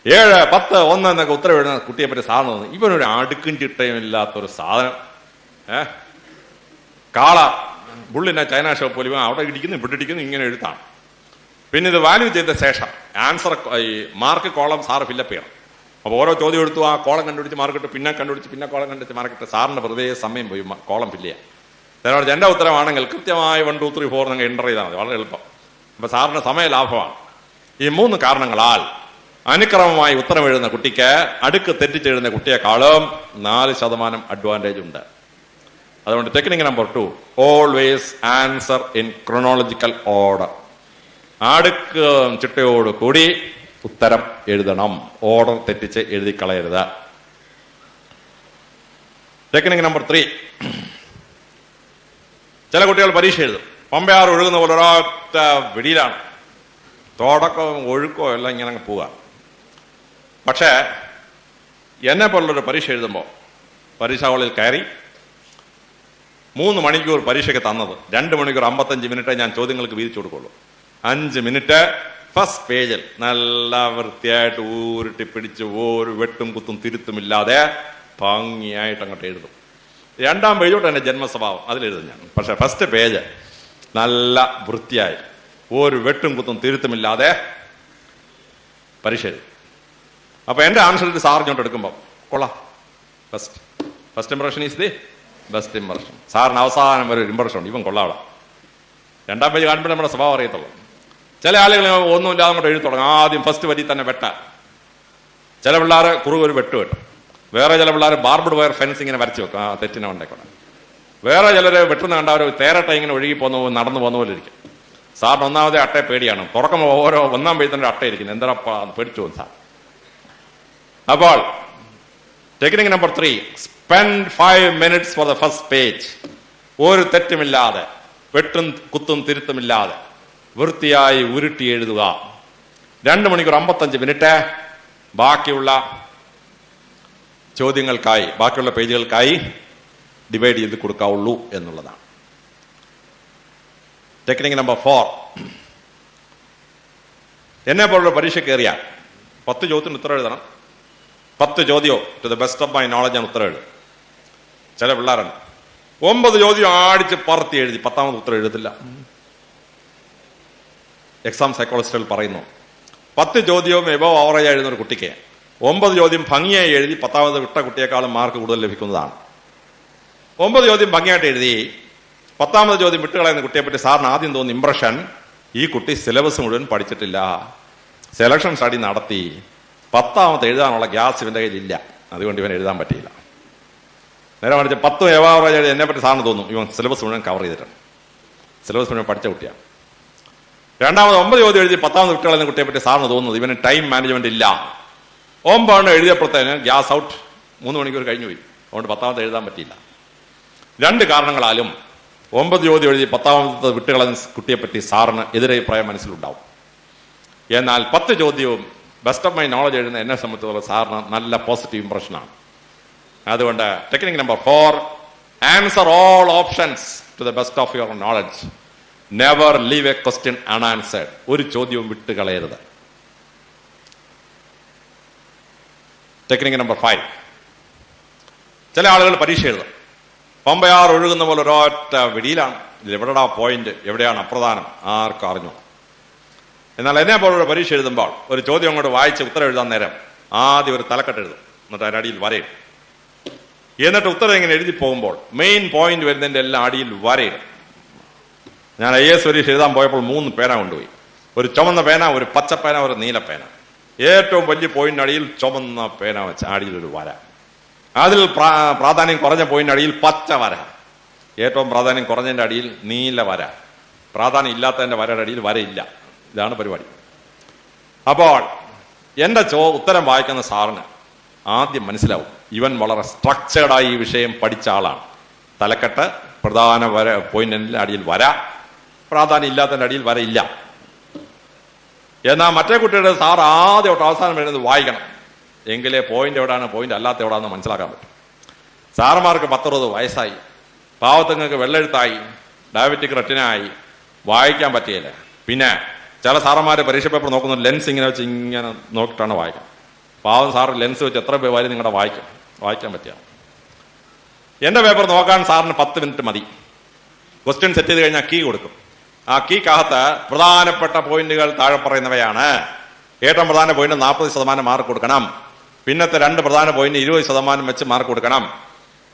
7, 10, 1 എന്നൊക്കെ ഉത്തരം എഴുതുന്ന കുട്ടിയെ പറ്റി സാറിന് തോന്നുന്നു ഇവനൊരു അടുക്കും ചിട്ടയും ഇല്ലാത്തൊരു സാധനം, കാള ബുള്ളിനെ ചൈന ഷോപ്പ് പോലെ അവിടെ ഇടിക്കുന്നു ഇവിടെ ഇടിക്കുന്നു, ഇങ്ങനെ എഴുത്താണ്. പിന്നെ ഇത് വാല്യൂ ചെയ്ത ശേഷം ആൻസർ ഈ മാർക്ക് കോളം സാറ് ഫില്ലപ്പ് ചെയ്യണം. അപ്പോൾ ഓരോ ചോദ്യം എടുത്തു ആ കോളം കണ്ടുപിടിച്ച് മാർക്കിട്ട്, പിന്നെ കണ്ടുപിടിച്ച്, പിന്നെ കോളം കണ്ടുപിടിച്ച് മാർക്കിട്ട് സാറിന്റെ വെറുതെ സമയം പോയി കോളം ഫില്ല് ചെയ്യാം. അതിനോട് എന്റെ ഉത്തരമാണെങ്കിൽ കൃത്യമായി 1, 2, 3, 4 നിങ്ങൾ എൻ്റർ ചെയ്താൽ മതി, വളരെ എളുപ്പം. അപ്പൊ സാറിന് സമയ ലാഭമാണ്. ഈ 3 കാരണങ്ങളാൽ അനുക്രമമായി ഉത്തരം എഴുതുന്ന കുട്ടിക്ക് അടുക്ക് തെറ്റിച്ചെഴുതുന്ന കുട്ടിയെക്കാളും 4% അഡ്വാൻറ്റേജ് ഉണ്ട്. അതുകൊണ്ട് technique number 2, always answer in chronological order. അടുക്ക് ചിട്ടയോട് കൂടി ഉത്തരം എഴുതണം, ഓർഡർ തെറ്റിച്ച് എഴുതി കളയരുത്. ടെക്നിക് നമ്പർ 3, ചില കുട്ടികൾ പരീക്ഷ എഴുതും പമ്പയാർ ഒഴുകുന്ന പോലെ ഒരൊറ്റ വെടിയിലാണ്, തുടക്കവും ഒഴുക്കോ എല്ലാം ഇങ്ങനെ അങ്ങ് പോവുക. പക്ഷേ എന്നെ പോലുള്ളൊരു പരീക്ഷ എഴുതുമ്പോൾ പരീക്ഷാ ഹാളിൽ കയറി 3 മണിക്കൂർ പരീക്ഷയ്ക്ക് തന്നത് 2 മണിക്കൂർ 55 മിനിറ്റ് ഞാൻ ചോദ്യങ്ങൾക്ക് വീതിച്ചു കൊടുക്കുള്ളൂ. 5 മിനിറ്റ് ഫസ്റ്റ് പേജിൽ നല്ല വൃത്തിയായിട്ട് ഊരുട്ടി പിടിച്ച് ഒരു വെട്ടും കുത്തും തിരുത്തുമില്ലാതെ ഭംഗിയായിട്ട് അങ്ങോട്ട് എഴുതും. 2ാം പേജോട്ട് എൻ്റെ ജന്മസ്വഭാവം അതിലെഴുതും ഞാൻ. പക്ഷെ ഫസ്റ്റ് പേജ് നല്ല വൃത്തിയായി ഒരു വെട്ടും കുത്തും തിരുത്തുമില്ലാതെ പരീക്ഷ എഴുതും. അപ്പൊ എന്റെ ആൻസർ സാർ ഇങ്ങോട്ട് എടുക്കുമ്പോൾ കൊള്ളാം, first impression is the best impression. സാറിന് അവസാനം ഒരു ഇംപ്രഷൻ ഉണ്ട്, ഇവൻ കൊള്ളാവള. 2ാം പേജ് കാണുമ്പോൾ നമ്മുടെ സ്വഭാവം അറിയത്തുള്ളൂ. ചില ആളുകൾ ഒന്നുമില്ലാതെ അങ്ങോട്ട് എഴുതി തുടങ്ങും. ആദ്യം ഫസ്റ്റ് വരി തന്നെ വെട്ട. ചില പിള്ളേർ കുറുകെ ഒരു വെട്ട് വെട്ടും. വേറെ ചില പിള്ളേർ ബാർബഡ് വയർ ഫെൻസ് ഇങ്ങനെ വരച്ചു വെക്കും, ആ തെറ്റിനെ കൊണ്ടേക്കൂടെ. വേറെ ചിലര് വെട്ടുന്ന കണ്ട ഒരു തേരട്ട ഇങ്ങനെ ഒഴുകി പോകുന്ന നടന്നു പോകുന്ന പോലെ ഇരിക്കും. സാറിന് ഒന്നാമതേ അട്ടയെ പേടിയാണ്. തുറക്കുമ്പോൾ ഓരോ 1ാം പേജ് തന്നെ അട്ട ഇരിക്കുന്നത്, എന്താ പേടിച്ചു പോകും സാർ. അപ്പോൾ technique number 3, spend 5 minutes for the first page. ഒരു തെറ്റുമില്ലാതെ, വെട്ടും കുത്തും തിരുത്തുമില്ലാതെ വൃത്തിയായി ഉരുട്ടി എഴുതുക. 2 മണിക്കൂർ 55 മിനിറ്റ് ബാക്കിയുള്ള ചോദ്യങ്ങൾക്കായി, ബാക്കിയുള്ള പേജുകൾക്കായി ഡിവൈഡ് ചെയ്ത് കൊടുക്കാവുള്ളൂ എന്നുള്ളതാണ്. ടെക്നിക് നമ്പർ 4, എന്നെ പോലുള്ള പരീക്ഷ കയറിയാൽ 10 ചോദ്യത്തിന് ഉത്തരം എഴുതണം. 10 ചോദ്യമോ to the best of my knowledge ആണ് ഉത്തരം എഴുതും. ചില പിള്ളേരുണ്ട് 9 ചോദ്യം ആടിച്ച് പറത്തി എഴുതി 10ാമത് ഉത്തരം എഴുതില്ല. എക്സാം സൈക്കോളജിസ്റ്റുകൾ പറയുന്നു, 10 ചോദ്യവും എബോവ് ആവറേജ് എഴുതുന്ന ഒരു കുട്ടിക്ക് 9 ചോദ്യം ഭംഗിയായി എഴുതി 10ാമത് വിട്ട കുട്ടിയേക്കാളും മാർക്ക് കൂടുതൽ ലഭിക്കുന്നതാണ്. 9 ചോദ്യം ഭംഗിയായിട്ട് എഴുതി 10ാമത് ചോദ്യം വിട്ടുകളയുന്ന കുട്ടിയെപ്പറ്റി സാറിന് ആദ്യം തോന്നുന്ന ഇംപ്രഷൻ, ഈ കുട്ടി സിലബസ് മുഴുവൻ പഠിച്ചിട്ടില്ല, സെലക്ഷൻ സ്റ്റഡി നടത്തി, 10ാമത് എഴുതാനുള്ള ഗ്യാസ് ഇവന്റെ കയ്യിലില്ല, അതുകൊണ്ട് ഇവൻ എഴുതാൻ പറ്റിയില്ല. നേരെ മറിച്ച് 10 എബോവ് ആവറേജ് എഴുതി എന്നെ പറ്റി സാറിന് തോന്നും ഇവൻ സിലബസ് മുഴുവൻ കവർ ചെയ്തിട്ടുണ്ട്, സിലബസ് മുഴുവൻ പഠിച്ച കുട്ടിയാണ്. രണ്ടാമത് 9 ചോദ്യം എഴുതി 10ാമത് വിട്ടുകളയുന്ന കുട്ടിയെ പറ്റി സാറിന് തോന്നുന്നത് ഇവന് ടൈം മാനേജ്മെന്റ് ഇല്ല, 9 എഴുതിയപ്പോഴത്തേന് ഗ്യാസ് ഔട്ട്, 3 മണിക്കൂർ കഴിഞ്ഞു പോയി, അതുകൊണ്ട് 10ാമത് എഴുതാൻ പറ്റിയില്ല. 2 കാരണങ്ങളാലും 9 ചോദ്യം എഴുതി 10ാമത് വിട്ടുകളയുന്ന കുട്ടിയെപ്പറ്റി സാറിന് എതിരഭിപ്രായം മനസ്സിലുണ്ടാവും. എന്നാൽ 10 ചോദ്യവും ബെസ്റ്റ് ഓഫ് മൈ നോളജ് എഴുതുന്ന എന്നെ സംബന്ധിച്ചിടത്തോളം സാറിന് നല്ല പോസിറ്റീവ് ഇംപ്രഷനാണ്. അതുകൊണ്ട് technique number 4, answer all options to the best of your knowledge. Never leave a question unanswered. ഒരു ചോദ്യവും വിട്ടുകളയരുത്. ടെക്നിക് നമ്പർ 5, ചില ആളുകൾ പരീക്ഷ എഴുതും, പമ്പയാർ ഒഴുകുന്ന പോലെ ഒരൊറ്റ വെടിയിലാണ്, ഇത് എവിടെടാ പോയിന്റ്, എവിടെയാണ് അപ്രധാനം, ആർക്കും അറിഞ്ഞു. എന്നാൽ എന്നെ പോലുള്ള പരീക്ഷ എഴുതുമ്പോൾ ഒരു ചോദ്യം അങ്ങോട്ട് വായിച്ച് ഉത്തരം എഴുതാൻ നേരം ആദ്യം ഒരു തലക്കെട്ട് എഴുതും, എന്നിട്ട് അതിൻ്റെ അടിയിൽ വരയിടും. എന്നിട്ട് ഉത്തരം ഇങ്ങനെ എഴുതി പോകുമ്പോൾ മെയിൻ പോയിന്റ് വരുന്നതിൻ്റെ എല്ലാം അടിയിൽ വരയിടും. ഞാൻ IAS പരീക്ഷ എഴുതാൻ പോയപ്പോൾ 3 പേന കൊണ്ടുപോയി, ഒരു ചുമന്ന പേന, ഒരു പച്ച പേന, ഒരു നീല പേന. ഏറ്റവും വലിയ പോയിന്റ് അടിയിൽ ചുമന്ന പേന വെച്ച് അടിയിൽ ഒരു വര, അതിൽ പ്രാധാന്യം കുറഞ്ഞ പോയിന്റ് അടിയിൽ പച്ച വര, ഏറ്റവും പ്രാധാന്യം കുറഞ്ഞതിന്റെ അടിയിൽ നീല വര, പ്രാധാന്യം ഇല്ലാത്തതിന്റെ വരയുടെ അടിയിൽ വരയില്ല. ഇതാണ് പരിപാടി. അപ്പോൾ എന്റെ ഉത്തരം വായിക്കുന്ന സാറിന് ആദ്യം മനസ്സിലാവും ഇവൻ വളരെ സ്ട്രക്ചേർഡായി ഈ വിഷയം പഠിച്ച ആളാണ്. തലക്കെട്ട്, പ്രധാന വര, പോയിന്റിന്റെ അടിയിൽ വര, പ്രാധാന്യം ഇല്ലാത്തതിന്റെ അടിയിൽ വരയില്ല. എന്നാൽ മറ്റേ കുട്ടിയുടെ സാർ ആദ്യം തൊട്ട് അവസാനം വരുന്നത് വായിക്കണം, എങ്കിലേ പോയിന്റ് എവിടെയാണ് പോയിന്റ് അല്ലാത്ത എവിടെയാണെന്ന് മനസ്സിലാക്കാൻ പറ്റും. സാറന്മാർക്ക് 10-20 വയസ്സായി, പാവത്തുങ്ങൾക്ക് വെള്ളെഴുത്തായി, ഡയബറ്റിക് റെറ്റിനായി, വായിക്കാൻ പറ്റിയില്ല. പിന്നെ ചില സാറന്മാര് പരീക്ഷ പേപ്പർ നോക്കുന്ന ലെൻസ് ഇങ്ങനെ വെച്ച് ഇങ്ങനെ നോക്കിയിട്ടാണ് വായിക്കുന്നത്. പാവം സാറ് ലെൻസ് വെച്ച് എത്ര പേര് നിങ്ങളുടെ വായിക്കാൻ പറ്റിയ. എന്റെ പേപ്പർ നോക്കാൻ സാറിന് 10 മിനിറ്റ് മതി. ക്വസ്റ്റ്യൻ സെറ്റ് ചെയ്ത് കഴിഞ്ഞാൽ കീ കൊടുക്കും. ആ കീക്കകത്ത് പ്രധാനപ്പെട്ട പോയിന്റുകൾ താഴെ പറയുന്നവയാണ്. ഏറ്റവും പ്രധാന പോയിന്റ് 40% മാർക്ക് കൊടുക്കണം. പിന്നത്തെ 2 പ്രധാന പോയിന്റ് 20% വെച്ച് മാർക്ക് കൊടുക്കണം.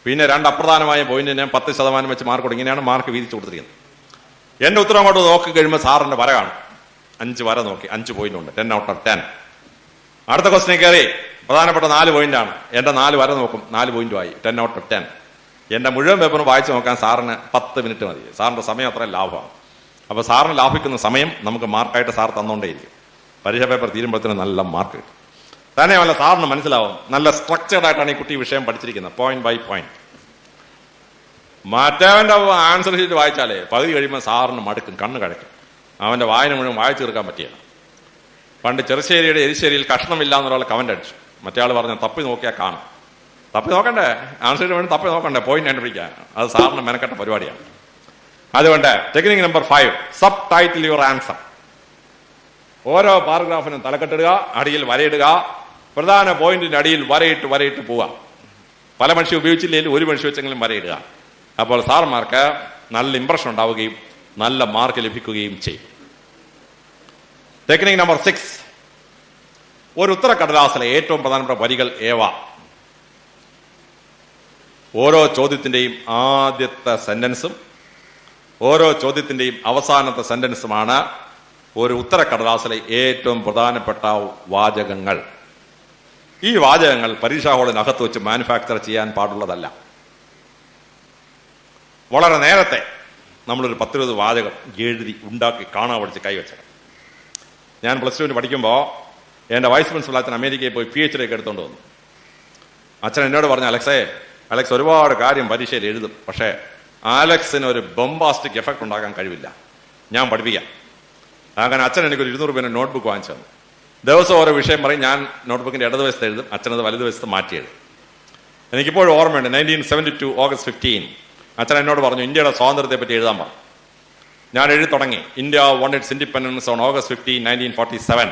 പിന്നെ 2 അപ്രധാനമായ പോയിന്റിന് 10% വെച്ച് മാർക്ക് കൊടുക്കും. ഇങ്ങനെയാണ് മാർക്ക് വീതിച്ചു കൊടുത്തിരിക്കുന്നത്. എന്റെ ഉത്തരം അങ്ങോട്ട് നോക്കി കഴിയുമ്പോൾ സാറിന്റെ വര കാണും. 5 വര നോക്കി, 5 പോയിന്റ് ഉണ്ട്, 10 ഔട്ട് ഓഫ് 10. അടുത്ത ക്വസ്റ്റിനെ കയറി പ്രധാനപ്പെട്ട 4 പോയിന്റാണ്. എന്റെ 4 വര നോക്കും, 4 പോയിന്റുമായി, 10 ഔട്ട് ഓഫ് 10. എന്റെ മുഴുവൻ പേപ്പറും വായിച്ചു നോക്കാൻ സാറിന് 10 മിനിറ്റ് മതി. സാറിന്റെ സമയം അത്ര ലാഭമാണ്. അപ്പൊ സാറിന് ലാഭിക്കുന്ന സമയം നമുക്ക് മാർക്കായിട്ട് സാർ തന്നുകൊണ്ടേയിരിക്കും. പരീക്ഷ പേപ്പർ തീരുമ്പോഴത്തേന് നല്ല മാർക്ക് കിട്ടും. തന്നെയല്ല, സാറിന് മനസ്സിലാവും നല്ല സ്ട്രക്ചേർഡ് ആയിട്ടാണ് ഈ കുട്ടി വിഷയം പഠിച്ചിരിക്കുന്നത്, പോയിന്റ് ബൈ പോയിന്റ്. മറ്റവന്റെ ആൻസർ ഷീറ്റ് വായിച്ചാലേ പകുതി കഴിയുമ്പോൾ സാറിന് മടുക്കും, കണ്ണ് കഴക്കും. അവന്റെ വായന മുഴുവൻ വായിച്ചു തീർക്കാൻ പറ്റിയാണ്. പണ്ട് ചെറുശ്ശേരിയുടെ എരിശ്ശേരിയിൽ കഷ്ണമില്ല എന്നൊരാൾ കമന്റ് അടിച്ചു. മറ്റേ ആൾ പറഞ്ഞു തപ്പി നോക്കിയാൽ കാണും. തപ്പി നോക്കണ്ടേ, ആൻസർ ഷീറ്റ് വേണ്ടി തപ്പി നോക്കണ്ടേ, പോയിന്റ് കണ്ടുപിടിക്കാൻ. അത് സാറിന് മെനക്കെട്ട പരിപാടിയാണ്. അതുകൊണ്ട് technique number 5, sub title your answer. ഓരോ പാരഗ്രാഫിനും തലക്കെട്ടിടുക, അടിയിൽ വരയിടുക, പ്രധാന പോയിന്റിന്റെ അടിയിൽ വരയിട്ട് പോവുക. പല മനുഷ്യ ഉപയോഗിച്ചില്ലെങ്കിൽ ഒരു മനുഷ്യ വെച്ചെങ്കിലും വരയിടുക. അപ്പോൾ സാർമാർക്ക് നല്ല ഇംപ്രഷൻ ഉണ്ടാവുകയും നല്ല മാർക്ക് ലഭിക്കുകയും ചെയ്യും. ടെക്നിക് നമ്പർ 6, ഒരു ഉത്തരക്കടലാസിലെ ഏറ്റവും പ്രധാനപ്പെട്ട വരികൾ ഏവ. ഓരോ ചോദ്യത്തിന്റെയും ആദ്യത്തെ സെന്റൻസും ഓരോ ചോദ്യത്തിന്റെയും അവസാനത്തെ സെന്റൻസുമാണ് ഒരു ഉത്തരക്കടലാസിലെ ഏറ്റവും പ്രധാനപ്പെട്ട വാചകങ്ങൾ. ഈ വാചകങ്ങൾ പരീക്ഷാ ഹാളിനകത്ത് വെച്ച് മാനുഫാക്ചർ ചെയ്യാൻ പാടുള്ളതല്ല. വളരെ നേരത്തെ നമ്മളൊരു 10-20 വാചകം എഴുതി ഉണ്ടാക്കി കാണാൻ പഠിച്ച് കൈവച്ചത്. ഞാൻ +2 പഠിക്കുമ്പോൾ എൻ്റെ വൈസ് പ്രിൻസിപ്പൽ അച്ഛൻ അമേരിക്കയിൽ പോയി PhD ഒക്കെ എടുത്തുകൊണ്ട് വന്നു. അച്ഛൻ എന്നോട് പറഞ്ഞു, അലക്സ് ഒരുപാട് കാര്യം പരീക്ഷയിൽ എഴുതും, പക്ഷേ ആലക്സിന് ഒരു ബൊംബാസ്റ്റിക് എഫക്ട് ഉണ്ടാക്കാൻ കഴിവില്ല, ഞാൻ പഠിപ്പിക്കാം. അങ്ങനെ അച്ഛൻ എനിക്കൊരു 200 രൂപ നോട്ട്ബുക്ക് വാങ്ങിച്ചു തന്നു. ദിവസം ഓരോ വിഷയം പറയും, ഞാൻ നോട്ട്ബുക്കിന്റെ ഇടതുവശത്ത് എഴുതും, അച്ഛനത് വലതുവശത്ത് മാറ്റി എഴുതും. എനിക്കിപ്പോഴും ഓർമ്മയുണ്ട്, 1972 ഓഗസ്റ്റ് 15 അച്ഛൻ എന്നോട് പറഞ്ഞു ഇന്ത്യയുടെ സ്വാതന്ത്ര്യത്തെ പറ്റി എഴുതാൻ പറഞ്ഞു. ഞാൻ എഴുതി തുടങ്ങി. India won its independence on August 15, 1947.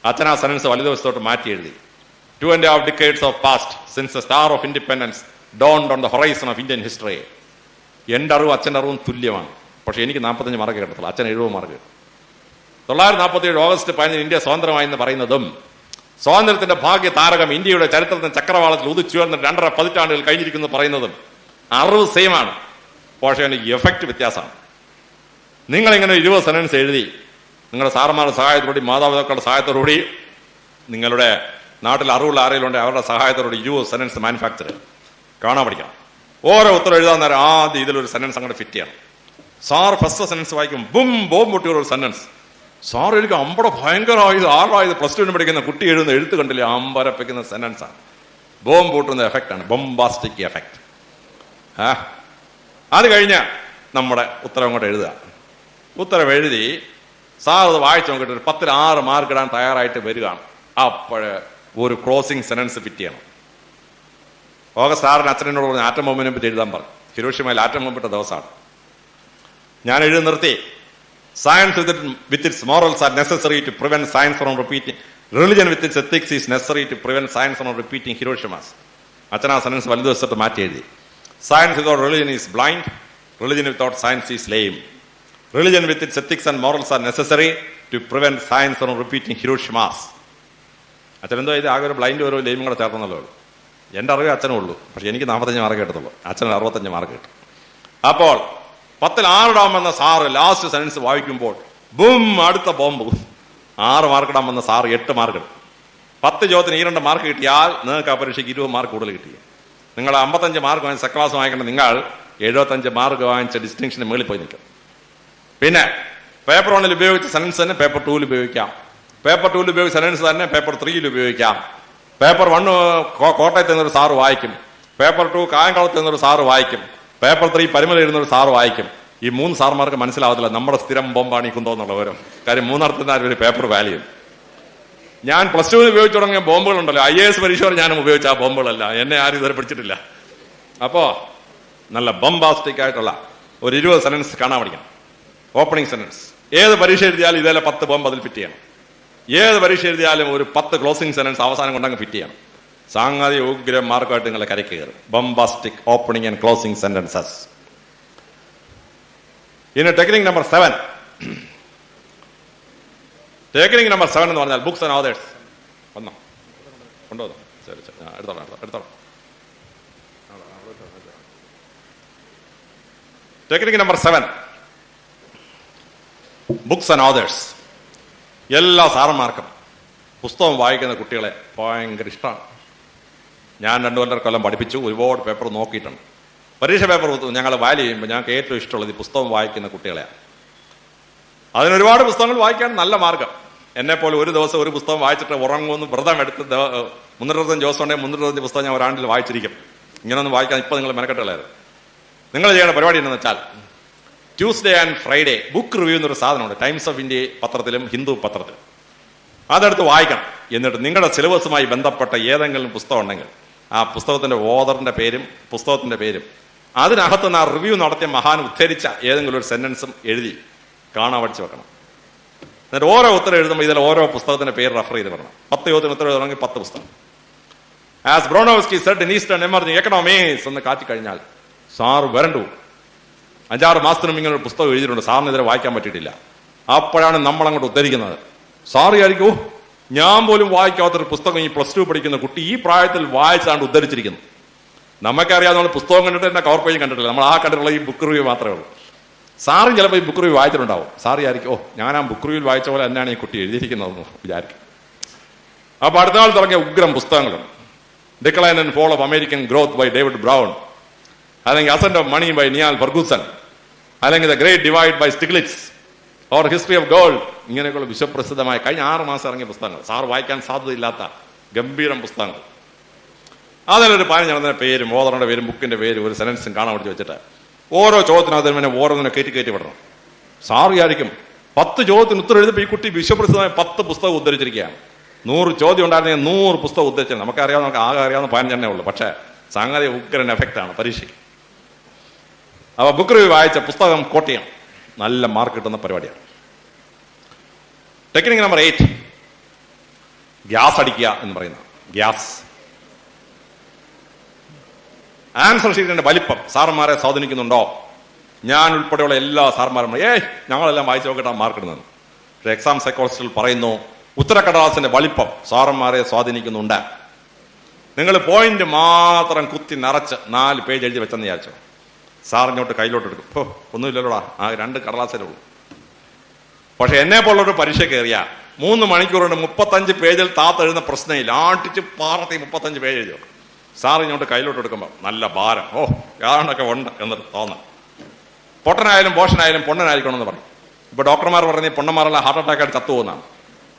അച്ഛൻ ആ സെൻറ്റൻസ് വലതുവശത്തോട്ട് മാറ്റി എഴുതി. 2.5 decades have passed since the star of independence dawned on the horizon of Indian history. എൻ്റെ അറിവും അച്ഛൻ്റെ അറിവും തുല്യമാണ്. പക്ഷെ എനിക്ക് 45 മാർക്ക് കിട്ടത്തില്ല, അച്ഛൻ 70 മാർക്ക് കിട്ടും. 1947 ഓഗസ്റ്റ് 15 ഇന്ത്യ സ്വതന്ത്രമായി എന്ന് പറയുന്നതും സ്വാതന്ത്ര്യത്തിന്റെ ഭാഗ്യ താരകം ഇന്ത്യയുടെ ചരിത്രത്തിന് ചക്രവാളത്തിൽ ഉദിച്ചുയർന്ന് 2.5 പതിറ്റാണ്ടുകൾ കഴിഞ്ഞിരിക്കുന്നു പറയുന്നതും അറിവ് സെയിമാണ്. പക്ഷേ അതിന് എഫക്റ്റ് വ്യത്യാസമാണ്. നിങ്ങളിങ്ങനെ 20 സെന്റൻസ് എഴുതി നിങ്ങളുടെ സാറന്മാരുടെ സഹായത്തോടുകൂടി മാതാപിതാക്കളുടെ സഹായത്തോടുകൂടി നിങ്ങളുടെ നാട്ടിൽ അറിവുള്ള ആരെങ്കിലും അവരുടെ സഹായത്തോടുകൂടി 20 സെന്റൻസ് മാനുഫാക്ചർ കാണാൻ പഠിക്കണം. ഓരോ ഉത്തരം എഴുതാൻ നേരം ആദ്യം ഇതിലൊരു സെന്റൻസ് അങ്ങോട്ട് ഫിറ്റ് ചെയ്യണം. സാർ ഫസ്റ്റ് സെന്റൻസ് വായിക്കും, ബും ബോംബ് പൊട്ടിയൊരു സെന്റൻസ്. സാർ എനിക്ക് അമ്പടെ ഭയങ്കരമായത് 6 +2 പഠിക്കുന്ന കുട്ടി എഴുതുന്ന എഴുത്ത് കണ്ടില്ലേ, അമ്പരപ്പിക്കുന്ന സെന്റൻസ് ആണ്. ബോംബ് പൊട്ടുന്ന എഫക്റ്റ് ആണ്, ബോംബാസ്റ്റിക് എഫക്റ്റ്. അത് കഴിഞ്ഞ് നമ്മുടെ ഉത്തരം അങ്ങോട്ട് എഴുതുക. ഉത്തരം എഴുതി സാർ അത് വായിച്ചു നോക്കിയിട്ട് ഒരു 10ൽ 6 മാർക്ക് ഇടാൻ തയ്യാറായിട്ട് വരികയാണ്. അപ്പോൾ ഒരു ക്ലോസിംഗ് സെന്റൻസ് ഫിറ്റ് ചെയ്യണം. ഓഗസ്റ്റ് 6 അച്ഛനോട് പറഞ്ഞ് ആറ്റം ബോംബിനെ പറ്റി എഴുതാൻ പറഞ്ഞു. ഹിരോഷിമയിൽ ആറ്റം ബോംബിട്ട ദിവസമാണ്. ഞാൻ എഴുതി നിർത്തി. Science with its morals are necessary to prevent science from repeating. Religion with its ethics is necessary to prevent science from repeating Hiroshimas. അച്ഛൻ ആ സെൻസ് വലുത് വെച്ചിട്ട് മാറ്റി എഴുതി. Science without religion is blind. Religion without science is lame. Religion with its ethics and morals are necessary to prevent science from repeating Hiroshimas. അച്ഛൻ എന്തോ ഇത് ആകെ ഒരു ബ്ലൈൻഡ് ഓരോ ലെയിമും കൂടെ ചേർന്നല്ലോ. എൻ്റെ അറിവ് അച്ഛനേ ഉള്ളൂ. പക്ഷെ എനിക്ക് 45 മാർക്ക് കിട്ടത്തുള്ളൂ. അച്ഛന് 65 മാർക്ക് കിട്ടും. അപ്പോൾ 10ൽ 6 ഇടാമെന്ന സാറ് ലാസ്റ്റ് സെൻറ്റൻസ് വായിക്കുമ്പോൾ ബും അടുത്ത ബോംബ്. 6 മാർക്ക് ഇടാമെന്ന സാറ് 8 മാർക്ക് ഇടും. 10 ചോദ്യത്തിന് 2 മാർക്ക് കിട്ടിയാൽ നിങ്ങൾക്ക് ആ പരീക്ഷയ്ക്ക് 20 മാർക്ക് കൂടുതൽ കിട്ടി. നിങ്ങൾ 55 മാർക്ക് വാങ്ങിച്ച സെക്കൻഡ് ക്ലാസ് വാങ്ങിക്കേണ്ട നിങ്ങൾ 75 മാർക്ക് വാങ്ങിച്ച ഡിസ്റ്റിങ്ഷന് മുകളിൽ പോയി നിൽക്കും. പിന്നെ പേപ്പർ 1ൽ ഉപയോഗിച്ച സെൻറ്റൻസ് തന്നെ പേപ്പർ 2ൽ ഉപയോഗിക്കാം. പേപ്പർ 2ൽ ഉപയോഗിച്ച സെൻറ്റൻസ് തന്നെ പേപ്പർ 3ൽ ഉപയോഗിക്കാം. പേപ്പർ 1 കോട്ടയത്ത് നിന്നൊരു സാറ് വായിക്കും. പേപ്പർ 2 കായംകുളത്ത് നിന്നൊരു സാറ് വായിക്കും. പേപ്പർ 3 പരിമല ഇരുന്നൊരു സാറ് വായിക്കും. ഈ 3 സാർമാർക്ക് മനസ്സിലാവത്തില്ല നമ്മുടെ സ്ഥിരം ബോംബാണ് ഈ കുന്തോന്നുള്ള വിവരം. കാര്യം 3 ഒരു പേപ്പർ വാല്യൂ. ഞാൻ +2 ഉപയോഗിച്ചു തുടങ്ങിയ ബോംബുകളുണ്ടല്ലോ, IAS പരീക്ഷ ഞാനും ഉപയോഗിച്ച ആ ബോംബുകളല്ല. എന്നെ ആരും ഇതുവരെ പിടിച്ചിട്ടില്ല. അപ്പോ നല്ല ബോംബാസ്റ്റിക് ആയിട്ടുള്ള ഒരു 20 സെന്റൻസ് കാണാൻ പഠിക്കണം. Opening sentence. ഏത് പരീക്ഷ എഴുതിയാലും ഇതേലെ 10 ബോംബ് അതിൽ ഫിറ്റ് ചെയ്യണം. ഏത് പരീക്ഷ എഴുതിയാലും ഒരു 10 ക്ലോസിംഗ് സെന്റൻസ് അവസാനം കൊണ്ടങ്ങ് ഫിറ്റ് ചെയ്യണം. സാങ്കേതിക ഉഗ്രം മാർക്കായിട്ട് നിങ്ങളെ കരയ്ക്ക് കയറും. ബോംബാസ്റ്റിക് ഓപ്പണിംഗ് ആൻഡ് ക്ലോസിംഗ് സെന്റൻസസ്. ഇനി ടെക്നിക് നമ്പർ 7. ടെക്നിക് നമ്പർ 7 എന്ന് പറഞ്ഞാൽ ബുക്സ് ആൻഡ് ഓതേഴ്സ്. വന്നോ കൊണ്ടുവന്നോ? ശരി ശരി, എടുത്തോളാം. Technique number 7, books and authors. എല്ലാ സാറന്മാർക്കും പുസ്തകം വായിക്കുന്ന കുട്ടികളെ ഭയങ്കര ഇഷ്ടമാണ്. ഞാൻ 2 കൊല്ലം പഠിപ്പിച്ചു. ഒരുപാട് പേപ്പർ നോക്കിയിട്ടുണ്ട്. പരീക്ഷ പേപ്പർ ഞങ്ങൾ വാല്യൂ ചെയ്യുമ്പോൾ ഞങ്ങൾക്ക് ഏറ്റവും ഇഷ്ടമുള്ളത് ഈ പുസ്തകം വായിക്കുന്ന കുട്ടികളെയാണ്. അതിനൊരുപാട് പുസ്തകങ്ങൾ വായിക്കാൻ നല്ല മാർഗം. എന്നെപ്പോലെ ഒരു ദിവസം ഒരു പുസ്തകം വായിച്ചിട്ട് ഉറങ്ങുമെന്ന് വ്രതം എടുത്ത് 365 ദിവസം ഉണ്ടെങ്കിൽ 365 പുസ്തകം ഞാൻ ഒരാണ്ടിൽ വായിച്ചിരിക്കും. ഇങ്ങനൊന്നും വായിക്കാൻ ഇപ്പം നിങ്ങൾ മെനക്കെട്ടുള്ളത്. നിങ്ങൾ ചെയ്യേണ്ട പരിപാടി എന്താണെന്ന് വെച്ചാൽ Tuesday and Friday book review എന്നൊരു സാധനമുണ്ട്. ടൈംസ് ഓഫ് ഇന്ത്യ പത്രത്തിലും ഹിന്ദു പത്രത്തിലും. അതെടുത്ത് വായിക്കണം. എന്നിട്ട് നിങ്ങളുടെ സിലബസുമായി ബന്ധപ്പെട്ട ഏതെങ്കിലും പുസ്തകം ഉണ്ടെങ്കിൽ ആ പുസ്തകത്തിന്റെ ഓതറിന്റെ പേരും പുസ്തകത്തിന്റെ പേരും അതിനകത്തുനിന്ന് ആ റിവ്യൂ നടത്തിയ മഹാൻ ഉദ്ധരിച്ച ഏതെങ്കിലും ഒരു സെന്റൻസും എഴുതി കാണാൻ പഠിച്ചു വെക്കണം. എന്നിട്ട് ഓരോ ഉത്തരം എഴുതുമ്പോൾ ഇതിൽ ഓരോ പുസ്തകത്തിന്റെ പേര് റെഫർ ചെയ്ത് പറയണം. 10 ചോദ്യത്തിന് ഉത്തരം എഴുതണമെങ്കിൽ 10 പുസ്തകം. As Bronowski said in eastern emerging economics എന്ന് കാട്ടിക്കഴിഞ്ഞാൽ സാർ വരണ്ടു. 5-6 മാസത്തിനും ഇങ്ങനെ ഒരു പുസ്തകം എഴുതിയിട്ടുണ്ട്. സാറിന് ഇതിനെ വായിക്കാൻ പറ്റിയിട്ടില്ല. അപ്പോഴാണ് നമ്മൾ അങ്ങോട്ട് ഉദ്ധരിക്കുന്നത്. സാറ് വിചാരിക്കൂ, ഞാൻ പോലും വായിക്കാത്തൊരു പുസ്തകം ഈ +2 പഠിക്കുന്ന കുട്ടി ഈ പ്രായത്തിൽ വായിച്ചാണ്ട് ഉദ്ധരിച്ചിരിക്കുന്നു. നമുക്കറിയാം, നമ്മൾ പുസ്തകം കണ്ടിട്ട് എന്നെ കവർ പേജ് കണ്ടിട്ടില്ല. നമ്മൾ ആ കണ്ടിട്ടുള്ള ഈ ബുക്ക് റിവ്യൂ മാത്രമേ ഉള്ളൂ. സാറും ചിലപ്പോൾ ഈ ബുക്ക് റിവ്യൂ വായിച്ചിട്ടുണ്ടാവും. സാർ വിചാരിക്കും, ഞാൻ ആ ബുക്ക് റിവ്യൂവിൽ വായിച്ച പോലെ തന്നെയാണ് ഈ കുട്ടി എഴുതിയിരിക്കുന്നതെന്ന് വിചാരിക്കും. അപ്പൊ അടുത്ത നാൾ തുടങ്ങിയ ഉഗ്രം പുസ്തകങ്ങളുണ്ട്. Decline and fall of American growth by David Brown, അല്ലെങ്കിൽ ascent of money by Niall Ferguson, അല്ലെങ്കിൽ the great divide by Stiglitz or history of gold. ഇങ്ങനെയൊക്കെയുള്ള വിശ്വപ്രസിദ്ധമായ കഴിഞ്ഞ 6 മാസം ഇറങ്ങിയ പുസ്തകങ്ങൾ, സാർ വായിക്കാൻ സാധ്യതയില്ലാത്ത ഗംഭീരം പുസ്തകങ്ങൾ. അതിലൊരു 15 പേരും ഓതറിന്റെ പേരും ബുക്കിന്റെ പേരും ഒരു സെന്റൻസും കാണാൻ പഠിച്ച് വെച്ചിട്ട് ഓരോ ചോദ്യത്തിനും അതിന് പിന്നെ ഓരോന്നിനെ കയറ്റി വിടണം. സാർ വിചാരിക്കും 10 ചോദ്യത്തിന് ഉത്തരം എഴുതിയപ്പോൾ ഈ കുട്ടി വിശ്വപ്രസിദ്ധമായ 10 പുസ്തകം ഉദ്ധരിച്ചിരിക്കുകയാണ്. 100 ചോദ്യം ഉണ്ടായിരുന്നെങ്കിൽ 100 പുസ്തകം ഉദ്ധരിച്ചത്. നമുക്കറിയാവുന്ന, നമുക്ക് ആകെ അറിയാവുന്ന 15 ഉള്ളൂ. പക്ഷേ സംഗതി ഉഗ്രൻ എഫക്റ്റാണ് പരീക്ഷയ്ക്ക്. അപ്പൊ ബുക്ക് റിവ്യൂ വായിച്ച പുസ്തകം കോട്ട് ചെയ്യണം. നല്ല മാർക്ക് കിട്ടുന്ന പരിപാടിയാണ്. ടെക്നിക് നമ്പർ 8, ഗ്യാസ് അടിക്കുക എന്ന് പറയുന്ന ഗ്യാസ്. ആൻസർ ഷീറ്റിന്റെ വലിപ്പം സാറന്മാരെ സ്വാധീനിക്കുന്നുണ്ടോ? ഞാൻ ഉൾപ്പെടെയുള്ള എല്ലാ സാറന്മാരും ഞങ്ങളെല്ലാം വായിച്ചു നോക്കിയിട്ടാണ് മാർക്ക് ഇടുന്നത്. പക്ഷെ എക്സാം സൈക്കോളജിസ്റ്റിൽ പറയുന്നു ഉത്തരക്കടലാസിന്റെ വലിപ്പം സാറന്മാരെ സ്വാധീനിക്കുന്നുണ്ട്. നിങ്ങൾ പോയിന്റ് മാത്രം കുത്തി നിറച്ച് 4 പേജ് എഴുതി വെച്ചെന്ന് വിചാരിച്ചോ, സാറിഞ്ഞോട്ട് കയ്യിലോട്ട് എടുക്കും. ഓ ഒന്നുമില്ലല്ലോടാ, ആ 2 കടലാസേ ഉള്ളൂ. പക്ഷെ എന്നെ പോലുള്ളൊരു പരീക്ഷ കയറിയ 3 മണിക്കൂർ കൊണ്ട് 35 പേജിൽ താത്തെഴുതുന്ന പ്രശ്നമില്ല. ആട്ടിച്ച് പാർത്തി 35 പേജ് എഴുതി വെക്കും. സാറിഞ്ഞോട്ട് കയ്യിലോട്ട് എടുക്കുമ്പോൾ നല്ല ഭാരം, ഓ ഏതാണ്ടൊക്കെ ഉണ്ട് എന്നൊരു തോന്നൽ. പൊട്ടനായാലും പോഷനായാലും പൊണ്ണനായിരിക്കണം എന്ന് പറയും. ഇപ്പൊ ഡോക്ടർമാർ പറഞ്ഞ് പൊണ്ണന്മാരെല്ലാം ഹാർട്ട് അറ്റാക്ക് ആയിട്ട് ചത്തുപോകുന്നതാണ്.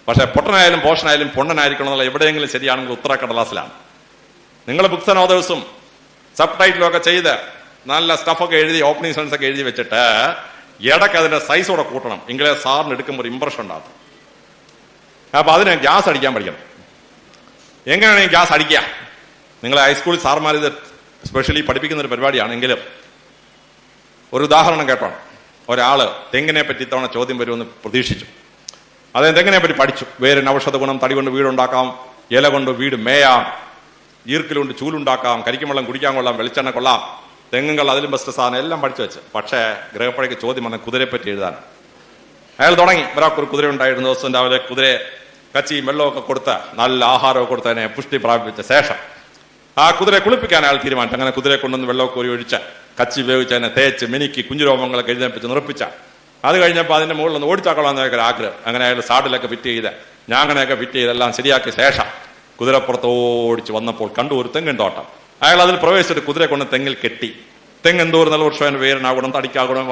പക്ഷെ പൊട്ടനായാലും പോഷനായാലും പൊണ്ണനായിരിക്കണം എന്നുള്ള എവിടെയെങ്കിലും ശരിയാണെങ്കിൽ ഉത്തരക്കടലാസിലാണ്. നിങ്ങൾ ബുക്സ് ആൻഡ് ഓതേഴ്സും സബ് ടൈറ്റിലൊക്കെ ചെയ്ത് നല്ല സ്റ്റഫൊക്കെ എഴുതി ഓപ്പണിംഗ് സെൻസ് ഒക്കെ എഴുതി വെച്ചിട്ട് ഇടയ്ക്ക് അതിന്റെ സൈസോടെ കൂട്ടണം. എങ്കിലേ സാറിന് എടുക്കുമ്പോൾ ഒരു ഇമ്പ്രഷൻ ഉണ്ടാകും. അപ്പൊ അതിന് ഗ്യാസ് അടിക്കാൻ പഠിക്കണം. എങ്ങനെയാണ് ഈ ഗ്യാസ് അടിക്കുക? നിങ്ങൾ ഹൈസ്കൂളിൽ സാർമാർ ഇത് സ്പെഷ്യലി പഠിപ്പിക്കുന്ന ഒരു പരിപാടിയാണെങ്കിലും ഒരു ഉദാഹരണം കേട്ടോണം. ഒരാള് തെങ്ങിനെ പറ്റി ഇത്തവണ ചോദ്യം വരുമെന്ന് പ്രതീക്ഷിച്ചു. അദ്ദേഹം തെങ്ങിനെ പറ്റി പഠിച്ചു. വേരിന് ഔഷധ ഗുണം, തടി കൊണ്ട് വീടുണ്ടാക്കാം, ഇല കൊണ്ട് വീട് മേയാം, ഈർക്കലുകൊണ്ട് ചൂലുണ്ടാക്കാം, കരിക്കും വെള്ളം കുടിക്കാൻ കൊള്ളാം, വെളിച്ചെണ്ണ കൊള്ളാം, തെങ്ങുകൾ അതിലും ബെസ്റ്റ് സാധനം എല്ലാം പഠിച്ചു വെച്ച്. പക്ഷേ ഗ്രഹപ്പഴയ്ക്ക് ചോദ്യം വന്ന കുതിരയെ പറ്റി എഴുതാൻ. അയാൾ തുടങ്ങി. ഒരാൾക്കൊരു കുതിര ഉണ്ടായിരുന്നു. ദിവസം രാവിലെ കുതിരയെ കച്ചിയും വെള്ളമൊക്കെ കൊടുത്ത് നല്ല ആഹാരമൊക്കെ കൊടുത്ത് അതിനെ പുഷ്ടി പ്രാപിച്ച ശേഷം ആ കുതിരയെ കുളിപ്പിക്കാൻ അയാൾ തീരുമാനിച്ചു. അങ്ങനെ കുതിരയെ കൊണ്ടുവന്ന് വെള്ളമൊക്കെ ഒരു ഒഴിച്ച് കച്ചി ഉപയോഗിച്ച് അതിനെ തേച്ച് മിനുക്കി കുഞ്ഞുരോമങ്ങളൊക്കെ എഴുന്നേപ്പിച്ച് നിറപ്പിച്ച. അത് കഴിഞ്ഞപ്പോൾ അതിന്റെ മുകളിൽ ഒന്ന് ഓടിച്ചാക്കളാന്നൊക്കെ ഒരു ആഗ്രഹം. അങ്ങനെ അയാൾ സാഡിലൊക്കെ ഫിറ്റ് ചെയ്ത് ഞാങ്ങനെയൊക്കെ ഫിറ്റ് ചെയ്തെല്ലാം ശരിയാക്കിയ ശേഷം കുതിരപ്പുറത്ത് ഓടിച്ച് വന്നപ്പോൾ കണ്ടു ഒരു തെങ്ങിൻ തോട്ടം. അയാൾ അതിൽ പ്രവേശിച്ചിട്ട് കുതിരയെ കൊണ്ട് തെങ്ങിൽ കെട്ടി. തെങ്ങ് എന്തോരം നല്ല വൃക്ഷം, വേരനാകണം, തടിക്കാകണം,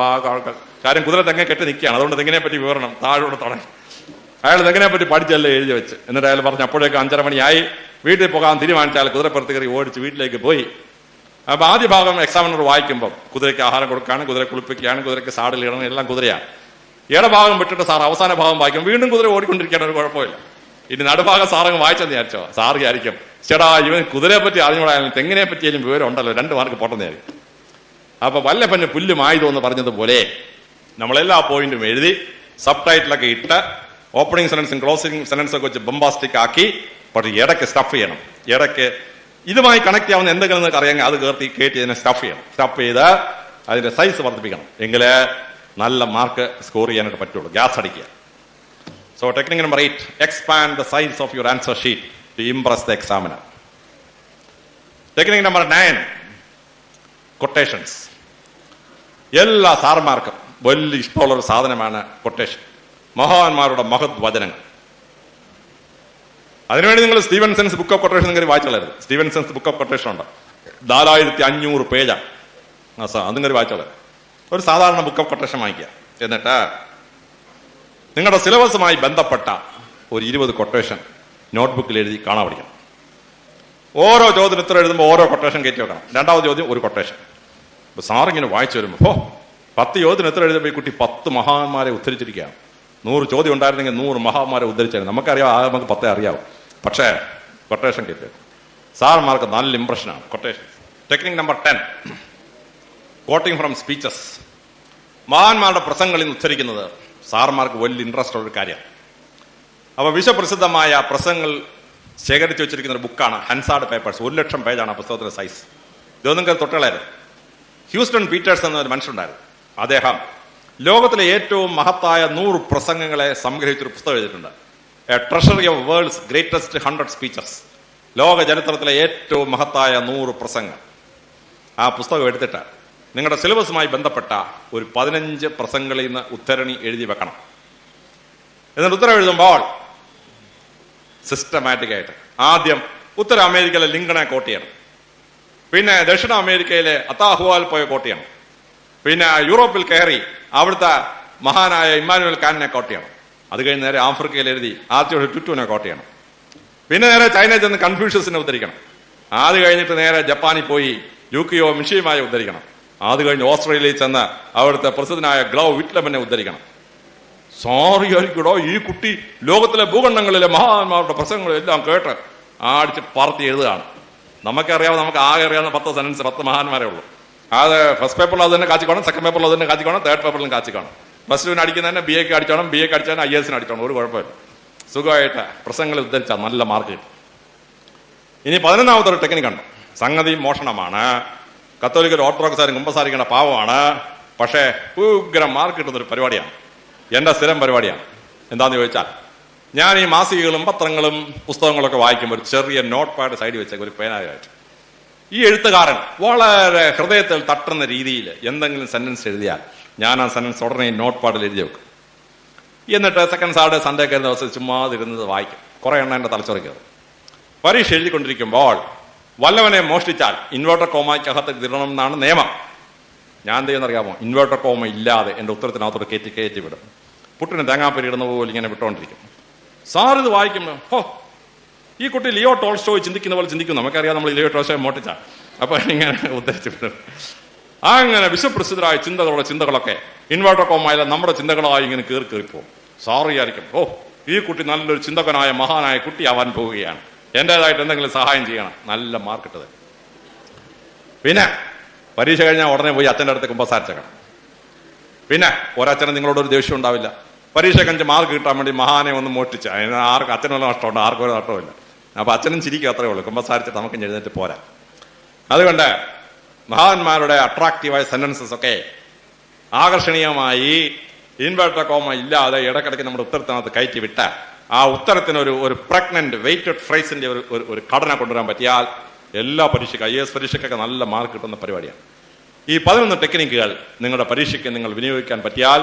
കാര്യം കുതിര തെങ്ങെ കെട്ടി നിൽക്കുകയാണ്. അതുകൊണ്ട് തെങ്ങിനെ പറ്റി വിവരണം താഴോട് തുടങ്ങി. അയാൾ തെങ്ങിനെ പറ്റി പഠിച്ചല്ലേ എഴുതി വെച്ച്. എന്നിട്ട് അയാൾ പറഞ്ഞു അപ്പോഴേക്ക് 5:30 മണിയായി. വീട്ടിൽ പോകാൻ തീരുമാനിച്ചാൽ കുതിരപ്പുറത്ത് കയറി ഓടിച്ച് വീട്ടിലേക്ക് പോയി. അപ്പൊ ആദ്യ ഭാഗം എക്സാമിനർ വായിക്കുമ്പോൾ കുതിരയ്ക്ക് ആഹാരം കൊടുക്കുകയാണ്, കുതിര കുളിപ്പിക്കുകയാണ്, കുതിരയ്ക്ക് സാഡിലിടണം, എല്ലാം കുതിരയാണ്. ഭാഗം വിട്ടിട്ട് സാർ അവസാന ഭാഗം വായിക്കും. വീണ്ടും കുതിര ഓടിക്കൊണ്ടിരിക്കാൻ ഒരു കുഴപ്പമില്ല. ഇനി നടുഭാഗം സാറങ്ങ് വായിച്ചെന്ന് വിചാരിച്ചോ, സാർ വിചാരിക്കും ചേടാ ഇവൻ കുതിരയെ പറ്റി അറിഞ്ഞൂടായാലും തെങ്ങിനെ പറ്റിയാലും വിവരം ഉണ്ടല്ലോ, 2 മാർക്ക് പൊട്ടുന്നതായിരിക്കും. അപ്പൊ വല്ലപ്പന്നെ പുല്ലുമായതോ എന്ന് പറഞ്ഞതുപോലെ നമ്മളെല്ലാ പോയിന്റും എഴുതി സബ് ടൈറ്റിലൊക്കെ ഇട്ട് ഓപ്പണിംഗ് സെന്റൻസും ക്ലോസിംഗ് സെന്റൻസും ഒക്കെ വെച്ച് ബംബാസ്റ്റിക് ആക്കി. പക്ഷെ ഇടയ്ക്ക് സ്റ്റഫ് ചെയ്യണം. ഇടയ്ക്ക് ഇതുമായി കണക്ട് ചെയ്യാവുന്ന എന്തെങ്കിലും നിങ്ങൾക്ക് അറിയാമെങ്കിൽ അത് കയറ്റി ഇതിനെ സ്റ്റഫ് ചെയ്യണം. സ്റ്റഫ് ചെയ്ത് അതിന്റെ സൈസ് വർദ്ധിപ്പിക്കണം. എങ്കിലേ നല്ല മാർക്ക് സ്കോർ ചെയ്യാനായിട്ട് പറ്റുള്ളൂ. ഗ്യാസ് അടിക്കുക. So technique number 8, expand the size of your answer sheet to impress the examiner. Technique number 9, quotations. എല്ലാ സാർമാർക്കും വലിയ ഇഷ്ടമുള്ള ഒരു സാധനമാണ് കൊട്ടേഷൻ. മഹാന്മാരുടെ മഹത് വചനങ്ങൾ. അതിനുവേണ്ടി നിങ്ങൾ സ്റ്റീവൻസൺസ് ബുക്ക് ഓഫ് കൊട്ടേഷൻ നിങ്ങൾ വായിച്ചോളരുത്. സ്റ്റീവൻസൺസ് ബുക്ക് ഓഫ് കൊട്ടേഷൻ ഉണ്ട്, 4500 പേജാണ്. അത് നിങ്ങൾ വായിച്ചോളരുത്. ഒരു സാധാരണ ബുക്ക് ഓഫ് കൊട്ടേഷൻ വായിക്കുക. എന്നിട്ട് നിങ്ങളുടെ സിലബസുമായി ബന്ധപ്പെട്ട ഒരു 20 കൊട്ടേഷൻ നോട്ട്ബുക്കിൽ എഴുതി കാണാൻ പഠിക്കണം. ഓരോ ചോദ്യം ഉത്തരം എഴുതുമ്പോൾ ഓരോ കൊട്ടേഷൻ കയറ്റി വെക്കണം. 2ാമത് ചോദ്യം ഒരു കൊട്ടേഷൻ. ഇപ്പൊ സാറിങ്ങനെ വായിച്ചു വരുമ്പോൾ 10 ചോദ്യം ഉത്തരം എഴുതുമ്പോൾ ഈ കുട്ടി 10 മഹാന്മാരെ ഉദ്ധരിച്ചിരിക്കുകയാണ്. 100 ചോദ്യം ഉണ്ടായിരുന്നെങ്കിൽ 100 മഹാന്മാരെ ഉദ്ധരിച്ചായിരുന്നു. നമുക്കറിയാം, നമുക്ക് 10 അറിയാവും. പക്ഷേ കൊട്ടേഷൻ കയറ്റി സാർമാർക്ക് നല്ല ഇംപ്രഷനാണ് quotation. Technique number 10, quoting from speeches. മഹാന്മാരുടെ പ്രസംഗങ്ങളിൽ നിന്ന് ഉദ്ധരിക്കുന്നത് സാർമാർക്ക് വലിയ ഇൻട്രസ്റ്റ് ഉള്ള ഒരു കാര്യമാണ്. അപ്പൊ വിശ്വപ്രസിദ്ധമായ പ്രസംഗങ്ങൾ ശേഖരിച്ചു വെച്ചിരിക്കുന്ന ഒരു ബുക്കാണ് ഹൻസാർഡ് പേപ്പേഴ്സ്. 1,00,000 പേജാണ് ആ പുസ്തകത്തിന്റെ സൈസ്. ഇതൊന്നും തൊട്ടുകളായിരുന്നു. ഹ്യൂസ്റ്റൺ പീറ്റേഴ്സ് എന്നൊരു മനുഷ്യനുണ്ടായിരുന്നു. അദ്ദേഹം ലോകത്തിലെ ഏറ്റവും മഹത്തായ 100 പ്രസംഗങ്ങളെ സംഗ്രഹിച്ചൊരു പുസ്തകം എഴുതിയിട്ടുണ്ട്. A treasury of worlds greatest 100 speeches. ലോക ചരിത്രത്തിലെ ഏറ്റവും മഹത്തായ 100 പ്രസംഗം. ആ പുസ്തകം എടുത്തിട്ട് നിങ്ങളുടെ സിലബസുമായി ബന്ധപ്പെട്ട ഒരു 15 പ്രസംഗങ്ങളിൽ നിന്ന് ഉദ്ധരണി എഴുതി വെക്കണം. എന്നിട്ട് ഉത്തരം എഴുതുമ്പോൾ സിസ്റ്റമാറ്റിക് ആയിട്ട് ആദ്യം ഉത്തര അമേരിക്കയിലെ ലിങ്കണെ കോട്ട് ചെയ്യണം. പിന്നെ ദക്ഷിണ അമേരിക്കയിലെ അത്താഹുവാൽ പോയ കോട്ട് ചെയ്യണം. പിന്നെ യൂറോപ്പിൽ കയറി അവിടുത്തെ മഹാനായ ഇമ്മാനുവൽ കാന്റിനെ കോട്ട് ചെയ്യണം. അത് കഴിഞ്ഞ് നേരെ ആഫ്രിക്കയിൽ എഴുതി ആദ്യം ടുറ്റുവിനെ കോട്ട് ചെയ്യണം. പിന്നെ നേരെ ചൈനയിൽ ചെന്ന് കൺഫ്യൂഷ്യസിനെ ഉദ്ധരിക്കണം. അത് കഴിഞ്ഞിട്ട് നേരെ ജപ്പാനിൽ പോയി യൂക്കിയോ മിഷിയുമായി ഉദ്ധരിക്കണം. അത് കഴിഞ്ഞ് ഓസ്ട്രേലിയയിൽ ചെന്ന് അവിടുത്തെ പ്രസിദ്ധനായ ഗ്ലൗ വിറ്റ്ലമിനെ ഉദ്ധരിക്കണം. സോറി ആയിരിക്കടോ, ഈ കുട്ടി ലോകത്തിലെ ഭൂഖണ്ഡങ്ങളിലെ മഹാന്മാരുടെ പ്രസംഗങ്ങളും എല്ലാം കേട്ട് ആടിച്ച് പറത്തി എഴുതുകയാണ്. നമുക്കറിയാം, നമുക്ക് ആകെ അറിയാവുന്ന 10 സെന്റൻസ് 10 മഹാന്മാരേ ഉള്ളൂ. അത് ഫസ്റ്റ് പേപ്പറിൽ അത് തന്നെ കാച്ചിക്കോണം, സെക്കൻഡ് പേപ്പറിൽ അത് തന്നെ കാച്ചിക്കോണം, തേർഡ് പേപ്പറിലും കാച്ചിക്കോണം. പ്ലസ് ടുവിന് അടിക്കുന്നതന്നെ BA ക്ക് അടിച്ചോണം, BA ക്ക് അടിച്ചാൽ IAS അടിച്ചോണം. ഒരു കുഴപ്പമില്ല. സുഖമായിട്ട് പ്രസംഗങ്ങൾ ഉദ്ധരിച്ചാൽ നല്ല മാർക്ക് കിട്ടും. ഇനി 11ാമത്തെ ഒരു ടെക്നിക് ഉണ്ട്. സംഗതി മോഷണമാണ്. കത്തോലിക്കർ ഓർത്തഡോക്സാരും കുമ്പസാരിക്കേണ്ട പാവമാണ്. പക്ഷേ ഉഗ്രം മാർക്ക് കിട്ടുന്നൊരു പരിപാടിയാണ്. എന്റെ സ്ഥിരം പരിപാടിയാണ്. എന്താന്ന് ചോദിച്ചാൽ, ഞാൻ ഈ മാസികകളും പത്രങ്ങളും പുസ്തകങ്ങളൊക്കെ വായിക്കുമ്പോൾ ഒരു ചെറിയ നോട്ട് പാഡ് സൈഡിൽ വെച്ചേക്കും, ഒരു പേനായിട്ട്. ഈ എഴുത്തുകാരൻ വളരെ ഹൃദയത്തിൽ തട്ടുന്ന രീതിയിൽ എന്തെങ്കിലും സെന്റൻസ് എഴുതിയാൽ ഞാൻ ആ സെന്റൻസ് ഉടനെ നോട്ട് പാഡിൽ എഴുതി വെക്കും. എന്നിട്ട് സെക്കൻഡ് സാറ്റർഡേ സൺഡേ കയറുന്ന ദിവസം ചുമ്മാതിരുന്നത് വായിക്കും. കുറെ എണ്ണം എൻ്റെ തലച്ചോറ് കയറും. പരീക്ഷ എഴുതിക്കൊണ്ടിരിക്കുമ്പോൾ വല്ലവനെ മോഷ്ടിച്ചാൽ ഇൻവേർട്ടർ കോമയ്ക്കകത്ത് ഇടണം എന്നാണ് നിയമം. ഞാൻ എന്ത് ചെയ്യുന്നറിയാമോ? ഇൻവേർട്ടർ കോമ ഇല്ലാതെ എൻ്റെ ഉത്തരത്തിനകത്തോട് കയറ്റി വിടും. പുട്ടിന് തേങ്ങാപ്പരി ഇടുന്ന പോലെ ഇങ്ങനെ വിട്ടുകൊണ്ടിരിക്കും. സാർ ഇത് വായിക്കുമ്പോൾ, ഹോ, ഈ കുട്ടി ലിയോ ടോൾസ്റ്റോയ് ചിന്തിക്കുന്ന പോലെ ചിന്തിക്കുന്നു. നമുക്കറിയാം നമ്മൾ ലിയോ ടോൾസ്റ്റോയ് മോട്ടിച്ചാൽ. അപ്പൊ ഇങ്ങനെ ഉദ്ധരിച്ചു വിടും. അങ്ങനെ വിശ്വപ്രസിദ്ധരായ ചിന്തകളൊക്കെ ഇൻവേർട്ടർ കോമയിലെ നമ്മുടെ ചിന്തകളായി ഇങ്ങനെ കീറിപ്പോകും. സാർ വിചാരിക്കും, ഓ, ഈ കുട്ടി നല്ലൊരു ചിന്തകനായ മഹാനായ കുട്ടിയാവാൻ പോവുകയാണ്, എന്റേതായിട്ട് എന്തെങ്കിലും സഹായം ചെയ്യണം, നല്ല മാർക്ക് ഇട്ടത്. പിന്നെ പരീക്ഷ കഴിഞ്ഞാൽ ഉടനെ പോയി അച്ഛൻ്റെ അടുത്ത് കുമ്പസാരിച്ചേക്കണം. പിന്നെ ഒരച്ഛനും നിങ്ങളോടൊരു ദേഷ്യം ഉണ്ടാവില്ല. പരീക്ഷയ്ക്ക് 5 മാർക്ക് കിട്ടാൻ വേണ്ടി മഹാനെ ഒന്ന് മോട്ടിച്ച് അതിന് ആർക്കും അച്ഛനുള്ള നഷ്ടമുണ്ട്, ആർക്കും ഒരു നഷ്ടമില്ല. അപ്പൊ അച്ഛനും ചിരിക്കും, അത്രേ ഉള്ളൂ. കുമ്പസാരിച്ചിട്ട് നമുക്ക് എഴുന്നേറ്റ് പോരാ. അതുകൊണ്ട് മഹാന്മാരുടെ അട്രാക്റ്റീവായ സെന്റൻസസ് ഒക്കെ ആകർഷണീയമായി ഇൻവേർട്ടർ കോമ ഇല്ലാതെ ഇടയ്ക്കിടയ്ക്ക് നമ്മുടെ ഉത്തരത്തിനകത്ത് കയറ്റി വിട്ട ആ ഉത്തരത്തിന് ഒരു പ്രഗ്നന്റ് വെയിറ്റഡ് ഫ്രൈസിന്റെ ഒരു ഘടന കൊണ്ടുവരാൻ പറ്റിയാൽ എല്ലാ പരീക്ഷയ്ക്കും, IAS പരീക്ഷയ്ക്കൊക്കെ നല്ല മാർക്ക് കിട്ടുന്ന പരിപാടിയാണ്. ഈ 11 ടെക്നിക്കുകൾ നിങ്ങളുടെ പരീക്ഷയ്ക്ക് നിങ്ങൾ വിനിയോഗിക്കാൻ പറ്റിയാൽ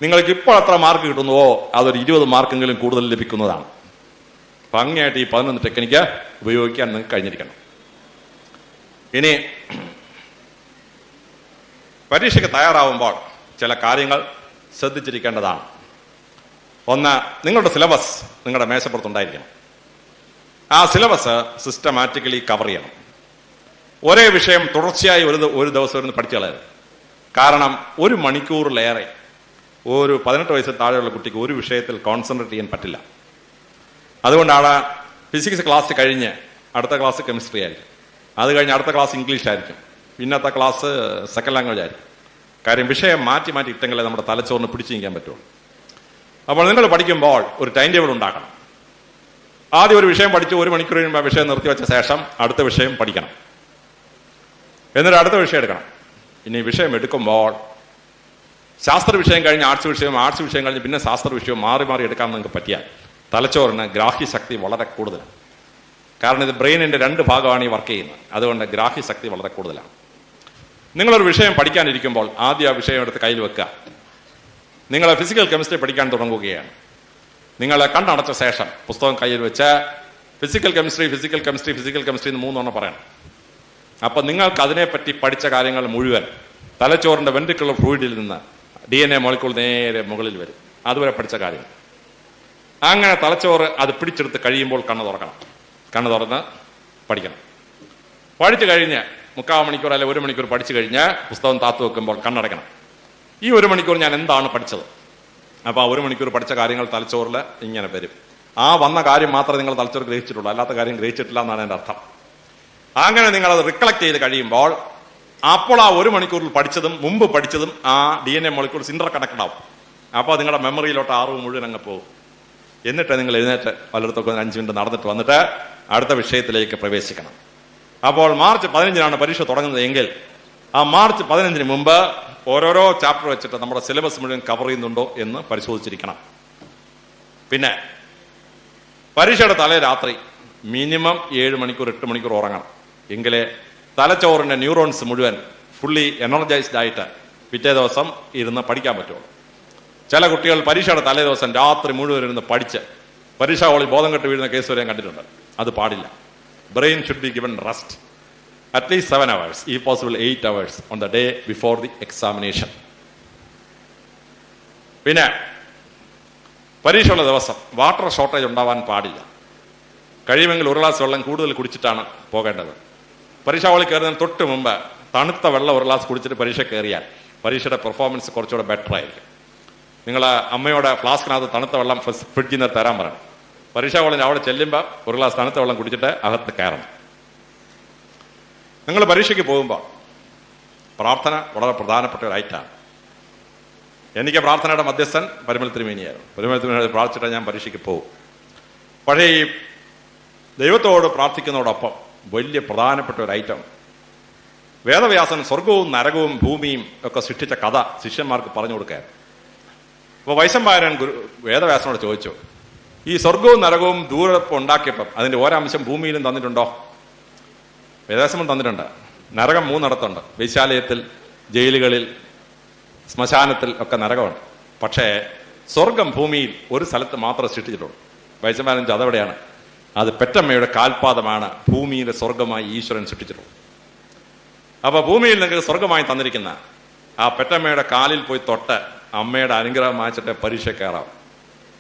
നിങ്ങൾക്ക് ഇപ്പോൾ എത്ര മാർക്ക് കിട്ടുന്നുവോ അതൊരു 20 മാർക്കെങ്കിലും കൂടുതൽ ലഭിക്കുന്നതാണ്. ഭംഗിയായിട്ട് ഈ 11 ടെക്നിക്ക് ഉപയോഗിക്കാൻ നിങ്ങൾക്ക് കഴിഞ്ഞിരിക്കണം. ഇനി പരീക്ഷയ്ക്ക് തയ്യാറാവുമ്പോൾ ചില കാര്യങ്ങൾ ശ്രദ്ധിച്ചിരിക്കേണ്ടതാണ്. ഒന്ന്, നിങ്ങളുടെ സിലബസ് നിങ്ങളുടെ മേശപ്പുറത്തുണ്ടായിരിക്കണം. ആ സിലബസ് സിസ്റ്റമാറ്റിക്കലി കവർ ചെയ്യണം. ഒരേ വിഷയം തുടർച്ചയായി ഒരു ദിവസം ഇരുന്ന് പഠിച്ചു കളയരുത്. കാരണം 1 മണിക്കൂറിലേറെ ഒരു 18 വയസ്സിൽ താഴെയുള്ള കുട്ടിക്ക് ഒരു വിഷയത്തിൽ കോൺസെൻട്രേറ്റ് ചെയ്യാൻ പറ്റില്ല. അതുകൊണ്ടാണ് ഫിസിക്സ് ക്ലാസ് കഴിഞ്ഞ് അടുത്ത ക്ലാസ് കെമിസ്ട്രി ആയിരിക്കും, അത് കഴിഞ്ഞ് അടുത്ത ക്ലാസ് ഇംഗ്ലീഷ് ആയിരിക്കും, പിന്നത്തെ ക്ലാസ് സെക്കൻഡ് ലാംഗ്വേജ് ആയിരിക്കും. കാര്യം വിഷയം മാറ്റി ഇട്ടെങ്കിലേ നമ്മുടെ തലച്ചോറിന് പിടിച്ചു നിൽക്കാൻ പറ്റുള്ളൂ. അപ്പോൾ നിങ്ങൾ പഠിക്കുമ്പോൾ ഒരു ടൈം ടേബിൾ ഉണ്ടാക്കണം. ആദ്യം ഒരു വിഷയം പഠിച്ച് 1 മണിക്കൂർ കഴിയുമ്പോൾ വിഷയം നിർത്തിവെച്ച ശേഷം അടുത്ത വിഷയം പഠിക്കണം. എന്നിട്ട് അടുത്ത വിഷയം എടുക്കണം. ഇനി വിഷയം എടുക്കുമ്പോൾ ശാസ്ത്ര വിഷയം കഴിഞ്ഞ് ആർട്സ് വിഷയം കഴിഞ്ഞ് പിന്നെ ശാസ്ത്ര വിഷയം മാറി എടുക്കാൻ നിങ്ങൾക്ക് പറ്റിയാൽ തലച്ചോറിന് ഗ്രാഹ്യശക്തി വളരെ കൂടുതലാണ്. കാരണം ഇത് ബ്രെയിനിന്റെ 2 ഭാഗമാണ് ഈ വർക്ക് ചെയ്യുന്നത്. അതുകൊണ്ട് ഗ്രാഹ്യശക്തി വളരെ കൂടുതലാണ്. നിങ്ങളൊരു വിഷയം പഠിക്കാനിരിക്കുമ്പോൾ ആദ്യം ആ വിഷയം എടുത്ത് കയ്യിൽ വെക്കുക. നിങ്ങൾ ഫിസിക്കൽ കെമിസ്ട്രി പഠിക്കാൻ തുടങ്ങുകയാണ്. നിങ്ങൾ കണ്ണടച്ച ശേഷം പുസ്തകം കയ്യിൽ വെച്ച് ഫിസിക്കൽ കെമിസ്ട്രി എന്ന് 3 എണ്ണം പറയണം. അപ്പൊ നിങ്ങൾക്ക് അതിനെപ്പറ്റി പഠിച്ച കാര്യങ്ങൾ മുഴുവൻ തലച്ചോറിന്റെ വെൻട്രിക്കുലർ ഫ്ലൂയിഡിൽ നിന്ന് DNA മോളിക്യൂൾ നേരെ മുകളിൽ വരും. അതുവരെ പഠിച്ച കാര്യങ്ങൾ അങ്ങനെ തലച്ചോറ് അത് പിടിച്ചെടുത്ത് കഴിയുമ്പോൾ കണ്ണ് തുറന്ന് പഠിക്കണം. പഠിച്ചു കഴിഞ്ഞ് 3/4 മണിക്കൂർ അല്ലെ 1 മണിക്കൂർ പഠിച്ചു കഴിഞ്ഞ് പുസ്തകം താത്തു വെക്കുമ്പോൾ കണ്ണടയ്ക്കണം. ഈ 1 മണിക്കൂർ ഞാൻ എന്താണ് പഠിച്ചത്? അപ്പൊ ആ 1 മണിക്കൂർ പഠിച്ച കാര്യങ്ങൾ തലച്ചോറിൽ ഇങ്ങനെ വരും. ആ വന്ന കാര്യം മാത്രമേ നിങ്ങൾ തലച്ചോറ് ഗ്രഹിച്ചിട്ടുള്ളൂ, അല്ലാത്ത കാര്യം ഗ്രഹിച്ചിട്ടില്ല എന്നാണ് എൻ്റെ അർത്ഥം. അങ്ങനെ നിങ്ങൾ അത് റിക്കളക്ട് ചെയ്ത് കഴിയുമ്പോൾ അപ്പോൾ ആ 1 മണിക്കൂറിൽ പഠിച്ചതും മുമ്പ് പഠിച്ചതും ആ DNA മോളിക്യൂൾസ് ഇന്റർ കണക്റ്റഡ് ആവും. അപ്പോൾ നിങ്ങളുടെ മെമ്മറിയിലോട്ട് അറിവ് മുഴുവൻ അങ്ങ് പോകും. എന്നിട്ട് നിങ്ങൾ എഴുന്നേറ്റ് പലയിടത്തൊക്കെ 5 മിനിറ്റ് നടന്നിട്ട് വന്നിട്ട് അടുത്ത വിഷയത്തിലേക്ക് പ്രവേശിക്കണം. അപ്പോൾ മാർച്ച് 15-നാണ് പരീക്ഷ തുടങ്ങുന്നത് എങ്കിൽ ആ മാർച്ച് 15-ന് മുമ്പ് ഓരോരോ ചാപ്റ്റർ വെച്ചിട്ട് നമ്മുടെ സിലബസ് മുഴുവൻ കവർ ചെയ്യുന്നുണ്ടോ എന്ന് പരിശോധിച്ചിരിക്കണം. പിന്നെ പരീക്ഷയുടെ തലേ രാത്രി മിനിമം 7 മണിക്കൂർ 8 മണിക്കൂർ ഉറങ്ങണം. എങ്കിലേ തലച്ചോറിന്റെ ന്യൂറോൺസ് മുഴുവൻ ഫുള്ളി എനർജൈസ്ഡ് ആയിട്ട് പിറ്റേ ദിവസം ഇരുന്ന് പഠിക്കാൻ പറ്റുള്ളൂ. ചില കുട്ടികൾ പരീക്ഷയുടെ തലേ ദിവസം രാത്രി മുഴുവൻ ഇരുന്ന് പഠിച്ച് പരീക്ഷാ ഹോളിൽ ബോധം കെട്ട് വീഴുന്ന കേസ് വരെ ഞാൻ കണ്ടിട്ടുണ്ട്. അത് പാടില്ല. Brain should be given rest at least 7 hours, if possible 8 hours on the day before the examination. പിന്നെ പരീക്ഷയുള്ള ദിവസം വാട്ടർ ഷോർട്ടേജ് ഉണ്ടാവാൻ പാടില്ല. കഴിയുമെങ്കിൽ 1 ഗ്ലാസ് വെള്ളം കൂടുതൽ കുടിച്ചിട്ടാണ് പോകേണ്ടത്. പരീക്ഷാ ഹോളിൽ കയറുന്നതിന് തൊട്ട് മുമ്പ് തണുത്ത വെള്ളം 1 ഗ്ലാസ് കുടിച്ചിട്ട് പരീക്ഷ കയറിയാൽ പരീക്ഷയുടെ പെർഫോമൻസ് കുറച്ചുകൂടെ ബെറ്റർ ആയിരിക്കും. നിങ്ങൾ അമ്മയോടെ ഫ്ലാസ്കിനകത്ത് തണുത്ത വെള്ളം ഫ്രിഡ്ജിൽ നിന്ന് തരാൻ പറയണം. പരീക്ഷാ ഹോളിൽ അവിടെ ചെല്ലുമ്പോൾ 1 ഗ്ലാസ് തണുത്ത വെള്ളം കുടിച്ചിട്ട് അകത്ത് കയറണം. നിങ്ങൾ പരീക്ഷയ്ക്ക് പോകുമ്പോൾ പ്രാർത്ഥന വളരെ പ്രധാനപ്പെട്ട ഒരു ഐറ്റാണ്. എനിക്ക് പ്രാർത്ഥനയുടെ മധ്യസ്ഥൻ പരിമൽ തിരുമേനിയായിരുന്നു. പരിമൽ തിരുമേനി പ്രാർത്ഥിച്ചിട്ട് ഞാൻ പരീക്ഷയ്ക്ക് പോകും. പക്ഷേ ഈ ദൈവത്തോട് പ്രാർത്ഥിക്കുന്നതോടൊപ്പം വലിയ പ്രധാനപ്പെട്ട ഒരു ഐറ്റം, വേദവ്യാസൻ സ്വർഗവും നരകവും ഭൂമിയും ഒക്കെ സൃഷ്ടിച്ച കഥ ശിഷ്യന്മാർക്ക് പറഞ്ഞു കൊടുക്കാൻ. അപ്പോൾ വൈശമ്പായനൻ വേദവ്യാസനോട് ചോദിച്ചു, ഈ സ്വർഗവും നരകവും ദൂരപ്പം ഉണ്ടാക്കിയപ്പം അതിന്റെ ഒരംശം ഭൂമിയിലും തന്നിട്ടുണ്ടോ? വേദവ്യാസം തന്നിട്ടുണ്ട്. നരകം 3 ഇടത്തുണ്ട്. വൈശാലയത്തിൽ, ജയിലുകളിൽ, ശ്മശാനത്തിൽ ഒക്കെ നരകമുണ്ട്. പക്ഷേ സ്വർഗം ഭൂമിയിൽ ഒരു സ്ഥലത്ത് മാത്രമേ സൃഷ്ടിച്ചിട്ടുള്ളൂ. വൈശമ്പായനൻ അതെവിടെയാണ്? അത് പെറ്റമ്മയുടെ കാൽപാദമാണ് ഭൂമിയിലെ സ്വർഗമായി ഈശ്വരൻ സൃഷ്ടിച്ചിട്ടുള്ളത്. അപ്പൊ ഭൂമിയിൽ നിങ്ങൾക്ക് സ്വർഗമായി തന്നിരിക്കുന്ന ആ പെറ്റമ്മയുടെ കാലിൽ പോയി തൊട്ട് അമ്മയുടെ അനുഗ്രഹം വാങ്ങിച്ചിട്ട് പരീക്ഷ കയറാം.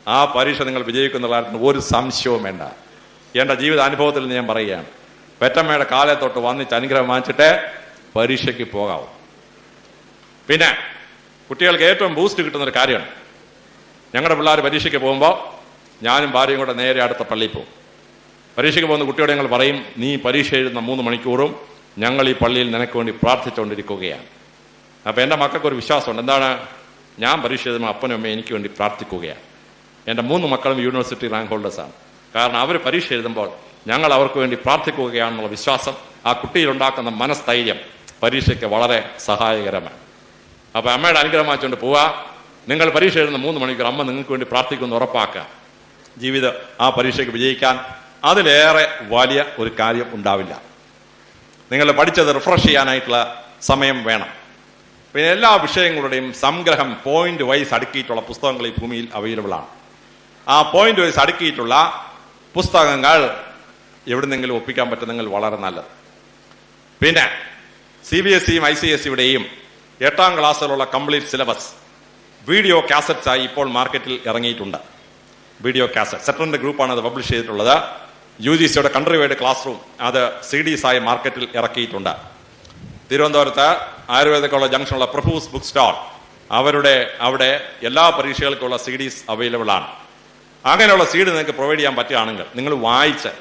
ആ പരീക്ഷ നിങ്ങൾ വിജയിക്കുന്ന കാര്യത്തിന് ഒരു സംശയവും വേണ്ട. എന്റെ ജീവിതാനുഭവത്തിൽ നിന്ന് ഞാൻ പറയുകയാണ്, പെറ്റമ്മയുടെ കാലെ തൊട്ട് വന്നിച്ച് അനുഗ്രഹം വാങ്ങിച്ചിട്ട് പരീക്ഷയ്ക്ക് പോകാവും. പിന്നെ കുട്ടികൾക്ക് ഏറ്റവും ബൂസ്റ്റ് കിട്ടുന്നൊരു കാര്യമാണ്, ഞങ്ങളുടെ പിള്ളേർ പരീക്ഷയ്ക്ക് പോകുമ്പോൾ ഞാനും ഭാര്യയും കൂടെ നേരെ അടുത്ത പള്ളിയിൽ പോകും. പരീക്ഷയ്ക്ക് പോകുന്ന കുട്ടിയോട് ഞങ്ങൾ പറയും, നീ പരീക്ഷ എഴുതുന്ന 3 മണിക്കൂറും ഞങ്ങൾ ഈ പള്ളിയിൽ നിനക്ക് വേണ്ടി പ്രാർത്ഥിച്ചുകൊണ്ടിരിക്കുകയാണ്. അപ്പം എൻ്റെ മക്കൾക്കൊരു വിശ്വാസമുണ്ട്. എന്താണ്? ഞാൻ പരീക്ഷ എഴുതുമ്പോൾ അപ്പനും അമ്മയും എനിക്ക് വേണ്ടി പ്രാർത്ഥിക്കുകയാണ്. എൻ്റെ 3 മക്കളും യൂണിവേഴ്സിറ്റി റാങ്ക് ഹോൾഡേഴ്സാണ്. കാരണം അവർ പരീക്ഷ എഴുതുമ്പോൾ ഞങ്ങൾ അവർക്ക് വേണ്ടി പ്രാർത്ഥിക്കുകയാണെന്നുള്ള വിശ്വാസം, ആ കുട്ടിയിലുണ്ടാക്കുന്ന മനസ്ഥൈര്യം പരീക്ഷയ്ക്ക് വളരെ സഹായകരമാണ്. അപ്പം അമ്മയുടെ അനുഗ്രഹം വാങ്ങിച്ചുകൊണ്ട് പോവുക. നിങ്ങൾ പരീക്ഷ എഴുതുന്ന 3 മണിക്കൂർ അമ്മ നിങ്ങൾക്ക് വേണ്ടി പ്രാർത്ഥിക്കുമെന്ന് ഉറപ്പാക്കുക. ജീവിതം ആ പരീക്ഷയ്ക്ക് വിജയിക്കാൻ അതിലേറെ വലിയ ഒരു കാര്യം ഉണ്ടാവില്ല. നിങ്ങൾ പഠിച്ചത് റിഫ്രഷ് ചെയ്യാനായിട്ടുള്ള സമയം വേണം. പിന്നെ എല്ലാ വിഷയങ്ങളുടെയും സംഗ്രഹം പോയിന്റ് വൈസ് അടുക്കിയിട്ടുള്ള പുസ്തകങ്ങൾ ഈ ഭൂമിയിൽ അവൈലബിൾ ആണ്. ആ പോയിന്റ് വൈസ് അടുക്കിയിട്ടുള്ള പുസ്തകങ്ങൾ എവിടുന്നെങ്കിലും ഒപ്പിക്കാൻ പറ്റുന്നെങ്കിൽ വളരെ നല്ലത്. പിന്നെ CBSE ICSEയുടെയും 8ാം ക്ലാസ്സിലുള്ള കംപ്ലീറ്റ് സിലബസ് വീഡിയോ കാസറ്റ്സ് ആയി ഇപ്പോൾ മാർക്കറ്റിൽ ഇറങ്ങിയിട്ടുണ്ട്. വീഡിയോ കാസറ്റ് സെറ്ററിന്റെ ഗ്രൂപ്പാണ് അത് പബ്ലിഷ് ചെയ്തിട്ടുള്ളത്. UGCയുടെ കൺട്രി വൈഡ് ക്ലാസ് റൂം അത് CDs ആയി മാർക്കറ്റിൽ ഇറക്കിയിട്ടുണ്ട്. തിരുവനന്തപുരത്ത് ആയുർവേദ കോളേജ് ജംഗ്ഷനുള്ള പ്രഭൂസ് ബുക്ക് സ്റ്റാൾ അവിടെ എല്ലാ പരീക്ഷകൾക്കുള്ള CDs അവൈലബിൾ ആണ്. അങ്ങനെയുള്ള CD നിങ്ങൾക്ക് പ്രൊവൈഡ് ചെയ്യാൻ പറ്റുകയാണെങ്കിൽ നിങ്ങൾ വായിച്ച്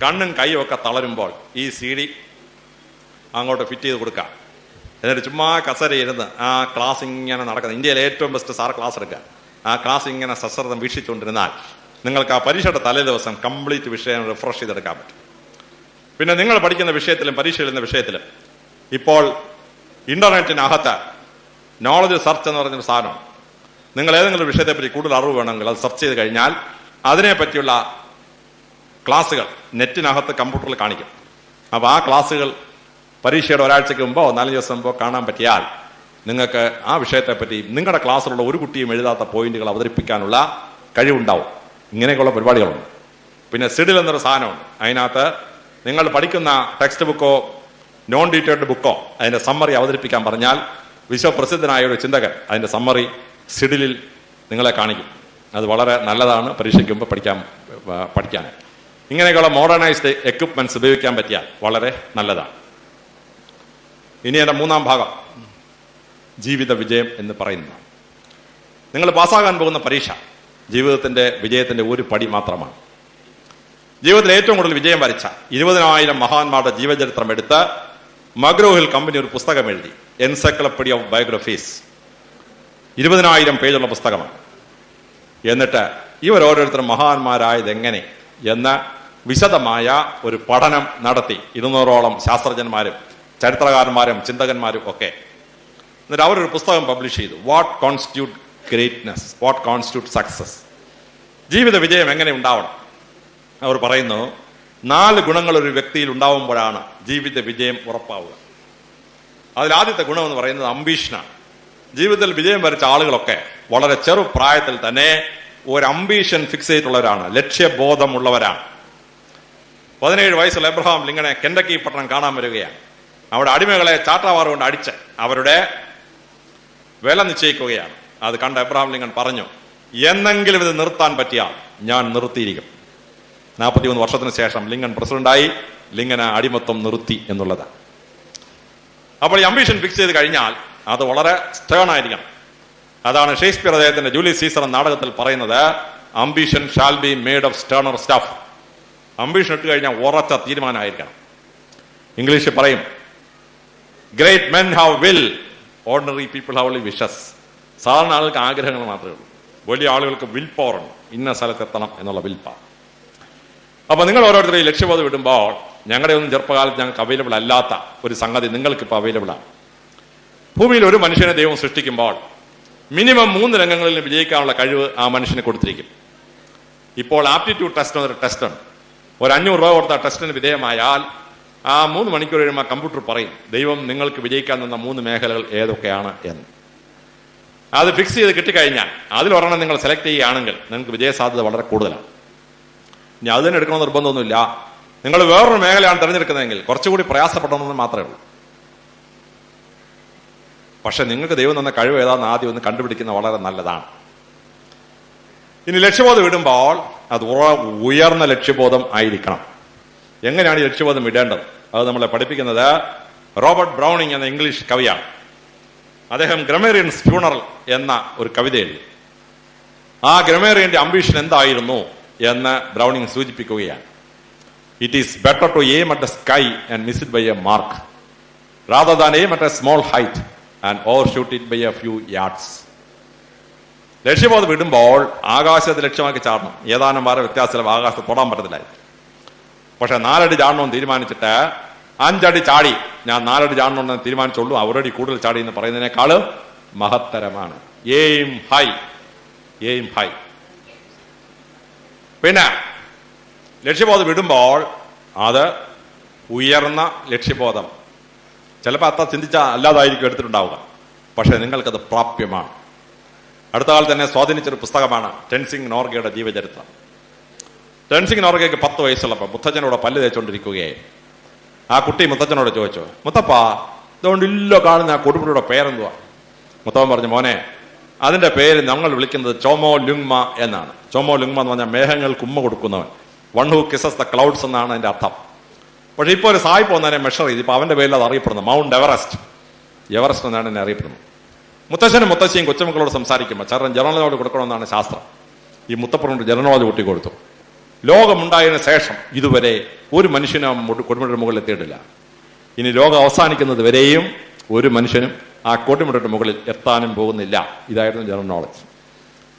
കണ്ണും കൈയും ഒക്കെ തളരുമ്പോൾ ഈ CD അങ്ങോട്ട് ഫിറ്റ് ചെയ്ത് കൊടുക്കുക. എന്നിട്ട് ചുമ്മാ കസേര ഇരുന്ന് ആ ക്ലാസ് ഇങ്ങനെ നടക്കുന്നത്, ഇന്ത്യയിലെ ഏറ്റവും ബെസ്റ്റ് സാർ ക്ലാസ് എടുക്കുക, ആ ക്ലാസ് ഇങ്ങനെ സശ്രദ്ധം വീക്ഷിച്ചുകൊണ്ടിരുന്നാൽ നിങ്ങൾക്ക് ആ പരീക്ഷയുടെ തലേ ദിവസം കംപ്ലീറ്റ് വിഷയം റിഫ്രഷ് ചെയ്തെടുക്കാൻ പറ്റും. പിന്നെ നിങ്ങൾ പഠിക്കുന്ന വിഷയത്തിലും പരീക്ഷ എഴുതുന്ന വിഷയത്തിലും ഇപ്പോൾ ഇന്റർനെറ്റിനകത്ത് നോളജ് സെർച്ച് എന്ന് പറഞ്ഞൊരു സാധനമാണ്. നിങ്ങൾ ഏതെങ്കിലും വിഷയത്തെപ്പറ്റി കൂടുതൽ അറിവ് വേണമെങ്കിൽ അത് സെർച്ച് ചെയ്ത് കഴിഞ്ഞാൽ അതിനെപ്പറ്റിയുള്ള ക്ലാസ്സുകൾ നെറ്റിനകത്ത് കമ്പ്യൂട്ടറിൽ കാണിക്കും. അപ്പോൾ ആ ക്ലാസ്സുകൾ പരീക്ഷയുടെ ഒരാഴ്ചയ്ക്ക് മുമ്പോ 4 ദിവസം മുമ്പോ കാണാൻ പറ്റിയാൽ നിങ്ങൾക്ക് ആ വിഷയത്തെപ്പറ്റി നിങ്ങളുടെ ക്ലാസ്സിലുള്ള ഒരു കുട്ടിയും എഴുതാത്ത പോയിന്റുകൾ അവതരിപ്പിക്കാനുള്ള കഴിവുണ്ടാവും. ഇങ്ങനെയൊക്കെയുള്ള പരിപാടികളുണ്ട്. പിന്നെ സിഡിൽ എന്നൊരു സാധനമുണ്ട്. അതിനകത്ത് നിങ്ങൾ പഠിക്കുന്ന ടെക്സ്റ്റ് ബുക്കോ നോൺ ഡീറ്റെയിൽഡ് ബുക്കോ അതിന്റെ സമ്മറി അവതരിപ്പിക്കാൻ പറഞ്ഞാൽ വിശ്വപ്രസിദ്ധനായ ഒരു ചിന്തകൻ അതിന്റെ സമ്മറി സിഡിലിൽ നിങ്ങളെ കാണിക്കും. അത് വളരെ നല്ലതാണ് പരീക്ഷയ്ക്ക് മുമ്പ് പഠിക്കാൻ. ഇങ്ങനെയൊക്കെയുള്ള മോഡേണൈസ്ഡ് എക്യുപ്മെന്റ്സ് ഉപയോഗിക്കാൻ പറ്റിയാൽ വളരെ നല്ലതാണ്. ഇനി എൻ്റെ 3ാം ഭാഗം ജീവിത വിജയം എന്ന് പറയുന്നതാണ്. നിങ്ങൾ പാസ്സാകാൻ പോകുന്ന പരീക്ഷ ജീവിതത്തിന്റെ വിജയത്തിന്റെ ഒരു പടി മാത്രമാണ്. ജീവിതത്തിൽ ഏറ്റവും കൂടുതൽ വിജയം വരിച്ച 20,000 മഹാന്മാരുടെ ജീവചരിത്രം എടുത്ത് മഗ്രോ-ഹിൽ കമ്പനി ഒരു പുസ്തകം എഴുതി, എൻസൈക്ലോപീഡിയ ഓഫ് ബയോഗ്രഫീസ്. 20,000 പേജുള്ള പുസ്തകമാണ്. എന്നിട്ട് ഇവർ ഓരോരുത്തരും മഹാന്മാരായത് എങ്ങനെ എന്ന് വിശദമായ ഒരു പഠനം നടത്തി 200ഓളം ശാസ്ത്രജ്ഞന്മാരും ചരിത്രകാരന്മാരും ചിന്തകന്മാരും ഒക്കെ. എന്നിട്ട് അവരൊരു പുസ്തകം പബ്ലിഷ് ചെയ്തു, what constitute greatness, what constitute success. ജീവിത വിജയം എങ്ങനെ ഉണ്ടാവണം? അവർ പറയുന്നു 4 ഗുണങ്ങൾ ഒരു വ്യക്തിയിൽ ഉണ്ടാവുമ്പോഴാണ് ജീവിത വിജയം ഉറപ്പാവുക. അതിലാദ്യത്തെ ഗുണമെന്ന് പറയുന്നത് അംബീഷനാണ്. ജീവിതത്തിൽ വിജയം വരിച്ച ആളുകളൊക്കെ വളരെ ചെറുപ്രായത്തിൽ തന്നെ ഒരു അംബീഷൻ ഫിക്സ് ചെയ്തിട്ടുള്ളവരാണ്, ലക്ഷ്യബോധമുള്ളവരാണ്. 17 വയസ്സുള്ള എബ്രഹാം ലിങ്കനെ കെൻഡക്കി പട്ടണം കാണാൻ വരികയാണ്. അവിടെ അടിമകളെ ചാട്ടവാറ് കൊണ്ട് അടിച്ച് അവരുടെ വില നിശ്ചയിക്കുകയാണ്. അത് കണ്ട എബ്രഹാം ലിങ്കൻ പറഞ്ഞു, എന്നെങ്കിലും ഇത് നിർത്താൻ പറ്റിയാൽ ഞാൻ നിർത്തിയിരിക്കും. 43 വർഷത്തിന് ശേഷം ലിങ്കൻ പ്രസിഡന്റായി. ലിങ്കന് അടിമത്വം നിർത്തി എന്നുള്ളതാണ്. അപ്പോൾ ഈ അംബീഷൻ ഫിക്സ് ചെയ്ത് കഴിഞ്ഞാൽ അത് വളരെ സ്റ്റേൺ ആയിരിക്കണം. അതാണ് ഷേക്സ്പിയർ അദ്ദേഹത്തിന്റെ ജൂലിയസ് സീസർ എന്ന നാടകത്തിൽ പറയുന്നത്, ambition shall be made of sterner stuff. Ambition ഇട്ട് കഴിഞ്ഞാൽ ഉറച്ച തീരുമാനമായിരിക്കണം. ഇംഗ്ലീഷിൽ പറയും, great men have will, ordinary people have only wishes. സാധാരണ ആളുകൾക്ക് ആഗ്രഹങ്ങൾ മാത്രമേ ഉള്ളൂ, വലിയ ആളുകൾക്ക് വിൽ പവർ ഉണ്ട്, ഇന്ന സ്ഥലത്തെത്തണം എന്നുള്ള വിൽ പവർ. അപ്പൊ നിങ്ങൾ ഓരോരുത്തരെയും ലക്ഷ്യബോധം ഇടുമ്പോൾ ഞങ്ങളുടെ ഒന്നും ചെറുപ്പകാലത്ത് ഞങ്ങൾക്ക് അവൈലബിൾ അല്ലാത്ത ഒരു സംഗതി നിങ്ങൾക്ക് ഇപ്പോൾ അവൈലബിൾ ആണ്. ഭൂമിയിൽ ഒരു മനുഷ്യനെ ദൈവം സൃഷ്ടിക്കുമ്പോൾ മിനിമം 3 രംഗങ്ങളിൽ വിജയിക്കാനുള്ള കഴിവ് ആ മനുഷ്യന് കൊടുത്തിരിക്കും. ഇപ്പോൾ ആപ്റ്റിറ്റ്യൂഡ് ടെസ്റ്റ് എന്നൊരു ടെസ്റ്റ് ഉണ്ട്. ഒരു 500 രൂപ കൊടുത്ത ടെസ്റ്റിന് വിധേയമായാൽ ആ 3 മണിക്കൂർ കഴിയുമ്പോൾ കമ്പ്യൂട്ടർ പറയും ദൈവം നിങ്ങൾക്ക് വിജയിക്കാൻ തന്ന 3 മേഖലകൾ ഏതൊക്കെയാണ് എന്ന്. അത് ഫിക്സ് ചെയ്ത് കിട്ടിക്കഴിഞ്ഞാൽ അതിലൊരെണ്ണം നിങ്ങൾ സെലക്ട് ചെയ്യുകയാണെങ്കിൽ നിങ്ങൾക്ക് വിജയസാധ്യത വളരെ കൂടുതലാണ്. ഇനി അത് തന്നെ എടുക്കണമെന്ന് നിർബന്ധമൊന്നുമില്ല. നിങ്ങൾ വേറൊരു മേഖലയാണ് തിരഞ്ഞെടുക്കുന്നതെങ്കിൽ കുറച്ചുകൂടി പ്രയാസപ്പെടണമെന്ന് മാത്രമേ ഉള്ളൂ. പക്ഷെ നിങ്ങൾക്ക് ദൈവം തന്ന കഴിവ് ഏതാണെന്ന് ആദ്യം ഒന്ന് കണ്ടുപിടിക്കുന്നത് വളരെ നല്ലതാണ്. ഇനി ലക്ഷ്യബോധം ഇടുമ്പോൾ അത് ഉയർന്ന ലക്ഷ്യബോധം ആയിരിക്കണം. എങ്ങനെയാണ് ഈ ലക്ഷ്യബോധം ഇടേണ്ടത്? അത് നമ്മളെ പഠിപ്പിക്കുന്നത് റോബർട്ട് ബ്രൗണിംഗ് എന്ന ഇംഗ്ലീഷ് കവിയാണ്. അദ്ദേഹം ഗ്രമേറിയൻസ് ഫ്യൂണറൽ എന്ന ഒരു കവിത എഴുതി. ആ ഗ്രമേറിയന്റെ അംബീഷൻ എന്തായിരുന്നു എന്ന് ബ്രൗണിംഗ് സൂചിപ്പിക്കുകയാണ്. It is better to aim at the sky and miss it by a mark rather than aim at a small height and overshoot it by a few yards. ലക്ഷ്യബോധം ഇടുമ്പോൾ ആകാശത്തെ ലക്ഷ്യമാക്കി ചാടണം. ഏതാനും വാര വ്യത്യാസത്തിൽ ആകാശത്ത് തൊടാൻ പറ്റത്തില്ലായിരുന്നു. പക്ഷെ 4 അടി ചാടണമെന്ന് തീരുമാനിച്ചിട്ട് 5 അടി ചാടി ഞാൻ 4 അടി ചാടണമെന്ന് തീരുമാനിച്ചുള്ളൂ. അവരടി കൂടുതൽ ചാടി എന്ന് പറയുന്നതിനേക്കാൾ മഹത്തരമാണ്. Aim high, aim high. പിന്നെ ലക്ഷ്യബോധം ഇടുമ്പോൾ അത് ഉയർന്ന ലക്ഷ്യബോധം. ചിലപ്പോൾ അത്ര ചിന്തിച്ചാൽ അല്ലാതായിരിക്കും എടുത്തിട്ടുണ്ടാവുക. പക്ഷെ നിങ്ങൾക്കത് പ്രാപ്യമാണ്. അടുത്ത കാലത്ത് തന്നെ സ്വാധീനിച്ചൊരു പുസ്തകമാണ് ടെൻസിംഗ് നോർഗയുടെ ജീവചരിത്രം. ടെൻസിംഗ് നോർഗയ്ക്ക് 10 വയസ്സുള്ളപ്പോൾ മുത്തച്ഛനോട് പല്ല് തേച്ചുകൊണ്ടിരിക്കുകയായി. ആ കുട്ടി മുത്തച്ഛനോട് ചോദിച്ചു, മുത്തപ്പാ ഇതുകൊണ്ട് ഇല്ലോ കാണുന്ന ആ കൊടുമുടിയുടെ പേരെന്തുവാ? മുത്തപ്പൻ പറഞ്ഞു, മോനെ അതിന്റെ പേര് ഞങ്ങൾ വിളിക്കുന്നത് ചോമോ ലുങ്മ എന്നാണ്. ചോമോ ലുങ്മ എന്ന് പറഞ്ഞാൽ മേഘങ്ങൾക്ക് ഉമ്മ കൊടുക്കുന്നവൻ. One who kisses the clouds എന്നാണ് അതിന്റെ അർത്ഥം. പക്ഷെ ഇപ്പോൾ ഒരു സായിപ്പ് വന്നതിനെ മെഷർ ചെയ്ത് ഇപ്പൊ അവന്റെ പേരിൽ അത് അറിയപ്പെടുന്നത് മൗണ്ട് എവറസ്റ്റ്. എവറസ്റ്റ് എന്നാണ് എന്നെ അറിയപ്പെടുന്നത്. മുത്തച്ഛനും മുത്തശ്ശിയും കൊച്ചുമക്കളോട് സംസാരിക്കുമ്പോൾ ജനറൽ നോളജ് കൊടുക്കണമെന്നാണ് ശാസ്ത്രം. ഈ മുത്തപ്പനോട് ജനറൽ നോളജ് കൂട്ടിക്കൊടുത്തു. ലോകമുണ്ടായതിനു ശേഷം ഇതുവരെ ഒരു മനുഷ്യനും കൊടുമുടിയുടെ മുകളിൽ എത്തിയിട്ടില്ല. ഇനി ലോകം അവസാനിക്കുന്നത് വരെയും ഒരു മനുഷ്യനും ആ കൊടുമുടിയുടെ മുകളിൽ എത്താനും പോകുന്നില്ല. ഇതായിരുന്നു ജനറൽ നോളജ്.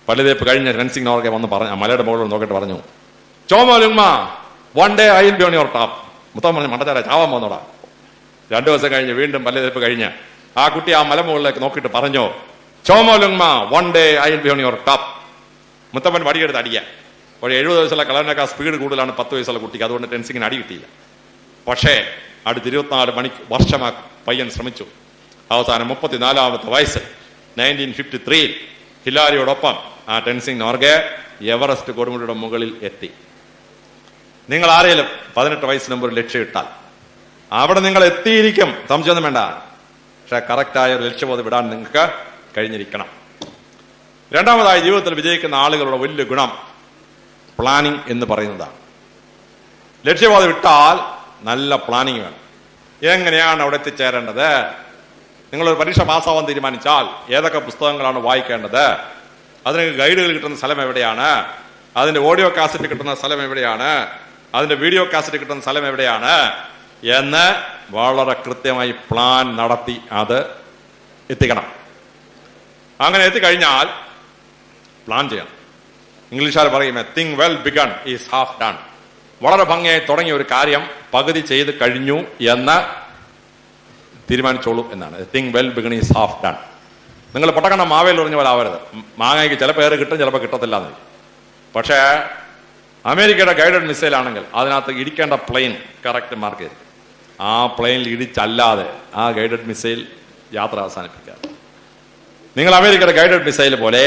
പല്ലുതേപ്പ് കഴിഞ്ഞ ടെൻസിംഗ് നോർഗെ വന്ന് പറഞ്ഞു, മലയുടെ മുകളിൽ നോക്കിയിട്ട് പറഞ്ഞു, Chomolungma one day I will be on your top. മുത്തം പറഞ്ഞു, മണ്ടച്ചാര ചാവാൻ പോകുന്നോടാ. 2 ദിവസം കഴിഞ്ഞ് വീണ്ടും പല്ലുതേപ്പ് കഴിഞ്ഞ് ആ കുട്ടി ആ മലമുകളിലേക്ക് നോക്കിയിട്ട് പറഞ്ഞു, Chomolungma one day I will be on your top. മുത്തപ്പൻ വടിയെടുത്ത് അടിക്കുക. പക്ഷേ 70 വയസ്സുള്ള കളറിനേക്കാൾ സ്പീഡ് കൂടുതലാണ് 10 വയസ്സുള്ള കുട്ടിക്ക്. അതുകൊണ്ട് ടെൻസിങ്ങിന് അടി കിട്ടിയില്ല. പക്ഷേ അടുത്ത് 24 വർഷമാ പയ്യൻ ശ്രമിച്ചു. അവസാനം 34-ാമത്തെ വയസ്സിൽ 1953 ഹിലാരിയോടൊപ്പം ആ ടെൻസിംഗ് നോർഗെ എവറസ്റ്റ് കൊടുമുടിയുടെ മുകളിൽ എത്തി. നിങ്ങൾ ആരെങ്കിലും 18 വയസ്സിന് മുമ്പ് ഒരു ലക്ഷ്യം ഇട്ടാൽ അവിടെ നിങ്ങൾ എത്തിയിരിക്കും, സംശയമൊന്നും വേണ്ട. പക്ഷെ കറക്റ്റായ ഒരു ലക്ഷ്യബോധം വിടാൻ നിങ്ങൾക്ക് കഴിഞ്ഞിരിക്കണം. രണ്ടാമതായി ജീവിതത്തിൽ വിജയിക്കുന്ന ആളുകളുടെ വലിയ ഗുണം പ്ലാനിങ് എന്ന് പറയുന്നതാണ്. ലക്ഷ്യബോധം ഇട്ടാൽ നല്ല പ്ലാനിങ് വേണം. എങ്ങനെയാണ് അവിടെ എത്തിച്ചേരേണ്ടത്? നിങ്ങളൊരു പരീക്ഷ പാസ്സാവാൻ തീരുമാനിച്ചാൽ ഏതൊക്കെ പുസ്തകങ്ങളാണ് വായിക്കേണ്ടത്? അതിന് ഗൈഡുകൾ കിട്ടുന്ന സ്ഥലം എവിടെയാണ്? അതിന്റെ ഓഡിയോ കാസറ്റ് കിട്ടുന്ന സ്ഥലം എവിടെയാണ്? അതിന്റെ വീഡിയോ കാസറ്റ് കിട്ടുന്ന സ്ഥലം എവിടെയാണ് എന്ന് വളരെ കൃത്യമായി പ്ലാൻ നടത്തി അത് എത്തിക്കണം. അങ്ങനെ എത്തിക്കഴിഞ്ഞാൽ പ്ലാൻ ചെയ്യണം. ഇംഗ്ലീഷുകാർ പറയും, A thing well begun is half done. വളരെ ഭംഗിയായി തുടങ്ങിയ ഒരു കാര്യം പകുതി ചെയ്ത് കഴിഞ്ഞു എന്ന് തീരുമാനിച്ചോളൂ എന്നാണ്. A thing well begun is half done. നിങ്ങൾ പൊട്ടക്കണ്ട മാവേൽ എറിഞ്ഞ പോലെ ആവരുത്. മാങ്ങയ്ക്ക് ചില പേര് കിട്ടും, ചിലപ്പോൾ കിട്ടത്തില്ല എന്ന്. പക്ഷേ അമേരിക്കയുടെ ഗൈഡഡ് മിസൈൽ ആണെങ്കിൽ അതിനകത്ത് ഇടിക്കേണ്ട പ്ലെയിൻ കറക്റ്റ് മാർക്ക് ചെയ്തു. ആ പ്ലെയിനിൽ ഇടിച്ചല്ലാതെ ആ ഗൈഡഡ് മിസൈൽ യാത്ര അവസാനിപ്പിക്കാതെ നിങ്ങൾ അമേരിക്കയുടെ ഗൈഡഡ് മിസൈൽ പോലെ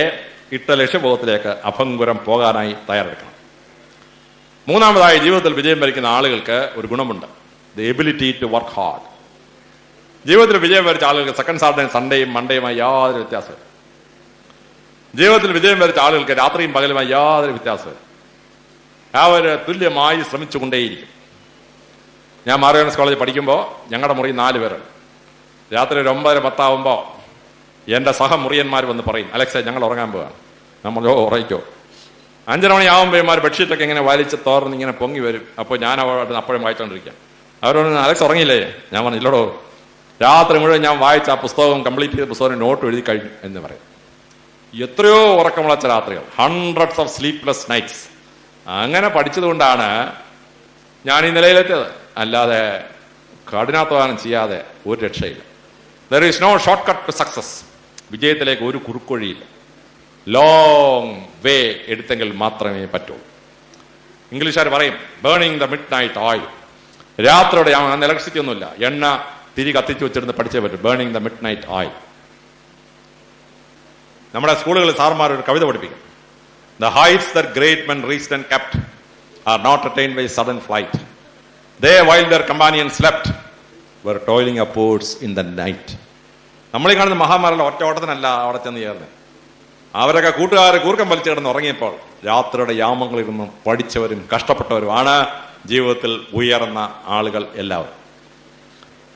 ഇട്ട ലക്ഷ്യബോധത്തിലേക്ക് അഭംഗുരം പോകാനായി തയ്യാറെടുക്കണം. മൂന്നാമതായി ജീവിതത്തിൽ വിജയം വരിക്കുന്ന ആളുകൾക്ക് ഒരു ഗുണമുണ്ട്, the ability to work hard. ജീവിതത്തിൽ വിജയം വരിച്ച ആളുകൾക്ക് സെക്കൻഡ് സാറ്റർഡേയും സൺഡേയും മൺഡേയുമായി യാതൊരു വ്യത്യാസമില്ല. ജീവിതത്തിൽ വിജയം വരിച്ച ആളുകൾക്ക് രാത്രിയും പകലുമായി യാതൊരു വ്യത്യാസമില്ല. അവർ തുല്യമായി ശ്രമിച്ചുകൊണ്ടേയിരിക്കും. ഞാൻ മാറിയോണസ് കോളേജിൽ പഠിക്കുമ്പോൾ ഞങ്ങളുടെ മുറി 4 പേരുണ്ട്. രാത്രി ഒരു 9-10 ആവുമ്പോൾ എൻ്റെ സഹമുറിയന്മാർ വന്ന് പറയും, അലക്സേ ഞങ്ങൾ ഉറങ്ങാൻ പോവാണ്. നമ്മൾ ഉറയിക്കോ. 5:30 മണിയാവുമ്പോഴന്മാർ ബെഡ്ഷീറ്റൊക്കെ ഇങ്ങനെ വലിച്ച് തോർന്ന് ഇങ്ങനെ പൊങ്ങി വരും. അപ്പോൾ ഞാൻ അവിടെ അപ്പോഴും വായിച്ചുകൊണ്ടിരിക്കാം. അവരോട് അലക്സ് ഉറങ്ങിയില്ലേ? ഞാൻ പറഞ്ഞു, ഇല്ലടോ, രാത്രി മുഴുവൻ ഞാൻ വായിച്ച ആ പുസ്തകം കംപ്ലീറ്റ് ചെയ്ത പുസ്തകം നോട്ട് എഴുതി കഴിഞ്ഞു എന്ന് പറയും. എത്രയോ ഉറക്കമുളച്ച രാത്രികൾ, ഹൺഡ്രഡ്സ് ഓഫ് സ്ലീപ്ലെസ് നൈറ്റ്സ്. അങ്ങനെ പഠിച്ചതുകൊണ്ടാണ് ഞാൻ ഈ നിലയിലെത്തിയത്. അല്ലാതെ കഠിനാധ്വാനം ചെയ്യാതെ ഒരു രക്ഷയില്ല. There is no shortcut to success. വിജയത്തിലേക്ക് ഒരു കുറുക്കൊഴിയില്ല. ലോങ് വേ എടുത്തെങ്കിൽ മാത്രമേ പറ്റൂ. ഇംഗ്ലീഷുകാർ പറയും burning the mid night oil. രാത്രിയോടെ അന്ന് ഇലക്ട്രിസിറ്റി ഒന്നുമില്ല, എണ്ണ തിരി കത്തിച്ചു വെച്ചിരുന്ന് പഠിച്ചേ പറ്റും. Burning the mid night oil. നമ്മുടെ സ്കൂളുകളിൽ സാർമാർ ഒരു കവിത പഠിപ്പിക്കും. The heights that great men reached and kept are not attained by sudden flight. They, while their companions slept, were toiling upwards in the night. നമ്മളീ കാണുന്ന മഹാന്മാരുടെ ഒറ്റ ഓട്ടത്തിനല്ല അവിടെ ചെന്ന് ചേർന്ന്. അവരൊക്കെ കൂട്ടുകാരെ കൂർക്കം വലിച്ചു കിടന്ന് ഉറങ്ങിയപ്പോൾ രാത്രിയുടെ യാമങ്ങളിൽ നിന്നും പഠിച്ചവരും കഷ്ടപ്പെട്ടവരുമാണ് ജീവിതത്തിൽ ഉയർന്ന ആളുകൾ എല്ലാവരും.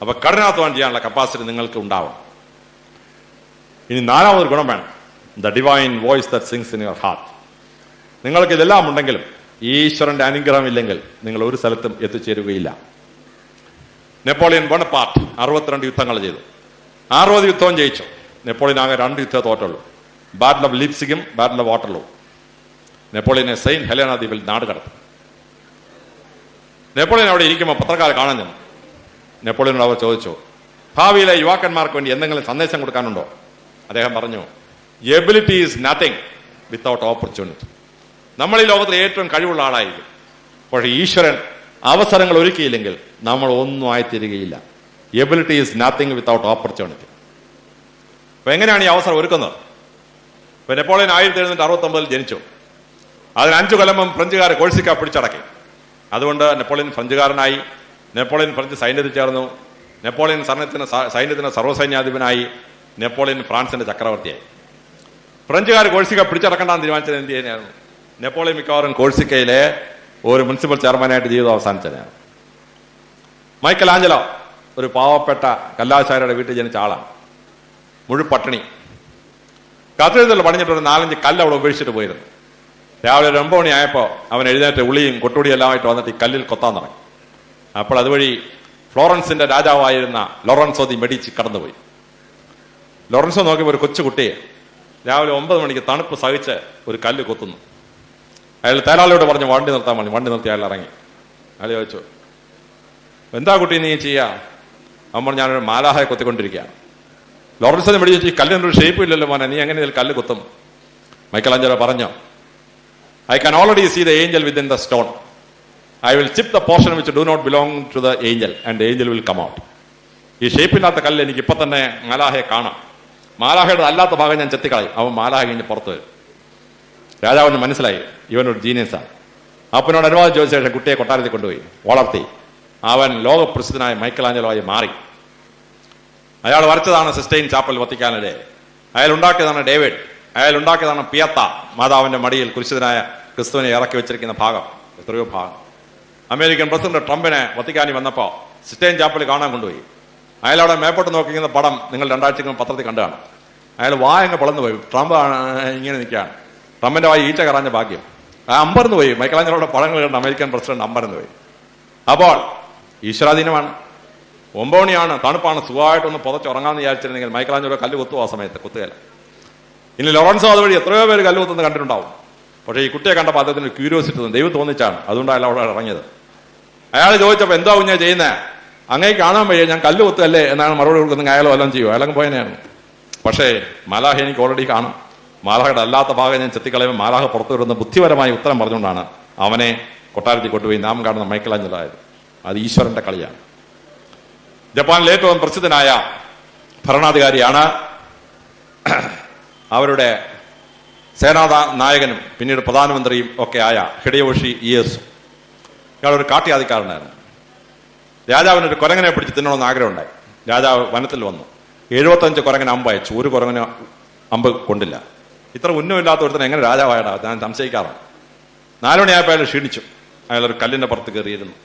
അപ്പൊ കഠിനാധ്വാനം ചെയ്യാനുള്ള കപ്പാസിറ്റി നിങ്ങൾക്ക് ഉണ്ടാവും. ഇനി നാലാമതൊരു ഗുണം വേണം, the divine voice that sings in your heart. നിങ്ങൾക്ക് ഇതെല്ലാം ഉണ്ടെങ്കിലും ഈശ്വരന്റെ അനുഗ്രഹം ഇല്ലെങ്കിൽ നിങ്ങൾ ഒരു സ്ഥലത്തും എത്തിച്ചേരുകയില്ല. നെപ്പോളിയൻ ബോണപ്പാർട്ട് 62 യുദ്ധങ്ങൾ ചെയ്തു, 60 യുദ്ധവും ജയിച്ചു. നെപ്പോളിയൻ ആകെ 2 യുദ്ധം തോറ്റുള്ളൂ, ബാറ്റിൽ ഓഫ് ലിപ്സിഗും ബാറ്റിൽ ഓഫ് വാട്ടർലൂ. നെപ്പോളിയനെ സെയിന്റ് ഹെലേന ദ്വീപിൽ നാട് കടത്തി. നെപ്പോളിയൻ അവിടെ ഇരിക്കുമ്പോൾ പത്രക്കാരെ കാണാൻ ചെന്നു. നെപ്പോളിയനോട് അവർ ചോദിച്ചു, ഭാവിയിലെ യുവാക്കന്മാർക്ക് വേണ്ടി എന്തെങ്കിലും സന്ദേശം കൊടുക്കാനുണ്ടോ? അദ്ദേഹം പറഞ്ഞു, ability is nothing without opportunity. നമ്മൾ ഈ ലോകത്തിൽ ഏറ്റവും കഴിവുള്ള ആളായിരിക്കും, പക്ഷേ ഈശ്വരൻ അവസരങ്ങൾ ഒരുക്കിയില്ലെങ്കിൽ നമ്മൾ ഒന്നും ആയിത്തീരുകയില്ല. Ability is nothing without opportunity. അപ്പൊ എങ്ങനെയാണ് ഈ അവസരം ഒരുക്കുന്നത്? ഇപ്പൊ നെപ്പോളിയൻ 1769 ജനിച്ചു. അതിന് 5 കൊല്ലം ഫ്രഞ്ചുകാരെ കോഴ്സിക്ക പിടിച്ചടക്കി. അതുകൊണ്ട് നെപ്പോളിയൻ ഫ്രഞ്ചുകാരനായി. നെപ്പോളിയൻ ഫ്രഞ്ച് സൈന്യത്തിൽ ചേർന്നു. നെപ്പോളിയൻ സൈന്യത്തിന് സർവ്വസൈന്യാധിപനായി. നെപ്പോളിയൻ ഫ്രാൻസിന്റെ ചക്രവർത്തിയായി. ഫ്രഞ്ചുകാർ കോഴ്സിക്ക പിടിച്ചടക്കണ്ടെന്ന് തീരുമാനിച്ചത് എന്ത് ചെയ്യാനായിരുന്നു? നെപ്പോളിയൻ മിക്കവാറും കോഴ്സിക്കയിലെ ഒരു മുനിസിപ്പൽ ചെയർമാനായിട്ട് ജീവിതം അവസാനിച്ചതാണ്. മൈക്കൽ ആഞ്ചലോ ഒരു പാവപ്പെട്ട കല്ലാശാരിയുടെ വീട്ടിൽ ജനിച്ച ആളാണ്. മുഴുപട്ടിണി. കത്തെഴുതൽ പണിഞ്ഞിട്ട് ഒരു 4-5 കല്ല് അവിടെ ഉപേക്ഷിച്ചിട്ട് പോയിരുന്നു. രാവിലെ 9 മണിയായപ്പോൾ അവൻ എഴുന്നേറ്റ് ഉളിയും കൊട്ടുടിയും എല്ലാമായിട്ട് വന്നിട്ട് ഈ കല്ലിൽ കൊത്താൻ തുടങ്ങി. അപ്പോൾ അതുവഴി ഫ്ലോറൻസിന്റെ രാജാവായിരുന്ന ലൊറൻസോ ദി മെഡിച്ചി കടന്നുപോയി. ലൊറൻസോ നോക്കിയപ്പോൾ ഒരു കൊച്ചുകുട്ടിയെ രാവിലെ 9 മണിക്ക് തണുപ്പ് സഹിച്ച് ഒരു കല്ല് കൊത്തുന്നു. അയാൾ തേരാളിയോട് പറഞ്ഞു വണ്ടി നിർത്താൻ പറഞ്ഞു. വണ്ടി നിർത്തി അയാൾ ഇറങ്ങി. അയാൾ ചോദിച്ചു, എന്താ കുട്ടി നീ ചെയ്യാ? അവൻ പറഞ്ഞു, ഞാനൊരു മാലാഹയെ കൊത്തിക്കൊണ്ടിരിക്കുകയാണ്. ലോറൻസിനെ മെഡിച്ചി, ഈ കല്ലിനൊരു ഷേപ്പ് ഇല്ലല്ലോ മോനെ, നീ എങ്ങനെ ഇതിൽ കല്ല് കൊത്തും? മൈക്കൽ ആഞ്ചലോ പറഞ്ഞു, I can already see the angel within the stone. I will chip the portion which do not belong to the angel and the angel will come out. ഈ ഷേപ്പില്ലാത്ത കല്ല് എനിക്ക് ഇപ്പൊ തന്നെ മാലാഹയെ കാണാം. മാലാഹയുടെ അല്ലാത്ത ഭാഗം ഞാൻ ചെത്തിക്കളയും. അവൻ മാലാഹ കഴിഞ്ഞ് പുറത്തു വരും. രാജാവിന് മനസ്സിലായി ഇവനൊരു ജീനിയസാണ്. അപ്പനോട് അനുവാദം ചോദിച്ച ശേഷം കുട്ടിയെ കൊട്ടാരത്തിൽ കൊണ്ടുപോയി വളർത്തി. അവൻ ലോകപ്രസിദ്ധനായ മൈക്കൽ ആഞ്ചലോ ആയി മാറി. അയാൾ വരച്ചതാണ് സിസ്റ്റൈൻ ചാപ്പൽ വത്തിക്കാനിടെ. അയാൾ ഉണ്ടാക്കിയതാണ് ഡേവിഡ്. അയാൾ ഉണ്ടാക്കിയതാണ് പിയത്ത, മാതാവിന്റെ മടിയിൽ കുരിശിതനായ ക്രിസ്തുവിനെ ഇറക്കി വെച്ചിരിക്കുന്ന ഭാഗം. എത്രയോ ഭാഗം. അമേരിക്കൻ പ്രസിഡന്റ് ട്രംപിനെ വത്തിക്കാനി വന്നപ്പോൾ സിസ്റ്റൈൻ ചാപ്പൽ കാണാൻ കൊണ്ടുപോയി. അയാൾ അവിടെ മേപ്പോട്ട് നോക്കിക്കുന്ന പടം നിങ്ങൾ 2 ആഴ്ചക്കും പത്രത്തിൽ കണ്ടാണ്. അയാൾ വായങ്ങ് പിളർന്നു പോയി. ട്രംപ് ഇങ്ങനെ നിൽക്കുകയാണ്. ട്രംപിന്റെ വായി ഈച്ച കറാഞ്ഞ ഭാഗ്യം. അമ്പരന്ന് പോയി. മൈക്കലാഞ്ചലോയുടെ പടങ്ങൾ കണ്ട് അമേരിക്കൻ പ്രസിഡന്റ് അമ്പരന്ന് പോയി. അപ്പോൾ ഈശ്വരാധീനമാണ്. 9 മണിയാണ്, തണുപ്പാണ്, സുഖമായിട്ടൊന്ന് പുതച്ചുറങ്ങാമെന്ന് വിചാരിച്ചിരുന്നെങ്കിൽ മൈക്കലാഞ്ചലോ കല്ല് കുത്തുക. ആ സമയത്ത് കുത്തുകയില്ല. ഇനി ലോറൻസോ അതുവഴി എത്രയോ പേര് കല്ല് കുത്തുന്നത് കണ്ടിട്ടുണ്ടാവും. പക്ഷേ ഈ കുട്ടിയെ കണ്ടപ്പോൾ അദ്ദേഹത്തിന് ക്യൂരിയോസിറ്റി തോന്നി. ദൈവം തോന്നിച്ചാണ്. അതുകൊണ്ട് അയാൾ അവിടെ ഇറങ്ങിയത്. അയാൾ ചോദിച്ചപ്പോൾ എന്താ കുഞ്ഞാ ചെയ്യുന്നത്? അങ്ങനെ കാണാൻ വയ്യ, ഞാൻ കല്ല് കുത്തല്ലേ എന്നാണ് മറുപടി കൊടുക്കുന്നത്. അയാൾ വല്ലതും ചെയ്യും, അയാളങ്ങ് പോയനെയാണ്. പക്ഷേ മാലാഹ എനിക്ക് ഓൾറെഡി കാണും. മാലാഹയുടെ അല്ലാത്ത ഭാഗം ഞാൻ ചെത്തിക്കളയുമ്പോൾ മാലാഹ പുറത്തു വരുന്ന ബുദ്ധിപരമായ ഉത്തരം പറഞ്ഞുകൊണ്ടാണ് അവനെ കൊട്ടാരത്തിൽ കൊണ്ടുപോയി നാം കാണുന്ന മൈക്കൽ ആഞ്ചലോ ആയത്. അത് ഈശ്വരന്റെ കളിയാണ്. ജപ്പാനിലെ ഏറ്റവും പ്രസിദ്ധനായ ഭരണാധികാരിയാണ്. അവരുടെ സേനാ നായകനും പിന്നീട് പ്രധാനമന്ത്രിയും ഒക്കെ ആയ ഹിഡയോഷി ഇയേസു. ഇയാളൊരു കാട്ടിയാദിക്കാരനായിരുന്നു. രാജാവിനൊരു കുരങ്ങനെ പിടിച്ച് തിന്നണമെന്ന് ആഗ്രഹമുണ്ടായി. രാജാവ് വനത്തിൽ വന്നു. 75 കുരങ്ങനെ അമ്പ് അയച്ചു. ഒരു കുരങ്ങനെ അമ്പ് കൊണ്ടില്ല. ഇത്ര ഉന്നമില്ലാത്ത ഒരുത്തൻ എങ്ങനെ രാജാവായടാ? ഞാൻ സംശയിക്കാറുണ്ട്. 4 മണിയായപ്പോൾ അയാൾ ക്ഷീണിച്ചു. അയാളൊരു കല്ലിന്റെ പുറത്ത് കയറിയിരുന്നു.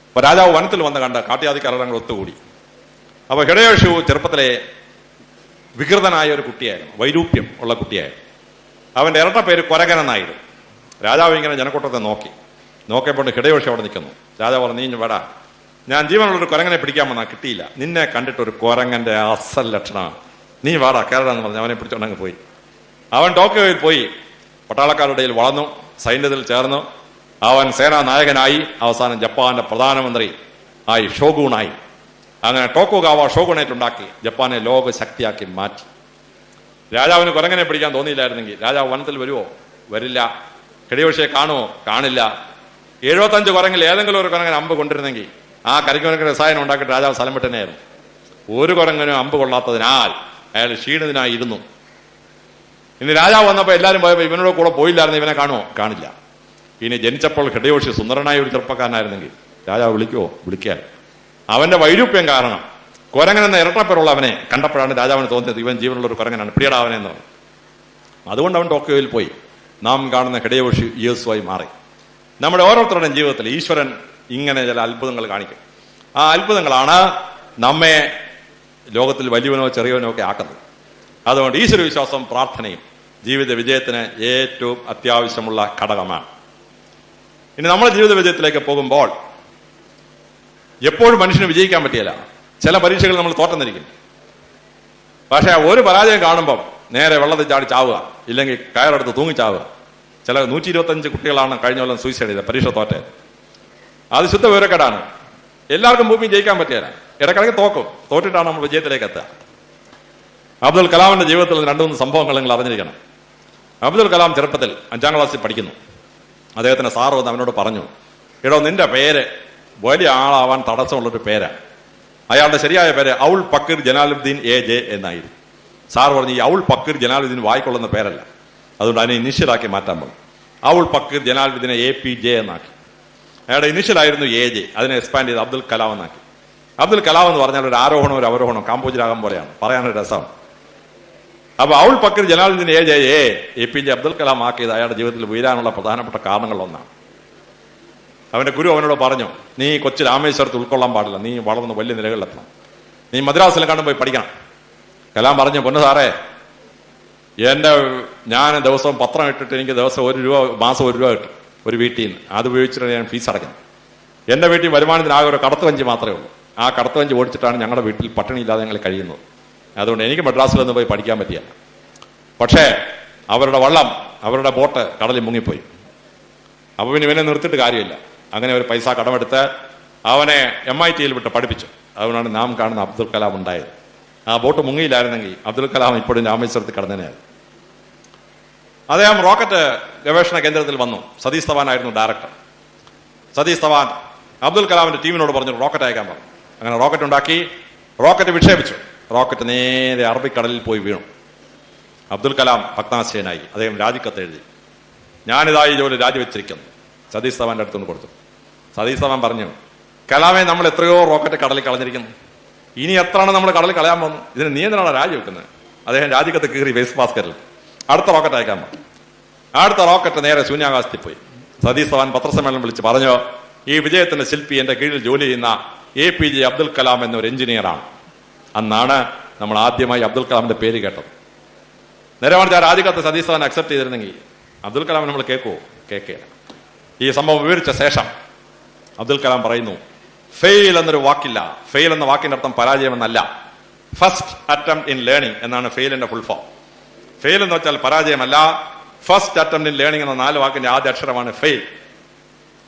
അപ്പൊ രാജാവ് വനത്തിൽ വന്ന് കണ്ട കാട്ടിയാദിക്കാരെല്ലാം ഒത്തുകൂടി. അപ്പൊ ഹിഡയോഷി ചെറുപ്പത്തിലെ വികൃതനായ ഒരു കുട്ടിയായിരുന്നു, വൈരൂപ്യം ഉള്ള കുട്ടിയായിരുന്നു. അവന്റെ ഇരട്ട പേര് കൊരകൻ എന്നായിരുന്നു. രാജാവ് ഇങ്ങനെ ജനക്കൂട്ടത്തെ നോക്കിയപ്പോൾ ഹിഡയോഷി അവിടെ നിൽക്കുന്നു. രാജാവ് പറഞ്ഞു, നീ വേടാ, ഞാൻ ജീവനുള്ളൊരു കുരങ്ങനെ പിടിക്കാൻ വന്നാൽ കിട്ടിയില്ല. നിന്നെ കണ്ടിട്ട് ഒരു കുരങ്ങന്റെ അസൽ ലക്ഷണമാണ്. നീ വാടാ കേരളെന്ന് പറഞ്ഞ് അവനെ പിടിച്ചോണ്ടങ്ങ് പോയി. അവൻ ടോക്കിയോയിൽ പോയി പട്ടാളക്കാരുടെ ഇടയിൽ വളർന്നു, സൈന്യത്തിൽ ചേർന്നു. അവൻ സേനാ നായകനായി. അവസാനം ജപ്പാന്റെ പ്രധാനമന്ത്രി ആയി, ഷോഗൂണായി. അങ്ങനെ ടോക്കുഗാവ ഷോഗുണേറ്റ് ഉണ്ടാക്കി ജപ്പാനെ ലോക ശക്തിയാക്കി മാറ്റി. രാജാവിന് കുരങ്ങനെ പിടിക്കാൻ തോന്നിയില്ലായിരുന്നെങ്കിൽ രാജാവ് വനത്തിൽ വരുമോ? വരില്ല. ഘടിയപക്ഷിയെ കാണുമോ? കാണില്ല. 75 കുരങ്ങിൽ ഏതെങ്കിലും ഒരു കുരങ്ങൻ അമ്പ് കൊണ്ടിരുന്നെങ്കിൽ ആ കരിക്കുരങ്ങിന് രസായനം ഉണ്ടാക്കിയിട്ട് രാജാവ് സ്ഥലം വിട്ടുതന്നെയായിരുന്നു. ഒരു കുരങ്ങനും അമ്പ് കൊള്ളാത്തതിനാൽ അയാൾ ക്ഷീണിതനായി ഇരുന്നു. ഇനി രാജാവ് വന്നപ്പോൾ എല്ലാവരും പോയപ്പോൾ ഇവനോട് കൂടെ പോയില്ലായിരുന്നു, ഇവനെ കാണുമോ? കാണില്ല. ഇനി ജനിച്ചപ്പോൾ ഘടിയപക്ഷി സുന്ദരനായ ഒരു ചെറുപ്പക്കാരനായിരുന്നെങ്കിൽ രാജാവ് വിളിക്കുമോ? വിളിക്കാൻ. അവന്റെ വൈരൂപ്യം കാരണം കുരങ്ങനെന്ന ഇരട്ടപ്പേരുള്ള അവനെ കണ്ടപ്പോഴാണ് രാജാവിന് തോന്നിയത് ഇവൻ ജീവനുള്ള ഒരു കുരങ്ങനാണ്, പിടിയടാ അവനെ എന്ന് പറഞ്ഞു. അതുകൊണ്ട് അവൻ ടോക്കിയോയിൽ പോയി നാം കാണുന്ന ഘടിയപക്ഷി യേശുവായി മാറി. നമ്മുടെ ഓരോരുത്തരുടെയും ജീവിതത്തിൽ ഈശ്വരൻ ഇങ്ങനെ ചില അത്ഭുതങ്ങൾ കാണിക്കും. ആ അത്ഭുതങ്ങളാണ് നമ്മെ ലോകത്തിൽ വലിയവനോ ചെറിയവനോ ഒക്കെ ആക്കുന്നത്. അതുകൊണ്ട് ഈശ്വര വിശ്വാസം പ്രാർത്ഥനയും ജീവിത വിജയത്തിന് ഏറ്റവും അത്യാവശ്യമുള്ള ഘടകമാണ്. ഇനി നമ്മുടെ ജീവിത വിജയത്തിലേക്ക് പോകുമ്പോൾ എപ്പോഴും മനുഷ്യന് വിജയിക്കാൻ പറ്റിയല്ല. ചില പരീക്ഷകൾ നമ്മൾ തോറ്റന്നിരിക്കും. പക്ഷെ ഒരു പരാജയം കാണുമ്പം നേരെ വെള്ളത്തിൽ ചാടി ചാവുക, ഇല്ലെങ്കിൽ കയറെടുത്ത് തൂങ്ങിച്ചാവുക. ചില 125 കുട്ടികളാണ് കഴിഞ്ഞ കൊല്ലം സൂയിസൈഡ് ചെയ്തത്, പരീക്ഷ തോറ്റത്. അത് ശുദ്ധ വിവരക്കേടാണ്. എല്ലാവർക്കും ഭൂമി ജയിക്കാൻ പറ്റിയല്ല. ഇടക്കിടയ്ക്ക് തോറ്റിട്ടാണ് നമ്മൾ വിജയത്തിലേക്ക് എത്തുക. അബ്ദുൽ കലാമിന്റെ ജീവിതത്തിൽ 2-3 സംഭവങ്ങൾ നിങ്ങൾ അറിഞ്ഞിരിക്കണം. അബ്ദുൽ കലാം ചെറുപ്പത്തിൽ 5ാം ക്ലാസ്സിൽ പഠിക്കുന്നു. അദ്ദേഹത്തിന് സാറ് വന്ന് അവനോട് പറഞ്ഞു, എടോ നിന്റെ പേര് വലിയ ആളാവാൻ തടസ്സമുള്ളൊരു പേരാണ്. അയാളുടെ ശരിയായ പേര് ഔൾ പക്കീർ ജലാലുദ്ദീൻ AJ എന്നായിരുന്നു. സാർ പറഞ്ഞു, ഈ ഔൾ പക്കീർ ജലാലുദ്ദീൻ വായിക്കൊള്ളുന്ന പേരല്ല, അതുകൊണ്ട് അതിനെ ഇനിഷ്യലാക്കി മാറ്റാൻ പറഞ്ഞു. ഔൾ പക്കീർ ജലാലുദ്ദീനെ APJ എന്നാക്കി. അയാളുടെ ഇനിഷ്യലായിരുന്നു AJ, അതിനെ എക്സ്പാൻഡ് ചെയ്ത് അബ്ദുൽ കലാം എന്നാക്കി. അബ്ദുൽ കലാം എന്ന് പറഞ്ഞാൽ ഒരു ആരോഹണം ഒരു അവരോഹണം കാമ്പോജിരാഗം പോലെയാണ്, പറയാനൊരു രസമാണ്. അപ്പൊ owl Pakir Jalaluddin AJ APJ Abdul Kalam ആക്കിയത് അയാളുടെ ജീവിതത്തിൽ വീഴാനുള്ള പ്രധാനപ്പെട്ട കാരണങ്ങളൊന്നാണ്. അവന്റെ ഗുരു അവനോട് പറഞ്ഞു, നീ കൊച്ചു രാമേശ്വരത്ത് ഉൾക്കൊള്ളാൻ പാടില്ല, നീ വളർന്ന് വലിയ നിലകളിലെത്തണം, നീ മദ്രാസിലും കണ്ടും പോയി പഠിക്കണം. കലാം പറഞ്ഞു, പൊന്നു സാറേ, ഞാൻ ദിവസവും പത്രം ഇട്ടിട്ട് എനിക്ക് ദിവസം മാസം 1 രൂപ കിട്ടും ഒരു വീട്ടിൽ നിന്ന്. അത് ഉപയോഗിച്ചിട്ടാണ് ഞാൻ ഫീസ് അടയ്ക്കുന്നത്. എന്റെ വീട്ടിൽ വരുമാനത്തിനാകെ ഒരു കടത്തുവഞ്ചി മാത്രമേ ഉള്ളൂ. ആ കടത്തുവഞ്ചി ഓടിച്ചിട്ടാണ് ഞങ്ങളുടെ വീട്ടിൽ പട്ടിണിയില്ലാതെ ഞങ്ങൾ കഴിയുന്നത്. അതുകൊണ്ട് എനിക്ക് മദ്രാസിലൊന്നും പോയി പഠിക്കാൻ പറ്റില്ല. പക്ഷേ അവരുടെ വള്ളം, അവരുടെ ബോട്ട് കടലിൽ മുങ്ങിപ്പോയി. അപ്പൊ പിന്നെ ഇവനെ നിർത്തിയിട്ട് കാര്യമില്ല. അങ്ങനെ ഒരു പൈസ കടമെടുത്ത് അവനെ MIT-യിൽ വിട്ട് പഠിപ്പിച്ചു. അതുകൊണ്ടാണ് നാം കാണുന്ന അബ്ദുൽ കലാം ഉണ്ടായത്. ആ ബോട്ട് മുങ്ങിയില്ലായിരുന്നെങ്കിൽ അബ്ദുൽ കലാം ഇപ്പോഴും രാമേശ്വരത്ത് കടന്നതിനായിരുന്നു. അദ്ദേഹം റോക്കറ്റ് ഗവേഷണ കേന്ദ്രത്തിൽ വന്നു. സതീഷ് ധവാൻ ആയിരുന്നു ഡയറക്ടർ. സതീഷ് ധവാൻ അബ്ദുൽ കലാമിന്റെ ടീമിനോട് പറഞ്ഞു റോക്കറ്റ് അയക്കാൻ പറഞ്ഞു. അങ്ങനെ റോക്കറ്റ് ഉണ്ടാക്കി, റോക്കറ്റ് വിക്ഷേപിച്ചു. റോക്കറ്റ് നേരെ അറബിക്കടലിൽ പോയി വീണു. അബ്ദുൽ കലാം ഭഗ്നാശയനായി. അദ്ദേഹം രാജിക്കത്ത് എഴുതി, ഞാനിതാ ഈ ജോലി രാജിവെച്ചിരിക്കുന്നു. സതീഷ് ധവാന്റെ അടുത്തുകൊണ്ട് കൊടുത്തു. സതീഷ് ധവാൻ പറഞ്ഞു, കലാമെ, നമ്മൾ എത്രയോ റോക്കറ്റ് കടലിൽ കളഞ്ഞിരിക്കുന്നു, ഇനി എത്രയാണ് നമ്മൾ കടലിൽ കളയാൻ പോകുന്നു, ഇതിന് നീ എന്തിനാണ് രാജിവെക്കുന്നത്? അദ്ദേഹം രാജിക്കത്ത് കീറി വേസ്റ്റ് ബാസ്കറ്റിൽ അടുത്ത റോക്കറ്റ് അയക്കാൻ പറഞ്ഞു. അടുത്ത റോക്കറ്റ് നേരെ ശൂന്യാകാശത്തിൽ പോയി. സതീഷ് ധവാൻ പത്രസമ്മേളനം വിളിച്ച് പറഞ്ഞു, ഈ വിജയത്തിന്റെ ശില്പി എന്റെ കീഴിൽ ജോലി ചെയ്യുന്ന APJ അബ്ദുൽ കലാം എന്നൊരു എഞ്ചിനീയറാണ്. അന്നാണ് നമ്മൾ ആദ്യമായി അബ്ദുൽ കലാമിന്റെ പേര് കേട്ടത്. നേരെ മറിച്ച് ആ രാജിക്കത്ത് സതീഷ് ധവാൻ അക്സെപ്റ്റ് ചെയ്തിരുന്നെങ്കിൽ അബ്ദുൽ കലാം നമ്മൾ കേൾക്കുമോ? കേൾക്കുകയില്ല. ഈ സംഭവം വിവരിച്ച ശേഷം അബ്ദുൽ കലാം പറയുന്നു, ഫെയിൽ എന്നൊരു വാക്കില്ല. ഫെയിൽ എന്ന വാക്കിന്റെ അർത്ഥം പരാജയം എന്നല്ല. ഫസ്റ്റ് അറ്റംപ്റ്റ് ഇൻ ലേണിംഗ് എന്നാണ് ഫെയിലിന്റെ ഫുൾ ഫോം. ഫെയിൽ എന്ന് വെച്ചാൽ പരാജയമല്ല. ഫസ്റ്റ് അറ്റംപ്റ്റ് ഇൻ ലേണിംഗ് എന്ന 4 വാക്കിന്റെ ആദ്യ അക്ഷരമാണ് ഫെയിൽ.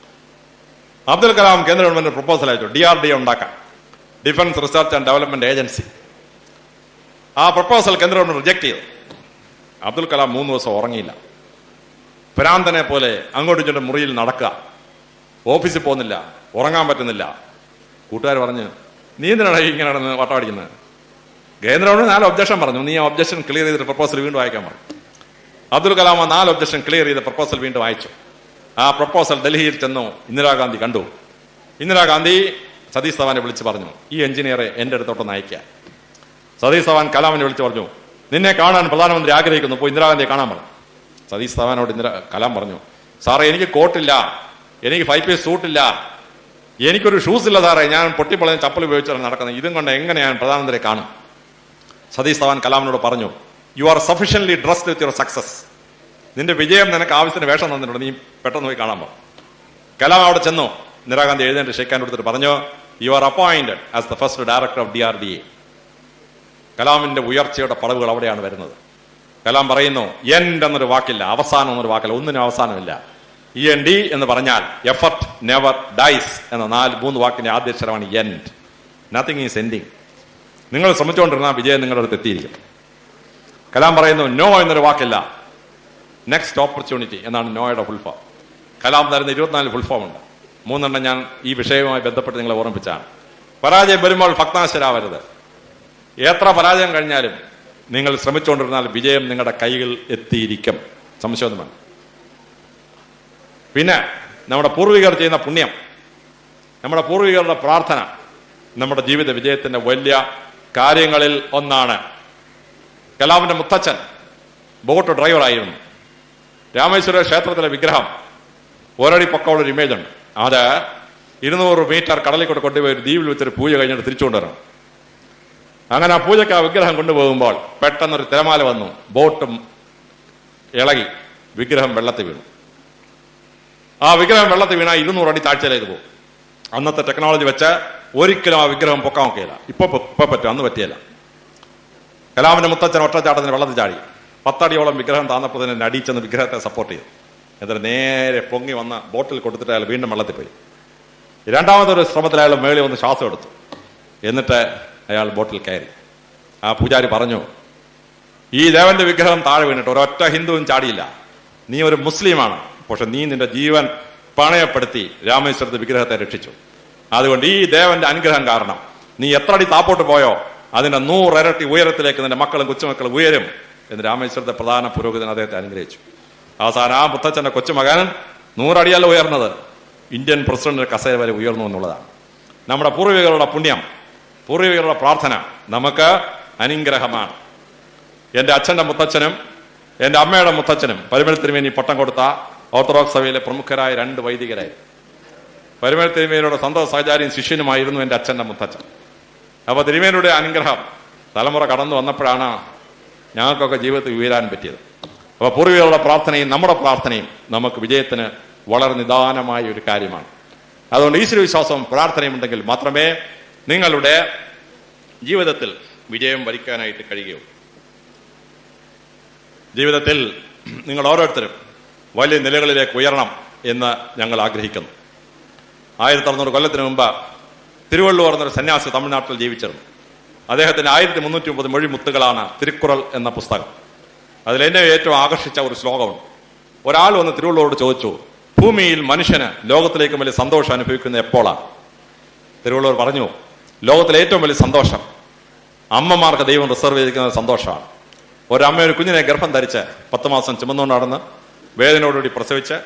അബ്ദുൽ കലാം കേന്ദ്ര ഗവൺമെന്റ് പ്രപ്പോസൽ അയച്ചു DRDA ഉണ്ടാക്കാൻ, defence research and development agency. ആ പ്രപ്പോസൽ കേന്ദ്ര ഗവൺമെന്റ് റിജക്ട് ചെയ്തു. അബ്ദുൽ കലാം 3 ദിവസം ഉറങ്ങിയില്ല. ഭ്രാന്തനെ പോലെ അങ്ങോട്ടും ഇങ്ങോട്ടും മുറിയിൽ നടക്കുക, ഓഫീസിൽ പോകുന്നില്ല, ഉറങ്ങാൻ പറ്റുന്നില്ല. കൂട്ടുകാർ പറഞ്ഞു, നീ എന്തിനാണ് ഇങ്ങനെ നടന്ന് വട്ടമടിക്കുന്നത്? കേന്ദ്ര ഗവൺമെന്റ് 4 ഒബ്ജക്ഷൻ പറഞ്ഞു. നീ ആ ഒബ്ജക്ഷൻ ക്ലിയർ ചെയ്ത പ്രപ്പോസൽ വീണ്ടും അയക്കാൻ പറഞ്ഞു. അബ്ദുൽ കലാം 4 ഒബ്ജക്ഷൻ ക്ലിയർ ചെയ്ത പ്രപ്പോസൽ വീണ്ടും അയച്ചു. ആ പ്രപ്പോസൽ ഡൽഹിയിൽ ചെന്നു ഇന്ദിരാഗാന്ധി കണ്ടു. ഇന്ദിരാഗാന്ധി സതീഷ് ധവാനെ വിളിച്ച് പറഞ്ഞു, ഈ എഞ്ചിനീയറെ എന്റെ അടുത്തോട്ടൊന്ന് അയക്കുക. സതീഷ് ധവാൻ കലാമിനെ വിളിച്ച് പറഞ്ഞു, നിന്നെ കാണാൻ പ്രധാനമന്ത്രി ആഗ്രഹിക്കുന്നു, പോയി ഇന്ദിരാഗാന്ധിയെ കാണാൻ പറഞ്ഞു. സതീഷ് ധവാനോട് കലാം പറഞ്ഞു, സാറേ, എനിക്ക് കോട്ടില്ല, എനിക്ക് 5 പീസ് സൂട്ടില്ല, എനിക്കൊരു ഷൂസ് ഇല്ല സാറേ, ഞാൻ പൊട്ടിപ്പൊളഞ്ഞ ചപ്പൽ ഉപയോഗിച്ചാണ് നടക്കുന്നത്, ഇതും കൊണ്ട് എങ്ങനെ ഞാൻ പ്രധാനമന്ത്രിയെ കാണും? സതീഷ് ധവാൻ കലാമിനോട് പറഞ്ഞു, you are sufficiently dressed with your success. നിന്റെ വിജയം നിനക്ക് ആവശ്യത്തിന് വേഷം തന്നിട്ടുണ്ട്, നീ പെട്ടെന്ന് പോയി കാണാൻ പോകും. കലാം അവിടെ ചെന്നു. ഇന്ദിരാഗാന്ധി എഴുന്നേറ്റ് ഷെയ്ക്കാൻ കൊടുത്തിട്ട് പറഞ്ഞു, you are appointed as the first director of DRDA. കലാമിന്റെ ഉയർച്ചയുടെ പടവുകൾ അവിടെയാണ് വരുന്നത്. കലാം പറയുന്നു, എൻഡ് എന്നൊരു വാക്കില്ല, അവസാനം എന്നൊരു വാക്കില്ല, ഒന്നിനും അവസാനമില്ല. END എന്ന് പറഞ്ഞാൽ എഫർട്ട് നെവർ ഡൈസ് എന്ന 3 വാക്കിന്റെ ആദ്യ അക്ഷരമാണ് എൻഡ്. Nothing is ending. നിങ്ങൾ ശ്രമിച്ചുകൊണ്ടിരുന്ന വിജയം നിങ്ങളുടെ അടുത്ത് എത്തിയിരിക്കും. കലാം പറയുന്നു നോ എന്നൊരു വാക്കില്ല, നെക്സ്റ്റ് ഓപ്പർച്യൂണിറ്റി എന്നാണ് നോയുടെ ഫുൾ ഫോം. കലാം തരുന്ന 24 ഫുൾ ഫോം ഉണ്ട്. 3 ഞാൻ ഈ വിഷയവുമായി ബന്ധപ്പെട്ട് നിങ്ങളെ ഓർമ്മിപ്പിച്ചാണ്. പരാജയം വരുമ്പോൾ ഭക്താശരാവരുത്. എത്ര പരാജയം കഴിഞ്ഞാലും നിങ്ങൾ ശ്രമിച്ചുകൊണ്ടിരുന്നാൽ വിജയം നിങ്ങളുടെ കൈകൾ എത്തിയിരിക്കും, സംശയമൊന്നും വേണം. പിന്നെ നമ്മുടെ പൂർവികർ ചെയ്യുന്ന പുണ്യം, നമ്മുടെ പൂർവികരുടെ പ്രാർത്ഥന നമ്മുടെ ജീവിത വിജയത്തിന്റെ വലിയ കാര്യങ്ങളിൽ ഒന്നാണ്. കലാമിന്റെ മുത്തച്ഛൻ ബോട്ട് ഡ്രൈവറായിരുന്നു. രാമേശ്വര ക്ഷേത്രത്തിലെ വിഗ്രഹം ഒരടി പൊക്കമുള്ളൊരു ഇമേജ് ഉണ്ട്. അത് 200 മീറ്റർ കടലിൽ കൂടെ കൊണ്ടുപോയി ഒരു ദ്വീപിൽ വെച്ചൊരു പൂജ കഴിഞ്ഞിട്ട് തിരിച്ചു കൊണ്ടുവരണം. അങ്ങനെ ആ പൂജയ്ക്ക് ആ വിഗ്രഹം കൊണ്ടുപോകുമ്പോൾ പെട്ടെന്നൊരു തിരമാല വന്നു, ബോട്ടും ഇളകി, വിഗ്രഹം വെള്ളത്തിൽ വീണു. ആ വിഗ്രഹം വെള്ളത്തിൽ വീണാൽ 200 അടി താഴ്ചയിലേക്ക് പോകും. അന്നത്തെ ടെക്നോളജി വെച്ച് ഒരിക്കലും ആ വിഗ്രഹം പൊക്കാൻ നോക്കിയില്ല. ഇപ്പൊ പറ്റും, അന്ന് പറ്റിയല്ല. കലാമിന്റെ മുത്തച്ഛൻ ഒറ്റച്ചാട്ടത്തിന് വെള്ളത്തിൽ ചാടി 10 അടിയോളം വിഗ്രഹം താന്നപ്പോൾ തന്നെ അടിച്ചെന്ന് വിഗ്രഹത്തെ സപ്പോർട്ട് ചെയ്തു. എന്നിട്ട് നേരെ പൊങ്ങി വന്ന ബോട്ടിൽ കൊടുത്തിട്ട് അയാൾ വീണ്ടും വെള്ളത്തിൽ പോയി. രണ്ടാമതൊരു ശ്രമത്തിൽ അയാൾ മേളിൽ വന്ന് ശ്വാസം എടുത്തു. എന്നിട്ട് അയാൾ ബോട്ടിൽ കയറി. ആ പൂജാരി പറഞ്ഞു, ഈ ദേവന്റെ വിഗ്രഹം താഴെ വീണിട്ട് ഒരൊറ്റ ഹിന്ദുവും ചാടിയില്ല. നീ ഒരു മുസ്ലിമാണ്, പക്ഷെ നീ നിന്റെ ജീവൻ പണയപ്പെടുത്തി രാമേശ്വരത്തെ വിഗ്രഹത്തെ രക്ഷിച്ചു. അതുകൊണ്ട് ഈ ദേവന്റെ അനുഗ്രഹം കാരണം നീ എത്ര അടി താപ്പോട്ട് പോയോ അതിന്റെ 100 ഇരട്ടി ഉയരത്തിലേക്ക് നിന്റെ മക്കളും കൊച്ചുമക്കളും ഉയരും എന്ന് രാമേശ്വരത്തെ പ്രധാന പുരോഹിതൻ അദ്ദേഹത്തെ അനുഗ്രഹിച്ചു. അവസാനം ആ മുത്തച്ഛന്റെ കൊച്ചുമകൻ 100 അടിയല്ല ഉയർന്നത്, ഇന്ത്യൻ പ്രസിഡന്റിന്റെ കസേര വരെ ഉയർന്നു എന്നുള്ളതാണ്. നമ്മുടെ പൂർവികരുടെ പുണ്യം, പൂർവികരുടെ പ്രാർത്ഥന നമുക്ക് അനുഗ്രഹമാണ്. എന്റെ അച്ഛന്റെ മുത്തച്ഛനും എന്റെ അമ്മയുടെ മുത്തച്ഛനും പരിമൽ തിരുമേനി പട്ടം കൊടുത്ത ഓർത്തഡോക്സ് സഭയിലെ പ്രമുഖരായ 2 വൈദികരായി. പരിമൽ തിരുമേനിയുടെ സ്വന്തം സഹചാരിയും ശിഷ്യനുമായിരുന്നു എന്റെ അച്ഛന്റെ മുത്തച്ഛൻ. അപ്പൊ തിരുമേനിയുടെ അനുഗ്രഹം തലമുറ കടന്നു വന്നപ്പോഴാണ് ഞങ്ങൾക്കൊക്കെ ജീവിതത്തിൽ ഉയരാൻ പറ്റിയത്. അപ്പൊ പൂർവികരുടെ പ്രാർത്ഥനയും നമ്മുടെ പ്രാർത്ഥനയും നമുക്ക് വിജയത്തിന് വളരെ നിദാനമായ ഒരു കാര്യമാണ്. അതുകൊണ്ട് ഈശ്വര വിശ്വാസവും പ്രാർത്ഥനയും ഉണ്ടെങ്കിൽ മാത്രമേ നിങ്ങളുടെ ജീവിതത്തിൽ വിജയം വരിക്കാനായിട്ട് കഴിയുകയുള്ളൂ. ജീവിതത്തിൽ നിങ്ങൾ ഓരോരുത്തരും വലിയ നിലകളിലേക്ക് ഉയരണം എന്ന് ഞങ്ങൾ ആഗ്രഹിക്കുന്നു. 1600 കൊല്ലത്തിന് മുമ്പ് തിരുവള്ളുവർ എന്നൊരു സന്യാസി തമിഴ്നാട്ടിൽ ജീവിച്ചിരുന്നു. അദ്ദേഹത്തിന് 1330 മൊഴിമുത്തുകളാണ് തിരുക്കുറൾ എന്ന പുസ്തകം. അതിലെന്നെ ഏറ്റവും ആകർഷിച്ച ഒരു ശ്ലോകമുണ്ട്. ഒരാൾ വന്ന് തിരുവള്ളുവരോട് ചോദിച്ചു, ഭൂമിയിൽ മനുഷ്യന് ലോകത്തിലേക്ക് വലിയ സന്തോഷം അനുഭവിക്കുന്നത് എപ്പോഴാണ്? തിരുവള്ളുവർ പറഞ്ഞു, ലോകത്തിലെ ഏറ്റവും വലിയ സന്തോഷം അമ്മമാർക്ക് ദൈവം റിസർവ് ചെയ്തിരിക്കുന്ന സന്തോഷമാണ്. ഒരമ്മ ഒരു കുഞ്ഞിനെ ഗർഭം ധരിച്ച് 10 മാസം ചുമന്നുകൊണ്ട് നടന്ന് വേദനയോടുകൂടി പ്രസവിച്ച്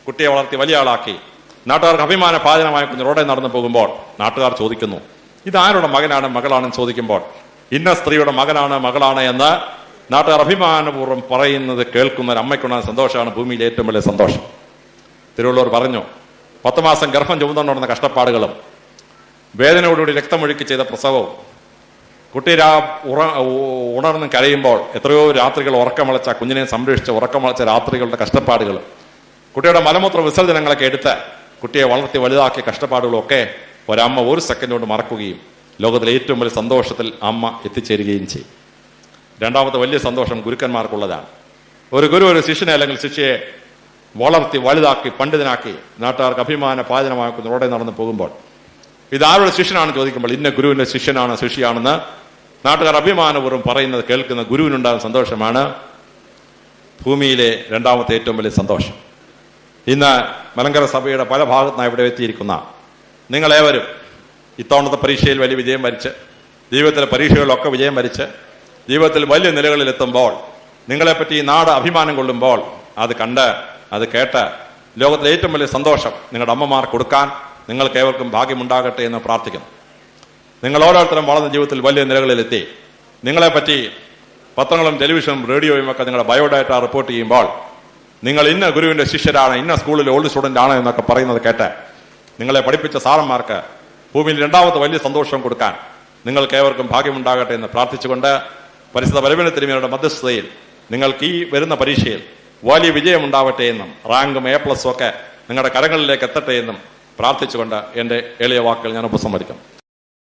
കുട്ടിയെ വളർത്തി വലിയ ആളാക്കി നാട്ടുകാർക്ക് അഭിമാന ഭാജനമായ കുഞ്ഞ് റോഡിൽ നടന്നു പോകുമ്പോൾ നാട്ടുകാർ ചോദിക്കുന്നു, ഇതാരുടെ മകനാണ് മകളാണെന്ന് ചോദിക്കുമ്പോൾ ഇന്ന സ്ത്രീയുടെ മകനാണ് മകളാണ് എന്ന് നാട്ടുകാർ അഭിമാനപൂർവ്വം പറയുന്നത് കേൾക്കുന്ന ഒരു അമ്മയ്ക്കുണ്ടാകുന്ന സന്തോഷമാണ് ഭൂമിയിലെ ഏറ്റവും വലിയ സന്തോഷം. തിരുവള്ളുവർ പറഞ്ഞു, 10 മാസം ഗർഭം ചുമന്നുകൊണ്ട് നടന്ന കഷ്ടപ്പാടുകളും വേദനയോടുകൂടി രക്തമൊഴുക്കി ചെയ്ത പ്രസവവും കുട്ടി ഉണർന്ന് കരയുമ്പോൾ എത്രയോ രാത്രികൾ ഉറക്കമളച്ച കുഞ്ഞിനെ സംരക്ഷിച്ച് ഉറക്കമളച്ച രാത്രികളുടെ കഷ്ടപ്പാടുകളും കുട്ടിയുടെ മലമൂത്ര വിസർജനങ്ങളൊക്കെ എടുത്ത് കുട്ടിയെ വളർത്തി വലുതാക്കിയ കഷ്ടപ്പാടുകളും ഒക്കെ ഒരമ്മ 1 സെക്കൻഡ് കൊണ്ട് മറക്കുകയും ലോകത്തിലെ ഏറ്റവും വലിയ സന്തോഷത്തിൽ അമ്മ എത്തിച്ചേരുകയും ചെയ്യും. രണ്ടാമത്തെ വലിയ സന്തോഷം ഗുരുക്കന്മാർക്കുള്ളതാണ്. ഒരു ഗുരു ഒരു ശിഷ്യനെ അല്ലെങ്കിൽ ശിഷ്യയെ വളർത്തി വലുതാക്കി പണ്ഡിതനാക്കി നാട്ടുകാർക്ക് അഭിമാന പാചനമാക്കുന്ന റോഡിൽ നടന്നു പോകുമ്പോൾ ഇതാരുടെ ശിഷ്യനാണെന്ന് ചോദിക്കുമ്പോൾ ഇന്ന ഗുരുവിന്റെ ശിഷ്യനാണ് ശിഷ്യയാണെന്ന് നാട്ടുകാർ അഭിമാനപൂർവ്വം പറയുന്നത് കേൾക്കുന്ന ഗുരുവിനുണ്ടാകുന്ന സന്തോഷമാണ് ഭൂമിയിലെ രണ്ടാമത്തെ ഏറ്റവും വലിയ സന്തോഷം. ഇന്ന് മലങ്കര സഭയുടെ പല ഭാഗത്തുനിന്ന് ഇവിടെ എത്തിയിരിക്കുന്ന നിങ്ങളേവരും ഇത്തവണത്തെ പരീക്ഷയിൽ വലിയ വിജയം വരിച്ച് ജീവിതത്തിലെ പരീക്ഷകളിലൊക്കെ വിജയം വരിച്ച് ജീവിതത്തിൽ വലിയ നിലകളിലെത്തുമ്പോൾ നിങ്ങളെപ്പറ്റി ഈ നാട് അഭിമാനം കൊള്ളുമ്പോൾ അത് കണ്ട് അത് കേട്ട് ലോകത്തിലെ ഏറ്റവും വലിയ സന്തോഷം നിങ്ങളുടെ അമ്മമാർ കൊടുക്കാൻ നിങ്ങൾക്ക് ഏവർക്കും ഭാഗ്യമുണ്ടാകട്ടെ എന്ന് പ്രാർത്ഥിക്കുന്നു. നിങ്ങൾ ഓരോരുത്തരും വളർന്ന ജീവിതത്തിൽ വലിയ നിലകളിലെത്തി നിങ്ങളെപ്പറ്റി പത്രങ്ങളും ടെലിവിഷനും റേഡിയോയും ഒക്കെ നിങ്ങളുടെ ബയോഡാറ്റ റിപ്പോർട്ട് ചെയ്യുമ്പോൾ നിങ്ങൾ ഇന്ന ഗുരുവിന്റെ ശിഷ്യരാണ്, ഇന്ന സ്കൂളിലെ ഓൾഡ് സ്റ്റുഡന്റ് ആണ് എന്നൊക്കെ പറയുന്നത് കേട്ട് നിങ്ങളെ പഠിപ്പിച്ച സാറന്മാർക്ക് ഭൂമിയിൽ രണ്ടാമത്തെ വലിയ സന്തോഷം കൊടുക്കാൻ നിങ്ങൾക്ക് ഏവർക്കും ഭാഗ്യമുണ്ടാകട്ടെ എന്ന് പ്രാർത്ഥിച്ചുകൊണ്ട് പരിശുദ്ധ പരമേശ്വര തിരുമേനിയുടെ മധ്യസ്ഥതയിൽ നിങ്ങൾക്ക് ഈ വരുന്ന പരീക്ഷയിൽ വലിയ വിജയമുണ്ടാവട്ടെ എന്നും റാങ്കും A+ ഒക്കെ നിങ്ങളുടെ കരങ്ങളിലേക്ക് എത്തട്ടെ എന്നും പ്രാർത്ഥിച്ചുകൊണ്ട് എൻ്റെ എളിയ വാക്കുകൾ ഞാൻ ഉപസംഹരിക്കുന്നു.